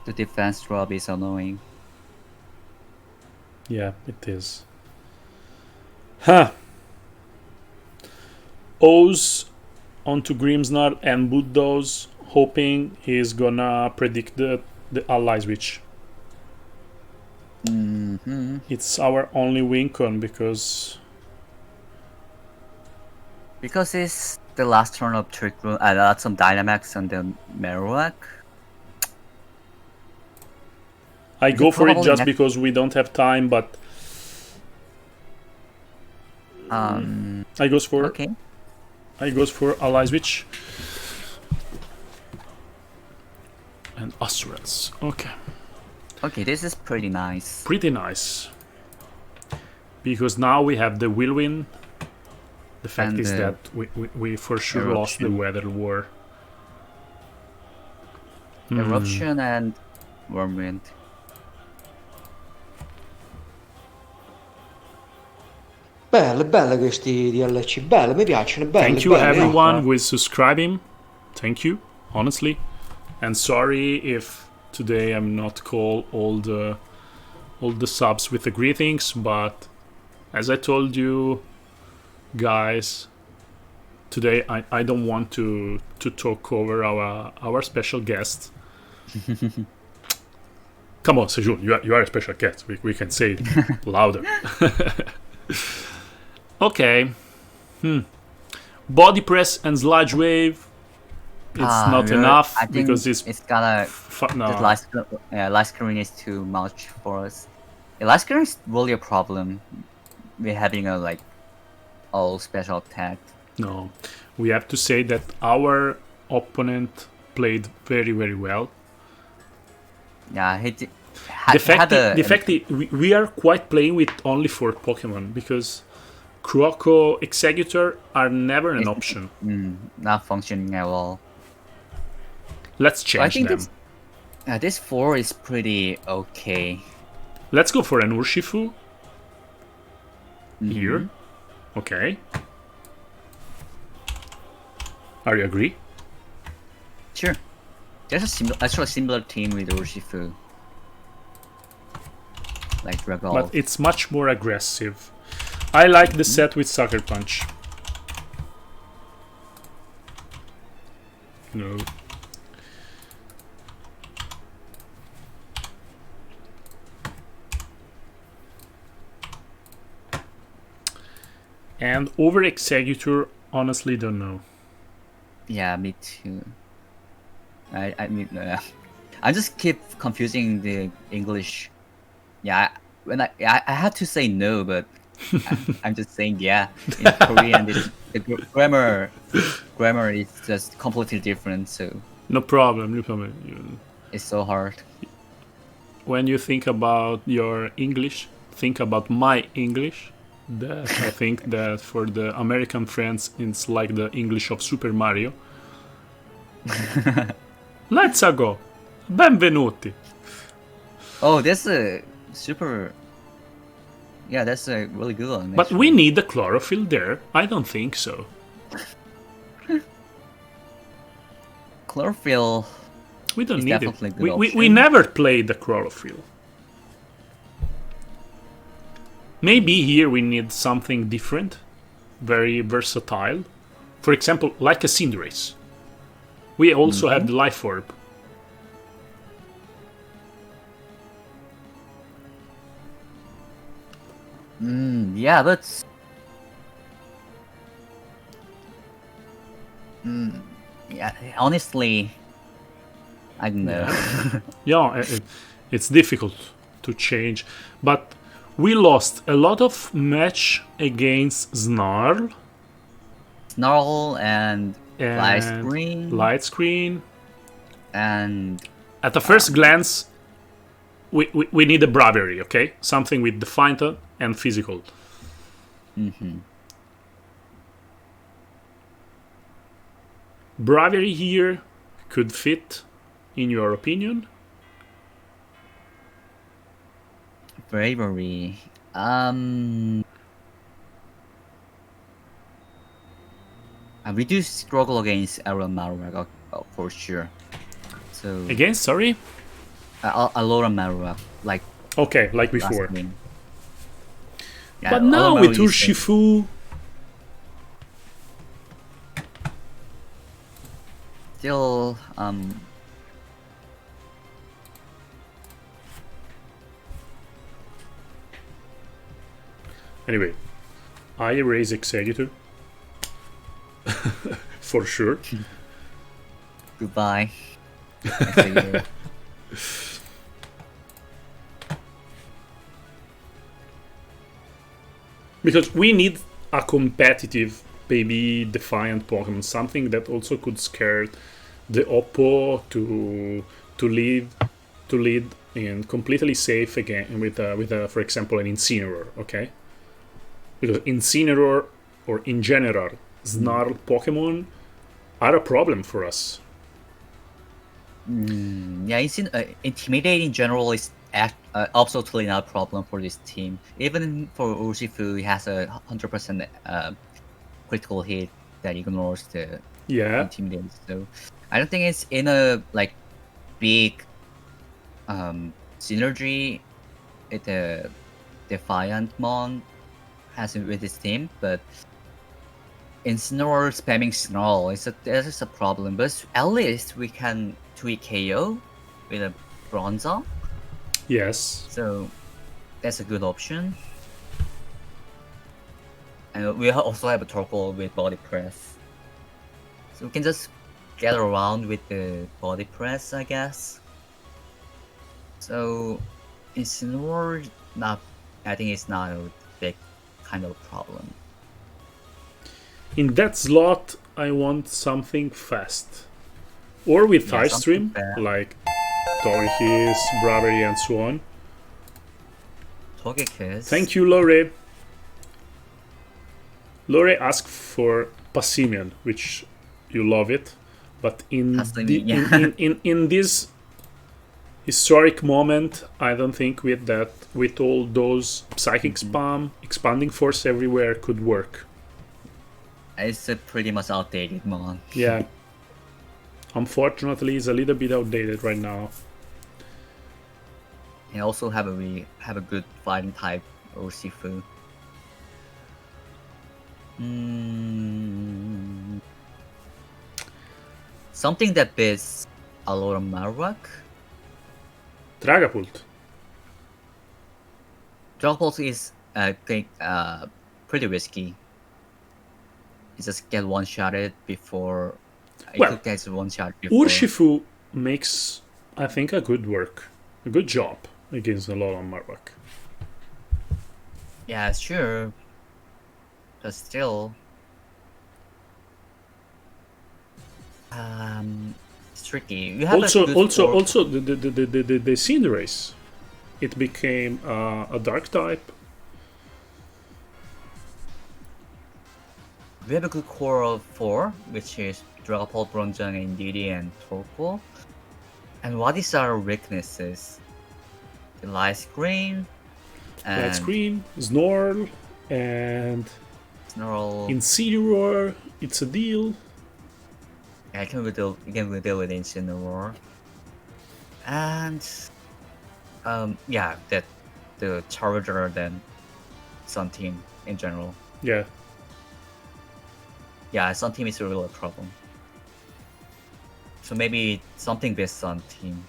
The defense drop is annoying. Yeah, it is. Huh. O's onto Grimmsnarl and bulldoze, hoping he's gonna predict the ally switch. It's our only win con because it's the last turn of Trick Room. I got some Dynamax on the Marowak. I go for it just because we don't have time, but I goes for ally switch and assurance. Okay, this is pretty nice. Pretty nice. Because now we have the Whirlwind. The fact is that we for sure lost the Weather War. Eruption and Whirlwind. Belle, belle questi DLC, belle, mi piacciono, belle, Thank you belle, everyone who is subscribing. Thank you, honestly. And sorry if today I'm not call all the subs with the greetings, but as I told you guys, today I don't want to talk over our special guest. Come on, Sejun, you are a special guest. We can say it louder. Okay. Body press and sludge wave. It's not really? enough I think because it's gotta. no. The light screen is too much for us. The light screen is really a problem. We're having a like all special attack. No, we have to say that our opponent played very, very well. Yeah, he did. The fact we are quite playing with only 4 Pokemon because Croco Executor are never an option. Not functioning at all. Let's So I change think them. this 4 is pretty okay. Let's go for an Urshifu. Here. Okay. Are you agree? Sure. There's actually a similar team with Urshifu. Like Regal. But it's much more aggressive. I like the set with Sucker Punch. No. And over Executor, honestly don't know. Yeah, me too. I mean, I just keep confusing the English. Yeah, when I had to say no, but I'm just saying yeah. In Korean, the grammar is just completely different, so No problem, no problem. it's so hard. When you think about your English, think about my English. That I think that for the American friends, it's like the English of Super Mario. Let's go. Benvenuti. Oh, that's a super. Yeah, that's a really good one. But we need the chlorophyll there. I don't think so. Chlorophyll. We don't is need definitely it. a good We option. never played the chlorophyll. Maybe here we need something different, very versatile. For example, like a Cinderace. We also have the Life Orb. Yeah, but yeah, honestly, I don't know. Yeah, it's difficult to change. But we lost a lot of match against Snarl. Snarl and Light Screen. Light Screen. And at the first glance, we need a bravery, okay? Something with defiant and physical. Bravery here could fit, in your opinion? Bravery. We do struggle against Aromaru for sure. So Against, sorry? Alola like Okay, like last before. game. Yeah, But now Alola with is Urshifu, still anyway, I erase Executor. For sure. goodbye. I see you. Because we need a competitive, maybe defiant Pokemon, something that also could scare the Oppo to lead in completely safe again with for example an Incineroar, okay? Because Incineroar or in general Snarl Pokemon are a problem for us. Yeah, it's intimidating in general is absolutely not a problem for this team. Even for Urshifu, he has a 100% critical hit that ignores the Yeah. intimidate. So I don't think it's in a like big synergy the Defiant Mon has with his team, but in Snore spamming Snarl, that is a problem. But at least we can tweak KO with a Bronzong, Yes. so that's a good option. And we also have a Torkoal with body press, so we can just get around with the body press, I guess. So in Snore, I think it's not a big kind of problem. In that slot, I want something fast. Or with Yeah, high stream, like Torihis, Bravery, and so on. Togekiss. Thank you, Lore. Lore asked for Passimian, which you love it. But in this historic moment, I don't think with all those psychic spam, expanding force everywhere could work. It's a pretty much outdated mon. Yeah. Unfortunately, it's a little bit outdated right now. And also we have a good fighting type Urshifu. Something that beats a lot of Marowak. Dragapult. Dragapult is pretty risky. You just get one-shotted before. Well, gets one shot before. Urshifu makes, I think, a good job against a lot of Marowak. Yeah, sure. But still, it's tricky. You have also the Cinderace, it became a dark type. We have a good core of 4, which is Dragapult, Bronzong, Indeedee, and Torkoal. And what is our weaknesses? The Light Screen, Light Screen, Snorl, and Snarl. Incineroar. It's a deal. Yeah, you can deal with Incineroar. And yeah, that the Charger than Sun Team in general. Yeah. Yeah, Sun Team is really a problem. So maybe something with Sun Team.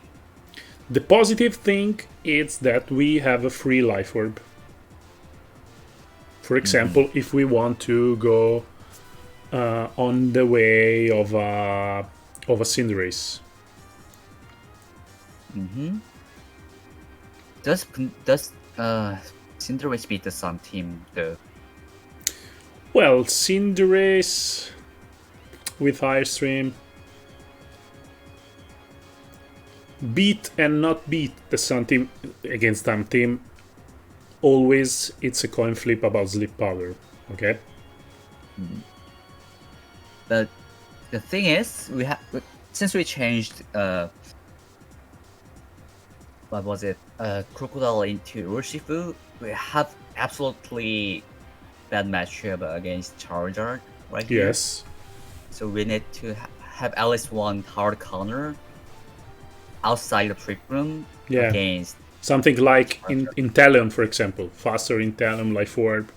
The positive thing is that we have a free life orb. For example, if we want to go on the way of a Cinderace. Does Cinderace beat the Sun Team though? Well, Cinderace with Ice Stream beat and not beat the Sun Team against Sun Team. Always, it's a coin flip about sleep powder. Okay. But the thing is, since we changed what was it? Crocodile into Urshifu, we have absolutely bad matchup against Charizard right here. Yes. So we need to have at least one hard counter outside the trick room against something like Inteleon, for example. Faster Inteleon, Life Orb.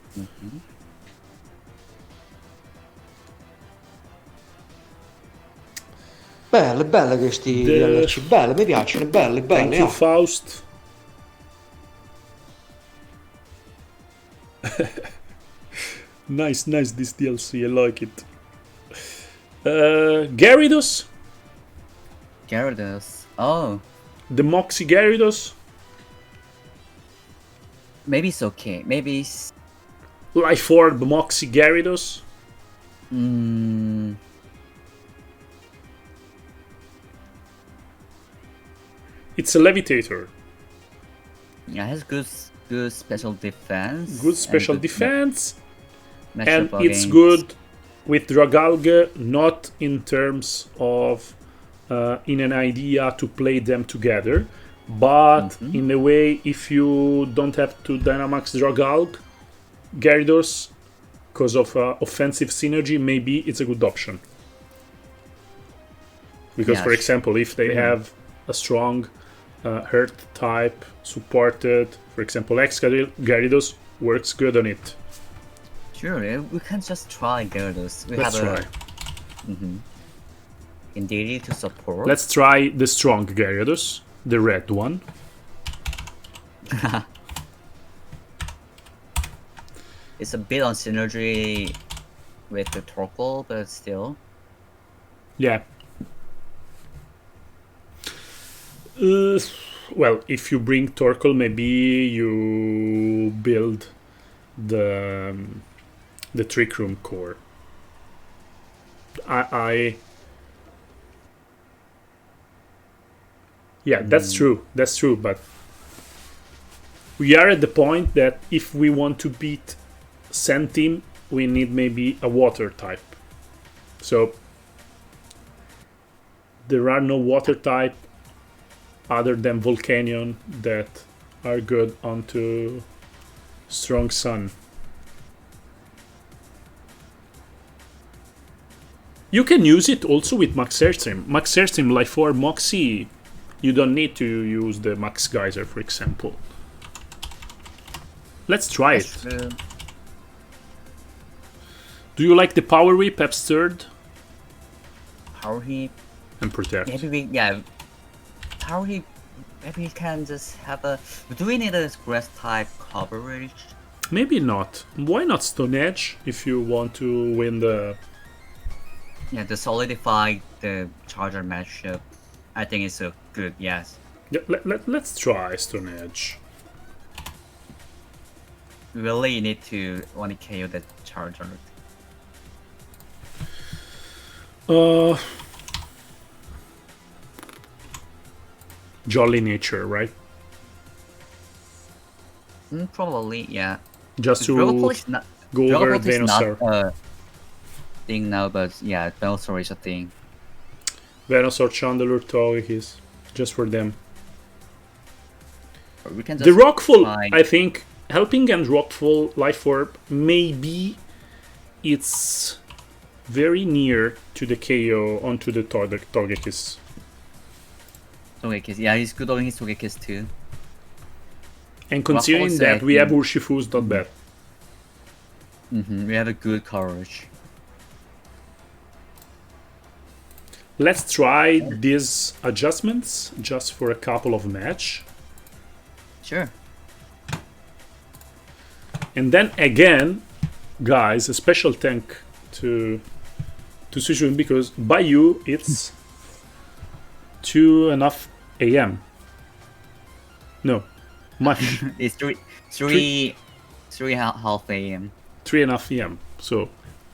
Belle questi DLC, belle, mi piacciono, belle. Thank you, Faust. Nice, this DLC, I like it. Gyarados? Gyarados. Oh. The Moxie Gyarados? Maybe it's okay. Maybe it's... Life Orb Moxie Gyarados? It's a Levitator. Yeah, it has good special defense. Good special defense. And against... it's good with Dragalge, not in terms of in an idea to play them together, But in a way, if you don't have to Dynamax Dragalg, Gyarados, because of offensive synergy, maybe it's a good option. Because, for example, if they have a strong Earth type supported, for example, Gyarados works good on it. Sure, we can just try Gyarados. Let's try. Indeed, to support. Let's try the strong Gyarados, the red one. It's a bit on synergy with the Torkoal, but still. Yeah. Well, if you bring Torkoal, maybe you build the Trick Room core. Yeah, that's true. That's true, but we are at the point that if we want to beat Sand Team, we need maybe a water type. So there are no water type other than Volcanion that are good onto Strong Sun. You can use it also with Max Airstream. Max Airstream, like for Moxie, you don't need to use the Max Geyser, for example. Let's try it. Do you like the Power Whip, Absurd? Power Whip and Protect. Maybe Power Whip, maybe we can just have a... Do we need a grass type coverage? Maybe not. Why not Stone Edge if you want to win the... Yeah, to solidify the Charger matchup, I think it's a good yes. Yeah, let's try Stone Edge. We really need to want to KO the Charger. Jolly Nature, right? Probably, yeah. Just to go over Venusaur. Thing now, but yeah, Venusaur is a thing. Venusaur, Chandelure, Togekiss, just for them. We can just the Rockfall, I think, helping and Rockfall Life Orb, maybe it's very near to the KO onto the Togekiss. Togekiss, yeah, he's good on his Togekiss too. And considering that we have Urshifu's not bad. We have a good coverage. Let's try these adjustments just for a couple of match. Sure. And then again, guys, a special thank to Sejun, because by you it's 2:30 a.m. No, much. It's 3:30 a.m. 3:30 a.m. So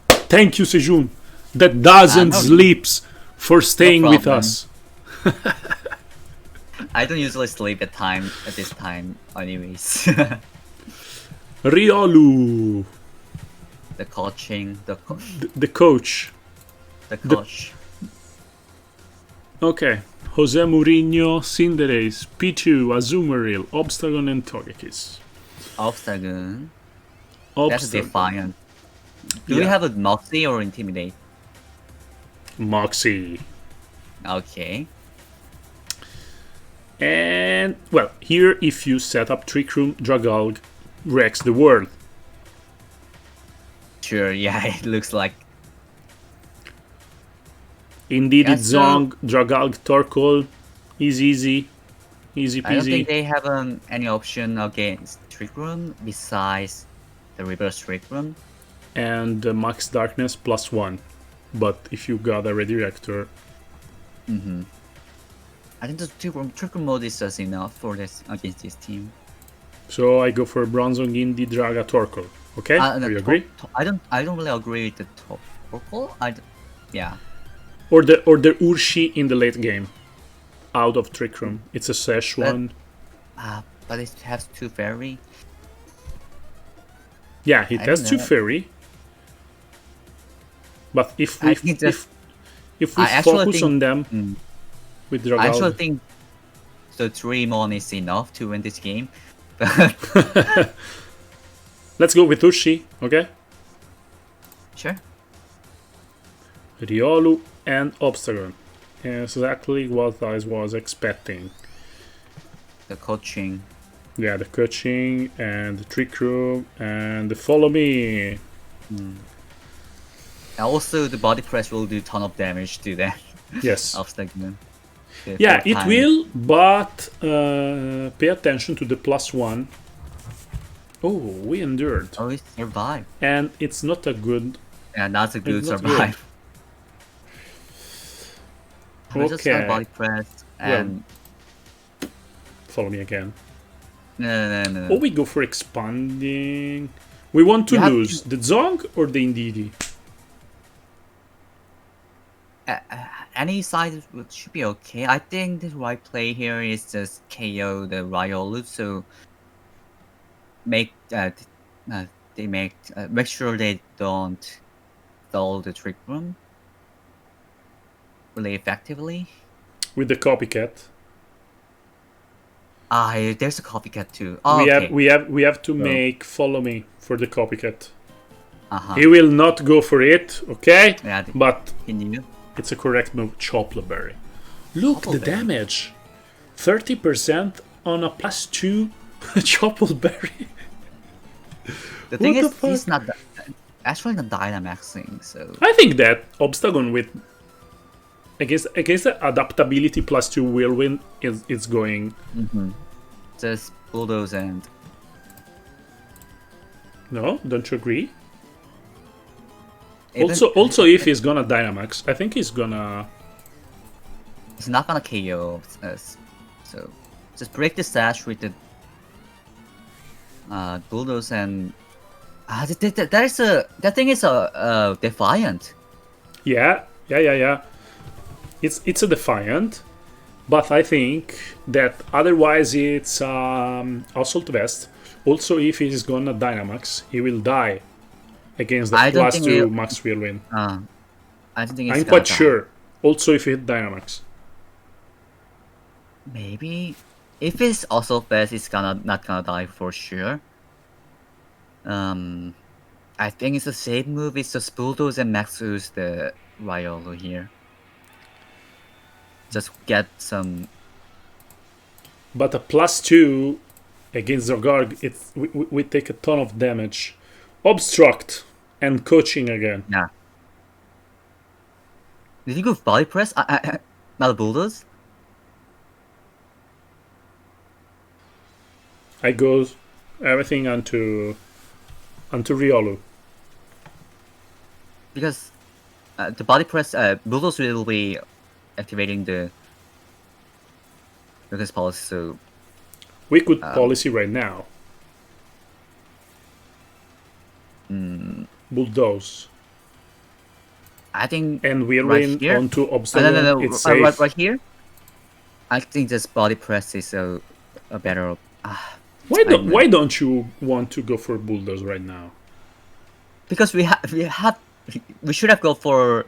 thank you, Sejun, that doesn't sleeps for staying with us. I don't usually sleep at this time anyways. Riolu. The coaching, the coach. The coach. Okay. Jose Mourinho, Cinderace, Pichu, Azumarill, Obstagoon, and Togekiss. Obstagoon. That's defiant. Do we have a Moxie or Intimidate? Moxie. Okay. And, well, here if you set up Trick Room, Dragalg wrecks the world. Sure, yeah, it looks like. Indeed, it's Zong, Dragalg, Torkoal. Easy peasy. I don't think they have any option against Trick Room besides the Reverse Trick Room. And Max Darkness +1. But if you got a Redirector... I think the Trick Room mode is just enough for this against this team. So I go for Bronzong, Indy, Draga, Torkoal. Okay? Do you agree? I don't really agree with the Torkoal. Yeah. Or the Urshi in the late game. Out of Trick Room. It's a Sesh one. But it has 2 fairy. Yeah, it has 2 fairy. But if we focus on them with Dragalg... I actually think the 3 mon is enough to win this game. Let's go with Ushi, okay? Sure. Riolu and Obstacle. Exactly what I was expecting. The coaching. Yeah, the coaching and the trick room and the follow me. And also, the body press will do ton of damage to that Yes. obstacle. Yeah, it will, but pay attention to the +1. Oh, we endured. Oh, it survived. And it's not a good... Yeah, that's a good It's not survive. We just Okay. have body press and... Follow me again. No. Oh, we go for expanding. We want to You have lose the Zong or the Indidi? Any side should be okay. I think the right play here is just KO the Riolu, so make make sure they don't stall the trick room really effectively. With the copycat. There's a copycat too. Oh, We have to make follow me for the copycat. Uh-huh. He will not go for it, okay? Yeah, But he knew. it's a correct move. Choplaberry. Look, the Choplaberry. damage. 30% on a +2 Choplaberry. The thing What is, the fuck? he's not actually not Dynamaxing, so I think that Obstagon with against the adaptability +2 whirlwind is going. just bulldoze and No, don't you agree? even- Also, if he's gonna Dynamax, I think he's gonna. he's not gonna KO us. So just break the sash with the bulldoze and that thing is a defiant. Yeah. It's a defiant, but I think that otherwise it's assault vest. Also, if he's gonna Dynamax, he will die against the I don't think +2 he'll- max whirlwind. I don't think it's I'm gonna quite die. sure. Also, if he hit Dynamax. Maybe if it's also fast, it's not gonna die for sure. I think it's a safe move. It's just bulldoze and max use the Riolu here. Just get some. But a +2 against Zorgarg, we take a ton of damage. Obstruct and coaching again. Yeah. Did you go body press? Not a bulldoze. I go everything onto Riolu. Because the body press, bulldoze will be activating the Lucas policy. So We could policy right now. Bulldoze. I think And right whirlwind here. onto No, Obstacle. It's safe. right here. I think this body press is a better. Why don't you want to go for Bulldoze right now? Because we should have gone for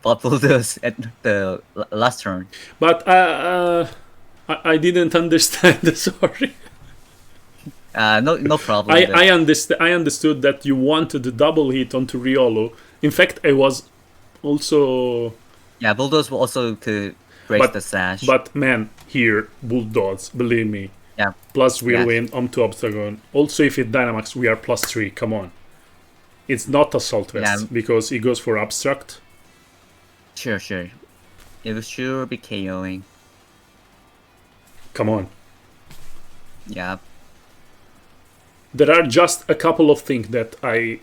bulldoze at the last turn. But I didn't understand. Sorry. No problem. I understood that you wanted the double hit onto Riolu. In fact, I was also. Yeah, bulldoze will also to break the sash. But man, here Bulldoze, believe me. yeah, Plus whirlwind onto Obstacle. Also, if it Dynamax, we are +3. Come on. It's not assault vest Yeah. because he goes for abstract. sure. It will sure be KOing. Come on. Yeah, There are just a couple of things that I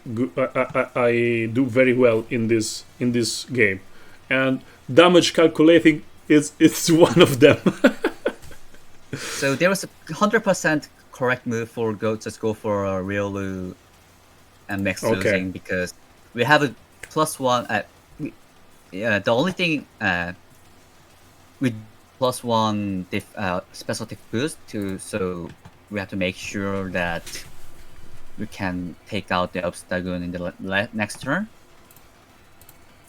do very well in this game, and damage calculating is one of them. so there was a 100% correct move for just go for a Riolu and max Okay. losing because we have a +1. The only thing with +1 special diff boost too, so we have to make sure that we can take out the Obstagoon in the next turn.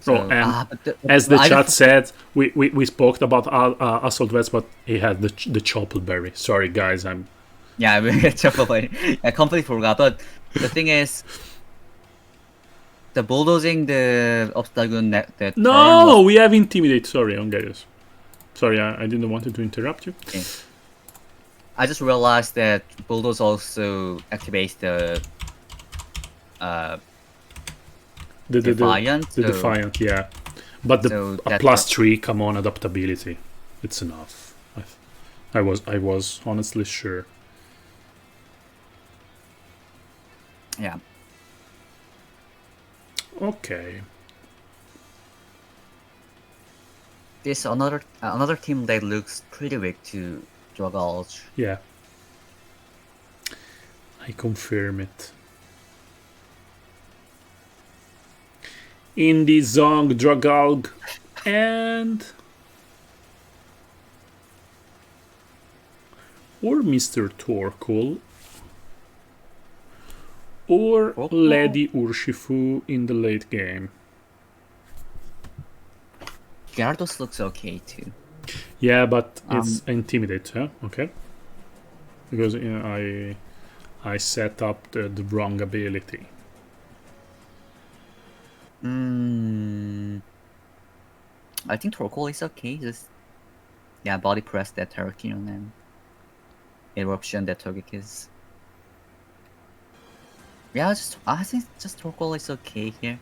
So, Oh, and but as the I chat just- said, we spoke about assault vest, but he had the choppleberry. Sorry, guys, I'm Yeah, I completely forgot. But the thing is, the bulldozing the obstacle the turn no, was, we have intimidate. Sorry, Ongarius. Sorry, I didn't want to interrupt you. okay. I just realized that bulldoze also activates the The Defiant, the so- defiant, yeah. But so a that's plus not- 3, come on, adaptability. It's enough. I was honestly sure. Yeah. Okay. This another team that looks pretty weak to Dragulge. Yeah. I confirm it. Indie, Zong, Dragalg, and... or Mr. Torkoal, or Torkoal? Lady Urshifu in the late game. Gyarados looks okay too. Yeah, but it's intimidate, huh? Okay. Because I set up the wrong ability. I think Torkoal is okay. Just body press that Terrakion and eruption that Togekiss. Yeah, I think just Torkoal is okay here.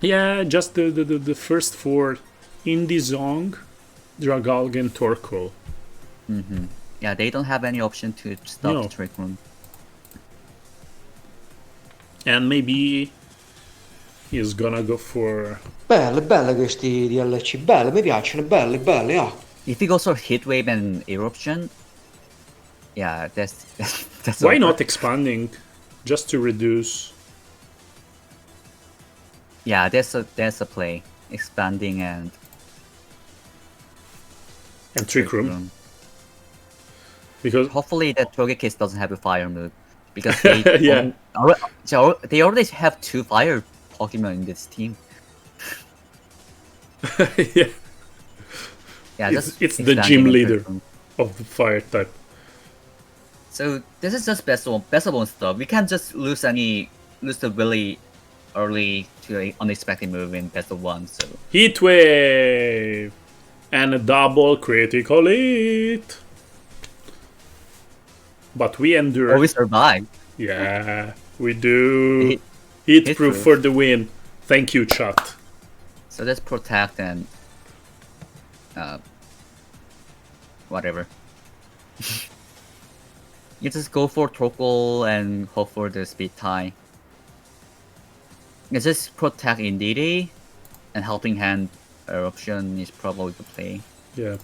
Yeah, just the first 4: Indie, Zong, Dragalg, and Torkoal. Yeah, they don't have any option to stop No. the Trick Room. And maybe he's gonna go for... Belle, belle questi DLC, belle, mi piacciono, belle, belle, ah. If he goes for Hit Wave and Eruption, yeah, that's Why over. not expanding? Just to reduce... Yeah, that's a play. Expanding and Trick Room. Because... Hopefully that Togekiss doesn't have a fire move. Because they Yeah. they already have 2 fire Pokemon in this team. yeah, Yeah, it's just the expanding gym and leader Trick Room. of the fire type. So this is just best of one stuff. We can't just lose the really early to an unexpected move in best of one. So Heat Wave! And a double critical hit! But we endure. we survive. Yeah, we do. Hit- Hit hit proof proof. for the win. Thank you, chat. So let's protect and whatever. You just go for Torkoal and hope for the speed tie. You just protect Indeedee and helping hand eruption is probably the play. Yeah.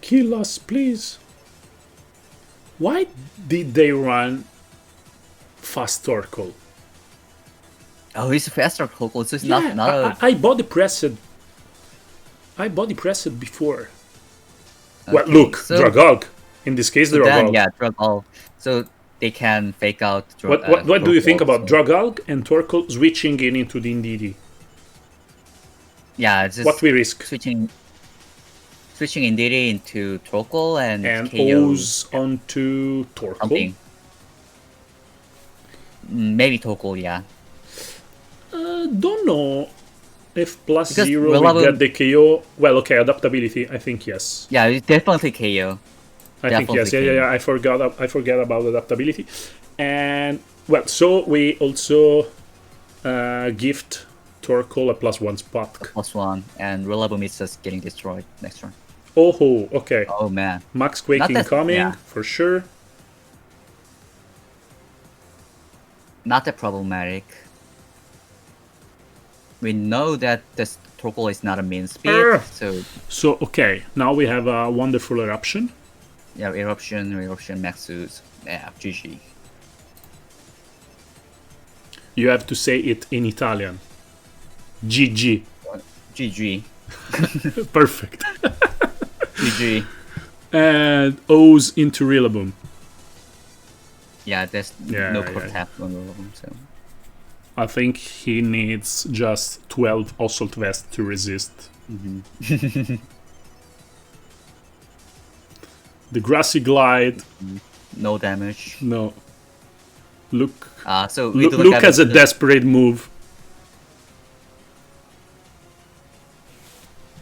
Kill us, please. Why did they run fast Torkoal? Oh, he's faster Torkoal, so it's Yeah, not a I body pressed. I body pressed before. Well, okay, look, so- Dragalg. In this case, so then, Dragalg. yeah, Dragalg. So they can fake out What do you think Torkoal, about so- Dragalg and Torkoal switching into the Indeedee? Yeah, just What we risk? switching Indeedee into Torkoal and And KO O's onto Torkoal. something. Maybe Torkoal, yeah. Don't know if plus Because 0 we'll will have get the KO. Well, okay, adaptability. I think yes. Yeah, it's definitely KO. I think yes. Definitely Yeah. I forgot about adaptability. And well, so we also gift Torkoal a +1 spot. +1, and Rillaboom is just getting destroyed next turn. Oh, okay. Oh man. Max Quake Not that- incoming yeah. for sure. Not that problematic. We know that this Torkoal is not a main speed, Urgh. so So okay, now we have a wonderful eruption. yeah, eruption, Maxus, yeah, GG. You have to say it in Italian. GG. GG. Perfect. GG. And O's into Rillaboom. Yeah, there's Yeah, no yeah, protect on all of them. So I think he needs just 12 assault vests to resist. The grassy glide. no damage. No. Look. So we don't Look have as a desperate move.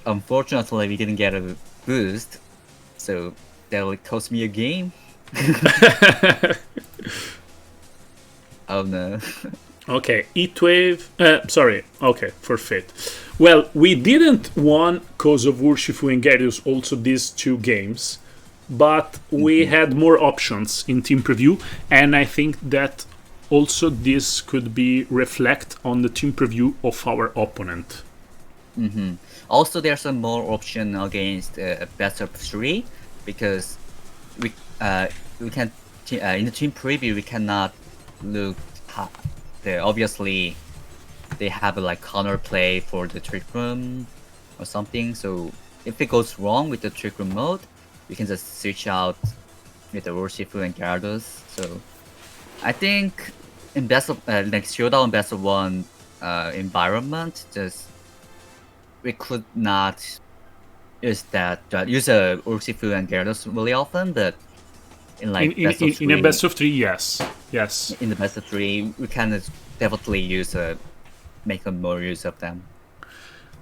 Unfortunately, we didn't get a boost, so that will cost me a game. Oh no. Okay, Heatwave. Sorry. Okay, forfeit. Well, we didn't won Cosa, Urshifu, and Garius also these 2 games, but we had more options in team preview, and I think that also this could be reflect on the team preview of our opponent. Also, there's some more option against best of 3 because we can in the team preview we cannot look. Obviously, they have a like counter play for the trick room or something. So if it goes wrong with the trick room mode, we can just switch out with the Urshifu and Gyarados. So I think in best of like showdown best of 1 environment, just we could not use a Urshifu and Gyarados really often, but in like in a best of 3, yes. In the best of 3, we can definitely make more use of them.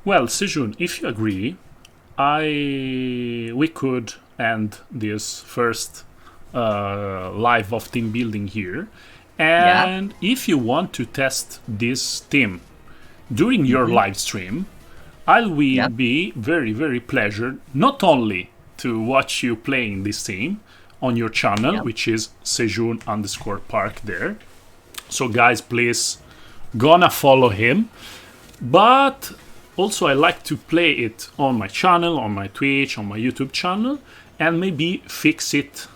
Well, Sejun, if you agree, we could end this first live of team building here, and if you want to test this team during your live stream, I will be very, very pleasured not only to watch you playing this team on your channel, which is Sejun_Park there. So guys, please gonna follow him. But also I like to play it on my channel, on my Twitch, on my YouTube channel, and maybe fix it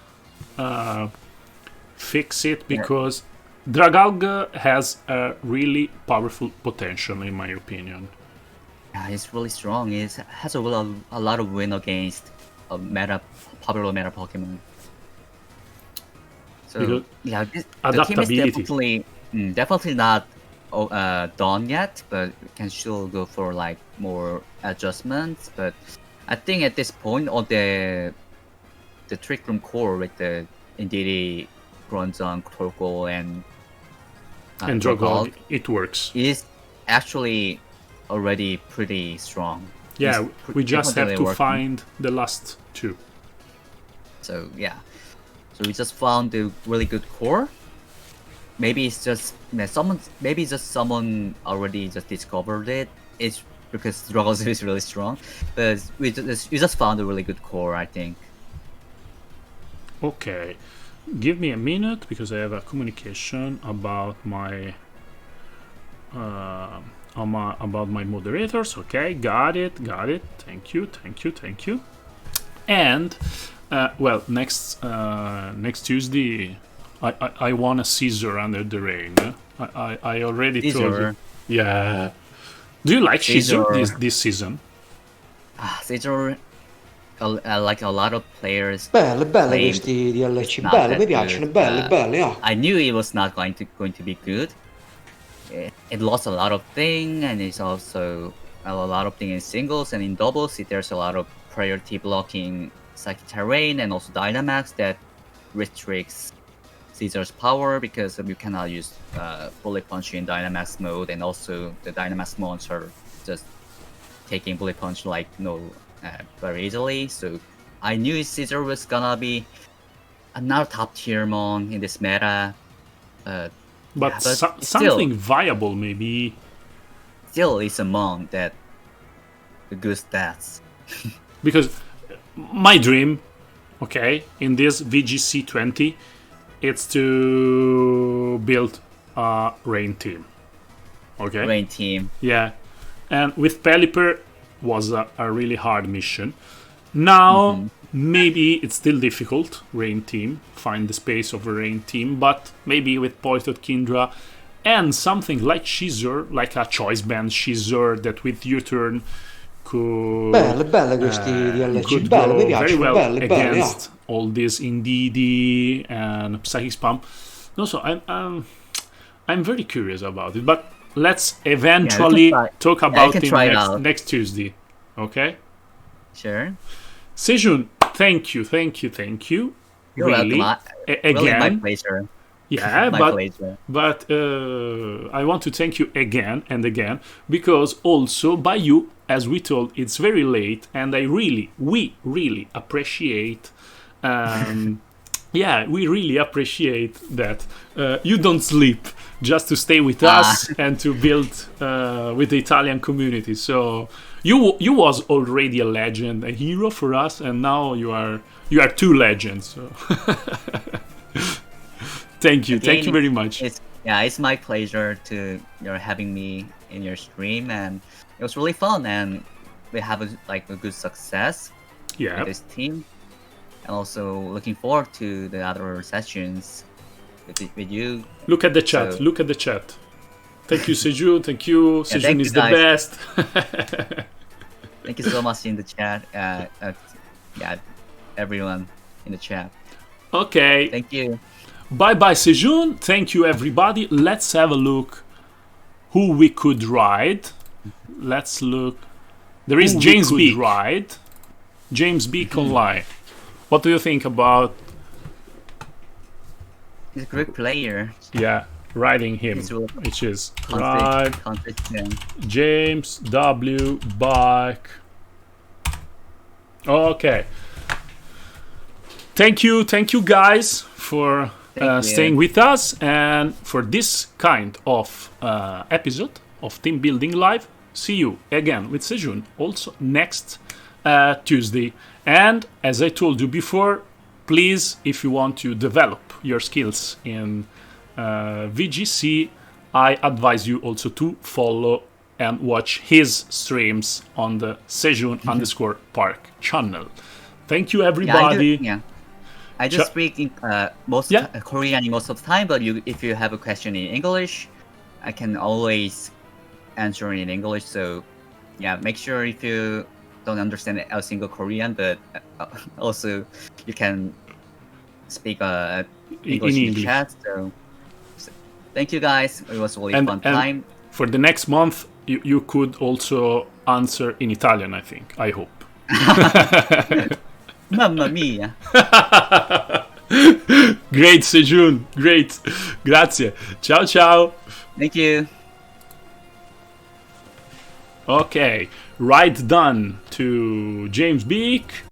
because Dragalga has a really powerful potential in my opinion. Yeah, he's really strong. He has a lot of win against popular meta Pokemon. So yeah, the team is definitely not done yet, but we can still go for like more adjustments. But I think at this point, on the Trick Room core with the Indeedee, Bronzong, Torkoal, and Dragalga, it works. Is actually already pretty strong. Yeah, we just have to find the last 2. So yeah. So we just found a really good core. Maybe it's just someone already just discovered it. It's because Dragalga is really strong, but we just found a really good core, I think. Okay, give me a minute because I have a communication about my moderators. Okay, got it. Thank you. And well, next Tuesday, I won a Caesar under the rain. I already told you. Yeah. Do you like Caesar this season? Caesar, like a lot of players. Belle questi DLC, belle, mi piacciono, belle. I knew it was not going to be good. It lost a lot of things, and it's also a lot of things in singles and in doubles. There's a lot of priority blocking psychic terrain and also Dynamax that restricts Caesar's power because you cannot use Bullet Punch in Dynamax mode, and also the Dynamax monster just taking Bullet Punch like very easily. So I knew Caesar was gonna be another top tier mon in this meta. But something viable maybe. Still, it's a mon that the good stats. Because my dream, okay, in this VGC20, it's to build a rain team. Okay. Rain team. Yeah, and with Pelipper was a really hard mission. Now maybe it's still difficult. Rain team, find the space of a rain team, but maybe with Poised Kindra and something like Shizur, like a choice band Shizur that with U-turn could questi DLC, could belle, mi go very piacciono, well belle, against all this Indeedee and Psychic Spam. No, so I'm very curious about it, but let's eventually talk about it next Tuesday. Okay? Sure. Sejun, thank you. You're really, welcome. again, really my pleasure. Yeah, but I want to thank you again and again, because also by you, as we told, it's very late, and we really appreciate. Yeah, we really appreciate that you don't sleep just to stay with us and to build with the Italian community. So you was already a legend, a hero for us, and now you are two legends. So. Thank you very much. It's my pleasure to having me in your stream, and it was really fun, and we have a good success with this team, and also looking forward to the other sessions with you. Look at the chat. Thank you, Sejun. Thank you. Sejun is the best. Thank you so much in the chat. Everyone in the chat. Okay. Thank you. Bye, Sejun. Thank you, everybody. Let's have a look who we could ride. Let's look. There is James B. Ride. James B. Conley. What do you think about? He's a great player. Yeah, riding him, which is ride. James W. Bike. Okay. Thank you guys for staying with us, and for this kind of episode of Team Building Live. See you again with Sejun also next Tuesday. And as I told you before, please, if you want to develop your skills in VGC, I advise you also to follow and watch his streams on the Sejun _Park channel. Thank you, everybody. I just speak in Korean most of the time, but if you have a question in English, I can always answer in English. So make sure if you don't understand a single Korean, but also you can speak English in the chat. So thank you guys. It was a really fun time. For the next month, you could also answer in Italian, I think. I hope. Mamma mia. Great, Sejun. Great. Grazie. Ciao. Thank you. Okay. Right done to James Beek.